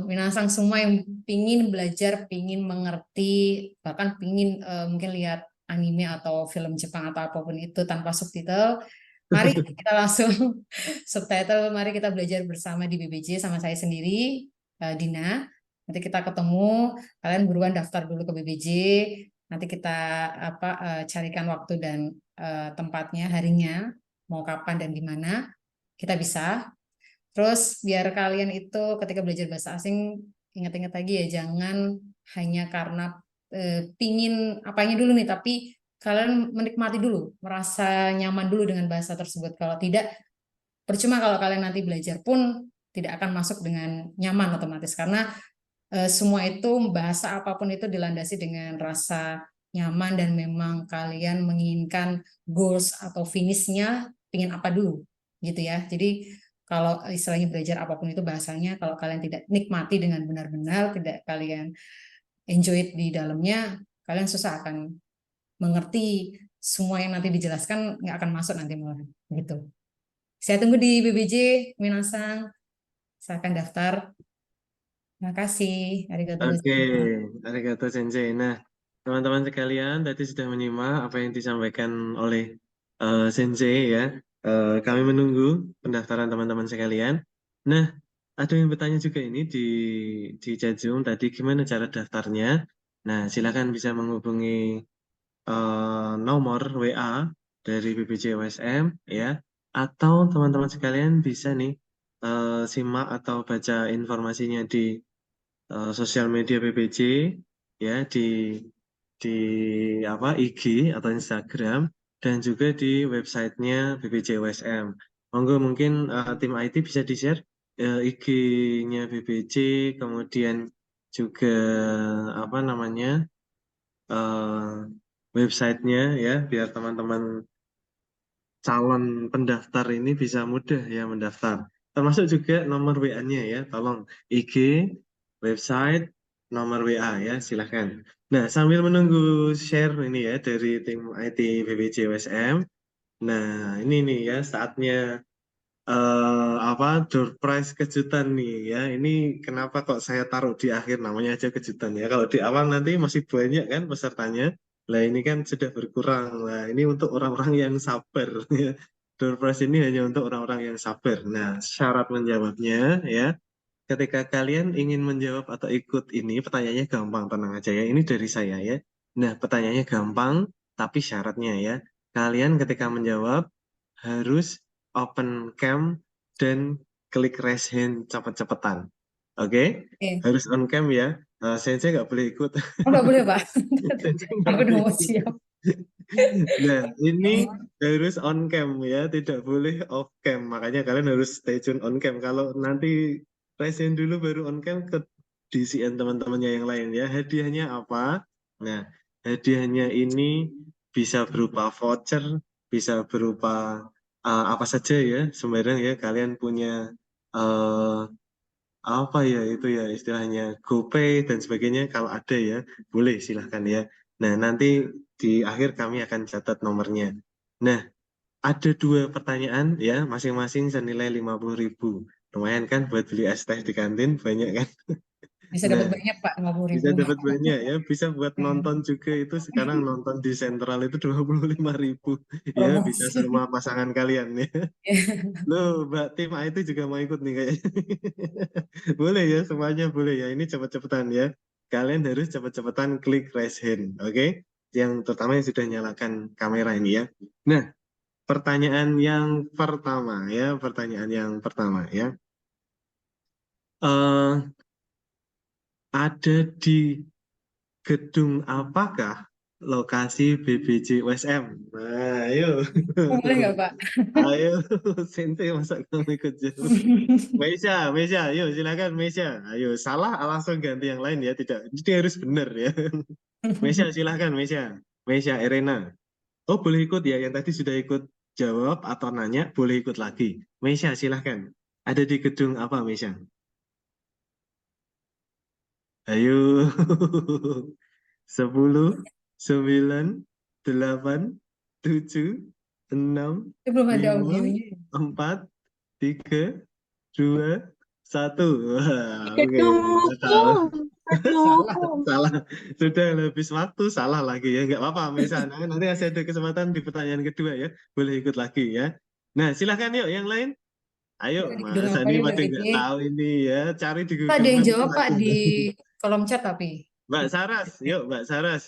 Minasang semua yang pingin belajar, pingin mengerti, bahkan pingin mungkin lihat anime atau film Jepang atau apapun itu tanpa subtitle, mari kita langsung subtitle, mari kita belajar bersama di BBJ sama saya sendiri, Dina. Nanti kita ketemu, kalian buruan daftar dulu ke BBJ, nanti kita carikan waktu dan tempatnya, harinya, mau kapan dan di mana, kita bisa. Terus biar kalian itu ketika belajar bahasa asing ingat-ingat lagi ya, jangan hanya karena pingin apanya dulu nih, tapi kalian menikmati dulu, merasa nyaman dulu dengan bahasa tersebut. Kalau tidak, percuma kalau kalian nanti belajar pun tidak akan masuk dengan nyaman otomatis, karena semua itu bahasa apapun itu dilandasi dengan rasa nyaman dan memang kalian menginginkan goals atau finishnya pingin apa dulu gitu ya. Jadi kalau istilahnya belajar apapun itu bahasanya, kalau kalian tidak nikmati dengan benar-benar, tidak kalian enjoy di dalamnya, kalian susah akan mengerti semua yang nanti dijelaskan, nggak akan masuk nanti malah gitu. Saya tunggu di BBJ Minasang, silakan daftar. Terima kasih. Arigatou Oke, gozaimasu. arigato sensei. Nah, teman-teman sekalian tadi sudah menyimak apa yang disampaikan oleh sensei ya. Kami menunggu pendaftaran teman-teman sekalian. Nah, ada yang bertanya juga ini di chat Zoom tadi gimana cara daftarnya. Nah, silakan bisa menghubungi nomor WA dari BPJ USM ya, atau teman-teman sekalian bisa nih simak atau baca informasinya di sosial media BPJ ya, di apa IG atau Instagram, dan juga di websitenya BPJ USM. Monggo mungkin tim IT bisa di-share IG-nya BPJ, kemudian juga apa namanya eh, websitenya ya, biar teman-teman calon pendaftar ini bisa mudah ya mendaftar. Termasuk juga nomor WA-nya ya, tolong IG, website, nomor WA ya, silahkan. Nah, sambil menunggu share ini ya dari tim IT BPJ USM. Nah, ini nih ya saatnya apa door prize kejutan nih ya. Ini kenapa kok saya taruh di akhir, namanya aja kejutan ya. Kalau di awal nanti masih banyak kan pesertanya. Lah ini kan sudah berkurang. Lah ini untuk orang-orang yang sabar ya. Door prize ini hanya untuk orang-orang yang sabar. Nah, syarat menjawabnya ya. Ketika kalian ingin menjawab atau ikut ini, pertanyaannya gampang, tenang aja ya. Ini dari saya ya. Nah, pertanyaannya gampang, tapi syaratnya ya. Kalian ketika menjawab harus open cam dan klik raise hand cepet-cepetan. Oke? Oke. Harus on cam ya. Sensei nggak boleh ikut. Oh, nggak boleh, Pak. Sensei nggak Aku udah boleh mau ikut. siap. Nah, ini harus on cam ya, tidak boleh off cam. Makanya kalian harus stay tune on cam. Kalau nanti present dulu baru on cam, ke DCN teman-temannya yang lain ya. Hadiahnya apa? Nah, hadiahnya ini bisa berupa voucher, bisa berupa apa saja ya, sembarang ya. Kalian punya eh, apa ya itu ya istilahnya GoPay dan sebagainya, kalau ada ya boleh silahkan ya. Nah nanti di akhir kami akan catat nomornya. Nah, ada dua pertanyaan ya, masing-masing senilai 50.000. Lumayan kan buat beli es teh di kantin, banyak kan. Bisa Nah, dapat banyak, Pak, 50.000. bisa dapat banyak ya, bisa buat nonton juga. Itu sekarang nonton di Sentral itu 25.000 ya, bisa Promosi. sama pasangan kalian ya. Loh, Mbak tim IT juga mau ikut nih kayaknya. Boleh ya, semuanya boleh ya. Ini cepet-cepetan ya. Kalian harus cepet-cepetan klik raise hand, oke? Yang terutama yang sudah nyalakan kamera ini ya. Nah, pertanyaan yang pertama ya, pertanyaan yang pertama ya. eh ada di gedung apakah lokasi BBJ USM? Nah, ayo. Oh, boleh nggak, Pak? Ayo, Sente masa kamu ikut jauh? Meisha, ayo silakan Meisha. Ayo, salah langsung ganti yang lain ya, tidak. Jadi harus benar ya. Meisha, silakan Meisha. Meisha, Erena. Oh, boleh ikut ya. Yang tadi sudah ikut jawab atau nanya, boleh ikut lagi. Meisha, silakan. Ada di gedung apa, Meisha? Ayo. 10, 9, 8, 7, 6, Belum ada 5, audionya. 4, 3, 2, 1. Wah, oke. Gedung Salah. hukum. Gedung Salah, hukum. salah. Sudah habis waktu, salah lagi ya. Nggak apa-apa, Mesa. Nah, nanti masih ada kesempatan di pertanyaan kedua ya. Boleh ikut lagi ya. Nah, silahkan yuk yang lain. Ayo, Di gedung Mas apa Andi nih Mbak pada nggak Siti? tahu ini ya. Cari di Pak, ada Google yang Maps jawab Pak lagi. di kolom chat tapi. Mbak Saras, yuk Mbak Saras.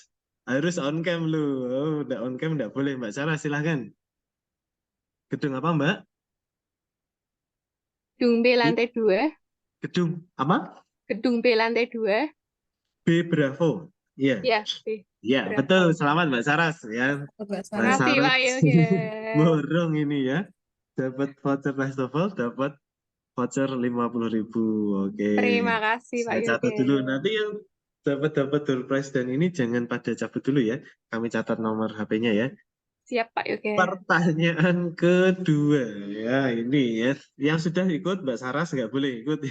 Harus on cam lu. Oh, udah on cam nggak boleh. Mbak Saras, silahkan. Gedung apa, Mbak? Gedung B lantai 2. Gedung apa? Gedung B lantai 2. B Bravo. Iya. Ya, B. Iya, Bravo. betul. Selamat Mbak Saras ya. Mbak Mbak Sarah. Makasih Pak Saras Yoga. borong ini ya. Dapat voucher festival, dapat voucher 50.000. Oke. Terima kasih Pak Saya catat Yoga. dulu. Nanti yang dapat door prize dan ini jangan pada cabut dulu ya. Kami catat nomor HP-nya ya. Siap Pak Yoga. Pertanyaan kedua ya ini ya. Yang sudah ikut Mbak Saras nggak boleh ikut.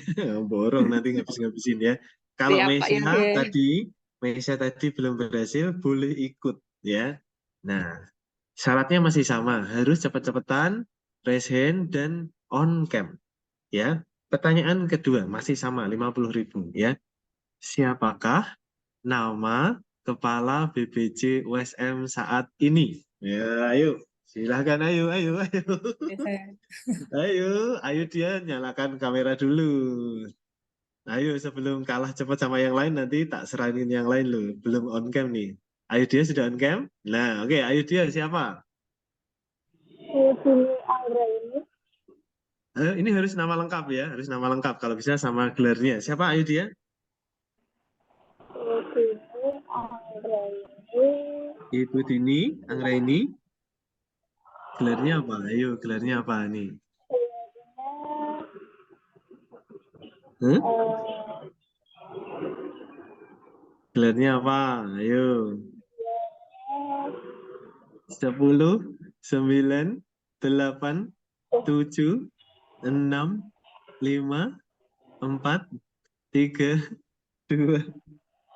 Borong nanti ngabis-ngabisin ya. Kalau Siap Pak Yoga. Meisha tadi belum berhasil, boleh ikut ya. Nah, syaratnya masih sama, harus cepat-cepatan, raise hand dan on cam ya. Pertanyaan kedua masih sama 50.000 ya. Siapakah nama kepala BPJ USM saat ini? Ya, ayo. Silahkan, ayo. Ayo dia nyalakan kamera dulu. Ayo sebelum kalah cepat sama yang lain nanti tak serahin yang lain loh. Belum on cam nih. Ayo dia sudah on cam? Nah, oke, ayo dia siapa? Ini harus nama lengkap ya, harus nama lengkap. Kalau bisa sama gelarnya. Siapa ayo dia? Ibu Dini Anggraini. Gelarnya apa? Ayo, gelarnya apa nih? Huh? Gelarnya apa? Ayo. 10, 9, 8, 7, 6, 5, 4, 3, 2,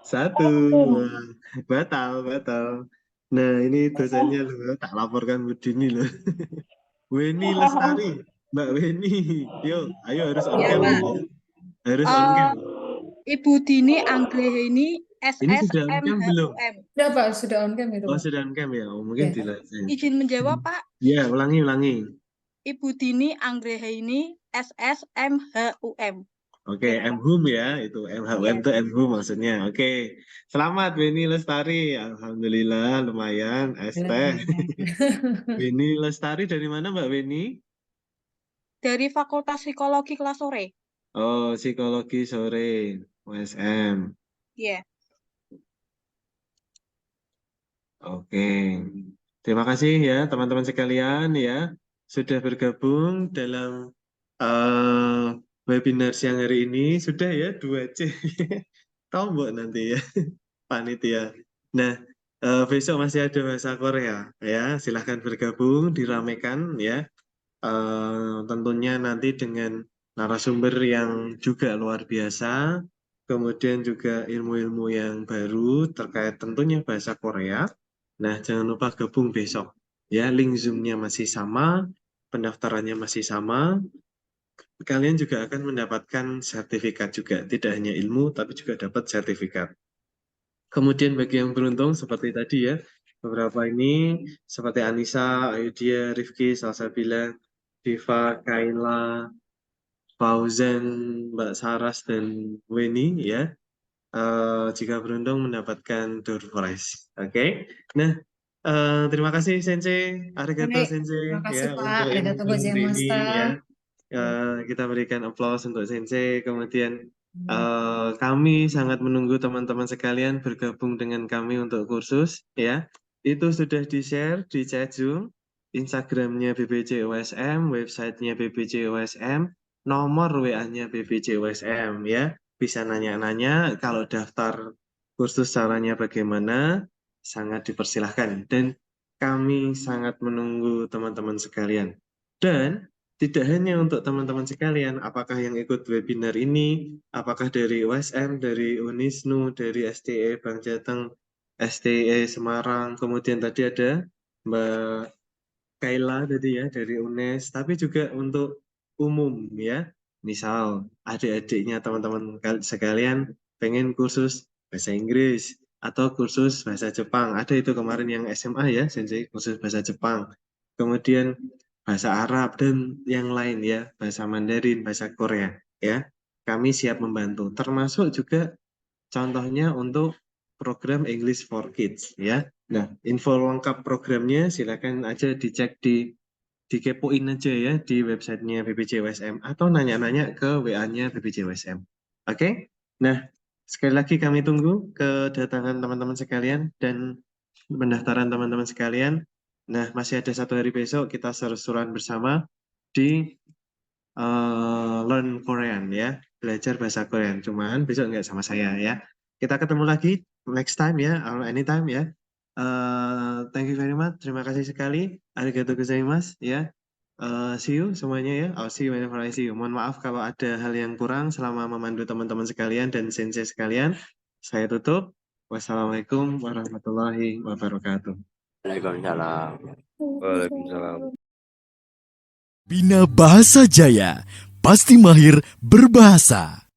1. Wah, batal. Nah, ini dosennya loh, tak laporkan Bu Dini loh. Weni Lestari, Mbak Weni. Yuk, ayo harus on Ya, cam Pak. nih ya. Harus on cam. Ibu Dini Anggreni Ini sudah on cam belum? SSMHUM. Sudah Pak, sudah on cam itu Oh, Pak. sudah on cam ya. Oh, mungkin Ya. dilasin. Izin menjawab, Pak. Ya, ulangi. Ibu Dini Anggreni SSMHUM. Oke, MHUM ya, itu MHUM itu MHUM maksudnya. Oke, selamat Weni Lestari. Alhamdulillah, lumayan. ST. Weni Lestari dari mana Mbak Weni? Dari Fakultas Psikologi kelas sore. Oh, psikologi sore, USM. Iya. Oke, terima kasih ya teman-teman sekalian ya sudah bergabung dalam webinar siang hari ini. Sudah ya 2C. Tombol nanti ya panitia. Nah, besok masih ada bahasa Korea ya. Silahkan bergabung, diramekan ya. Tentunya nanti dengan narasumber yang juga luar biasa, kemudian juga ilmu-ilmu yang baru terkait tentunya bahasa Korea. Nah, jangan lupa gabung besok. Ya, link Zoom-nya masih sama, pendaftarannya masih sama. Kalian juga akan mendapatkan sertifikat juga, tidak hanya ilmu, tapi juga dapat sertifikat. Kemudian bagi yang beruntung seperti tadi ya, beberapa ini seperti Anissa, Ayudia, Rifki, Salsabila, Diva, Kaila, Fauzan, Mbak Saras, dan Weni ya. Jika beruntung mendapatkan door prize. Oke. Nah, terima kasih Sensei, arigato Baik, Sensei terima kasih ya Pak. untuk Arigato ilmu hari ini gozaimashita. ya. Kita berikan aplaus untuk Sensei. Kemudian kami sangat menunggu teman-teman sekalian bergabung dengan kami untuk kursus ya. Itu sudah di-share di chat Zoom, Instagramnya BPJ USM, websitenya BPJ USM, nomor WA-nya BPJ USM ya. Bisa nanya-nanya, kalau daftar kursus caranya bagaimana, sangat dipersilahkan. Dan kami sangat menunggu teman-teman sekalian. Dan tidak hanya untuk teman-teman sekalian, apakah yang ikut webinar ini, apakah dari USM, dari Unisnu, dari STE Bank Jateng, STE Semarang, kemudian tadi ada Mbak Kaila tadi ya dari UNES, tapi juga untuk umum ya. Misal adik-adiknya teman-teman sekalian pengen kursus bahasa Inggris atau kursus bahasa Jepang. Ada itu kemarin yang SMA ya, Sensei, kursus bahasa Jepang. Kemudian bahasa Arab dan yang lain ya, bahasa Mandarin, bahasa Korea ya. Kami siap membantu. Termasuk juga contohnya untuk program English for Kids ya. Nah, info lengkap programnya silakan aja dicek dikepoin aja ya di websitenya BPJ USM atau nanya-nanya ke WA-nya BPJ USM. Oke? Nah, sekali lagi kami tunggu kedatangan teman-teman sekalian dan pendaftaran teman-teman sekalian. Nah, masih ada 1 hari besok kita seru-seruan bersama di Learn Korean ya, belajar bahasa Korean. Cuman besok nggak sama saya ya. Kita ketemu lagi next time ya, or anytime ya. Thank you very much. Terima kasih sekali. Arigatou gozaimasu ya. See you semuanya ya. I'll see you whenever I see you. Mohon maaf kalau ada hal yang kurang selama memandu teman-teman sekalian dan sensei sekalian. Saya tutup. Wassalamualaikum warahmatullahi wabarakatuh. Waalaikumsalam. Waalaikumsalam. Bina Bahasa Jaya, pasti mahir berbahasa.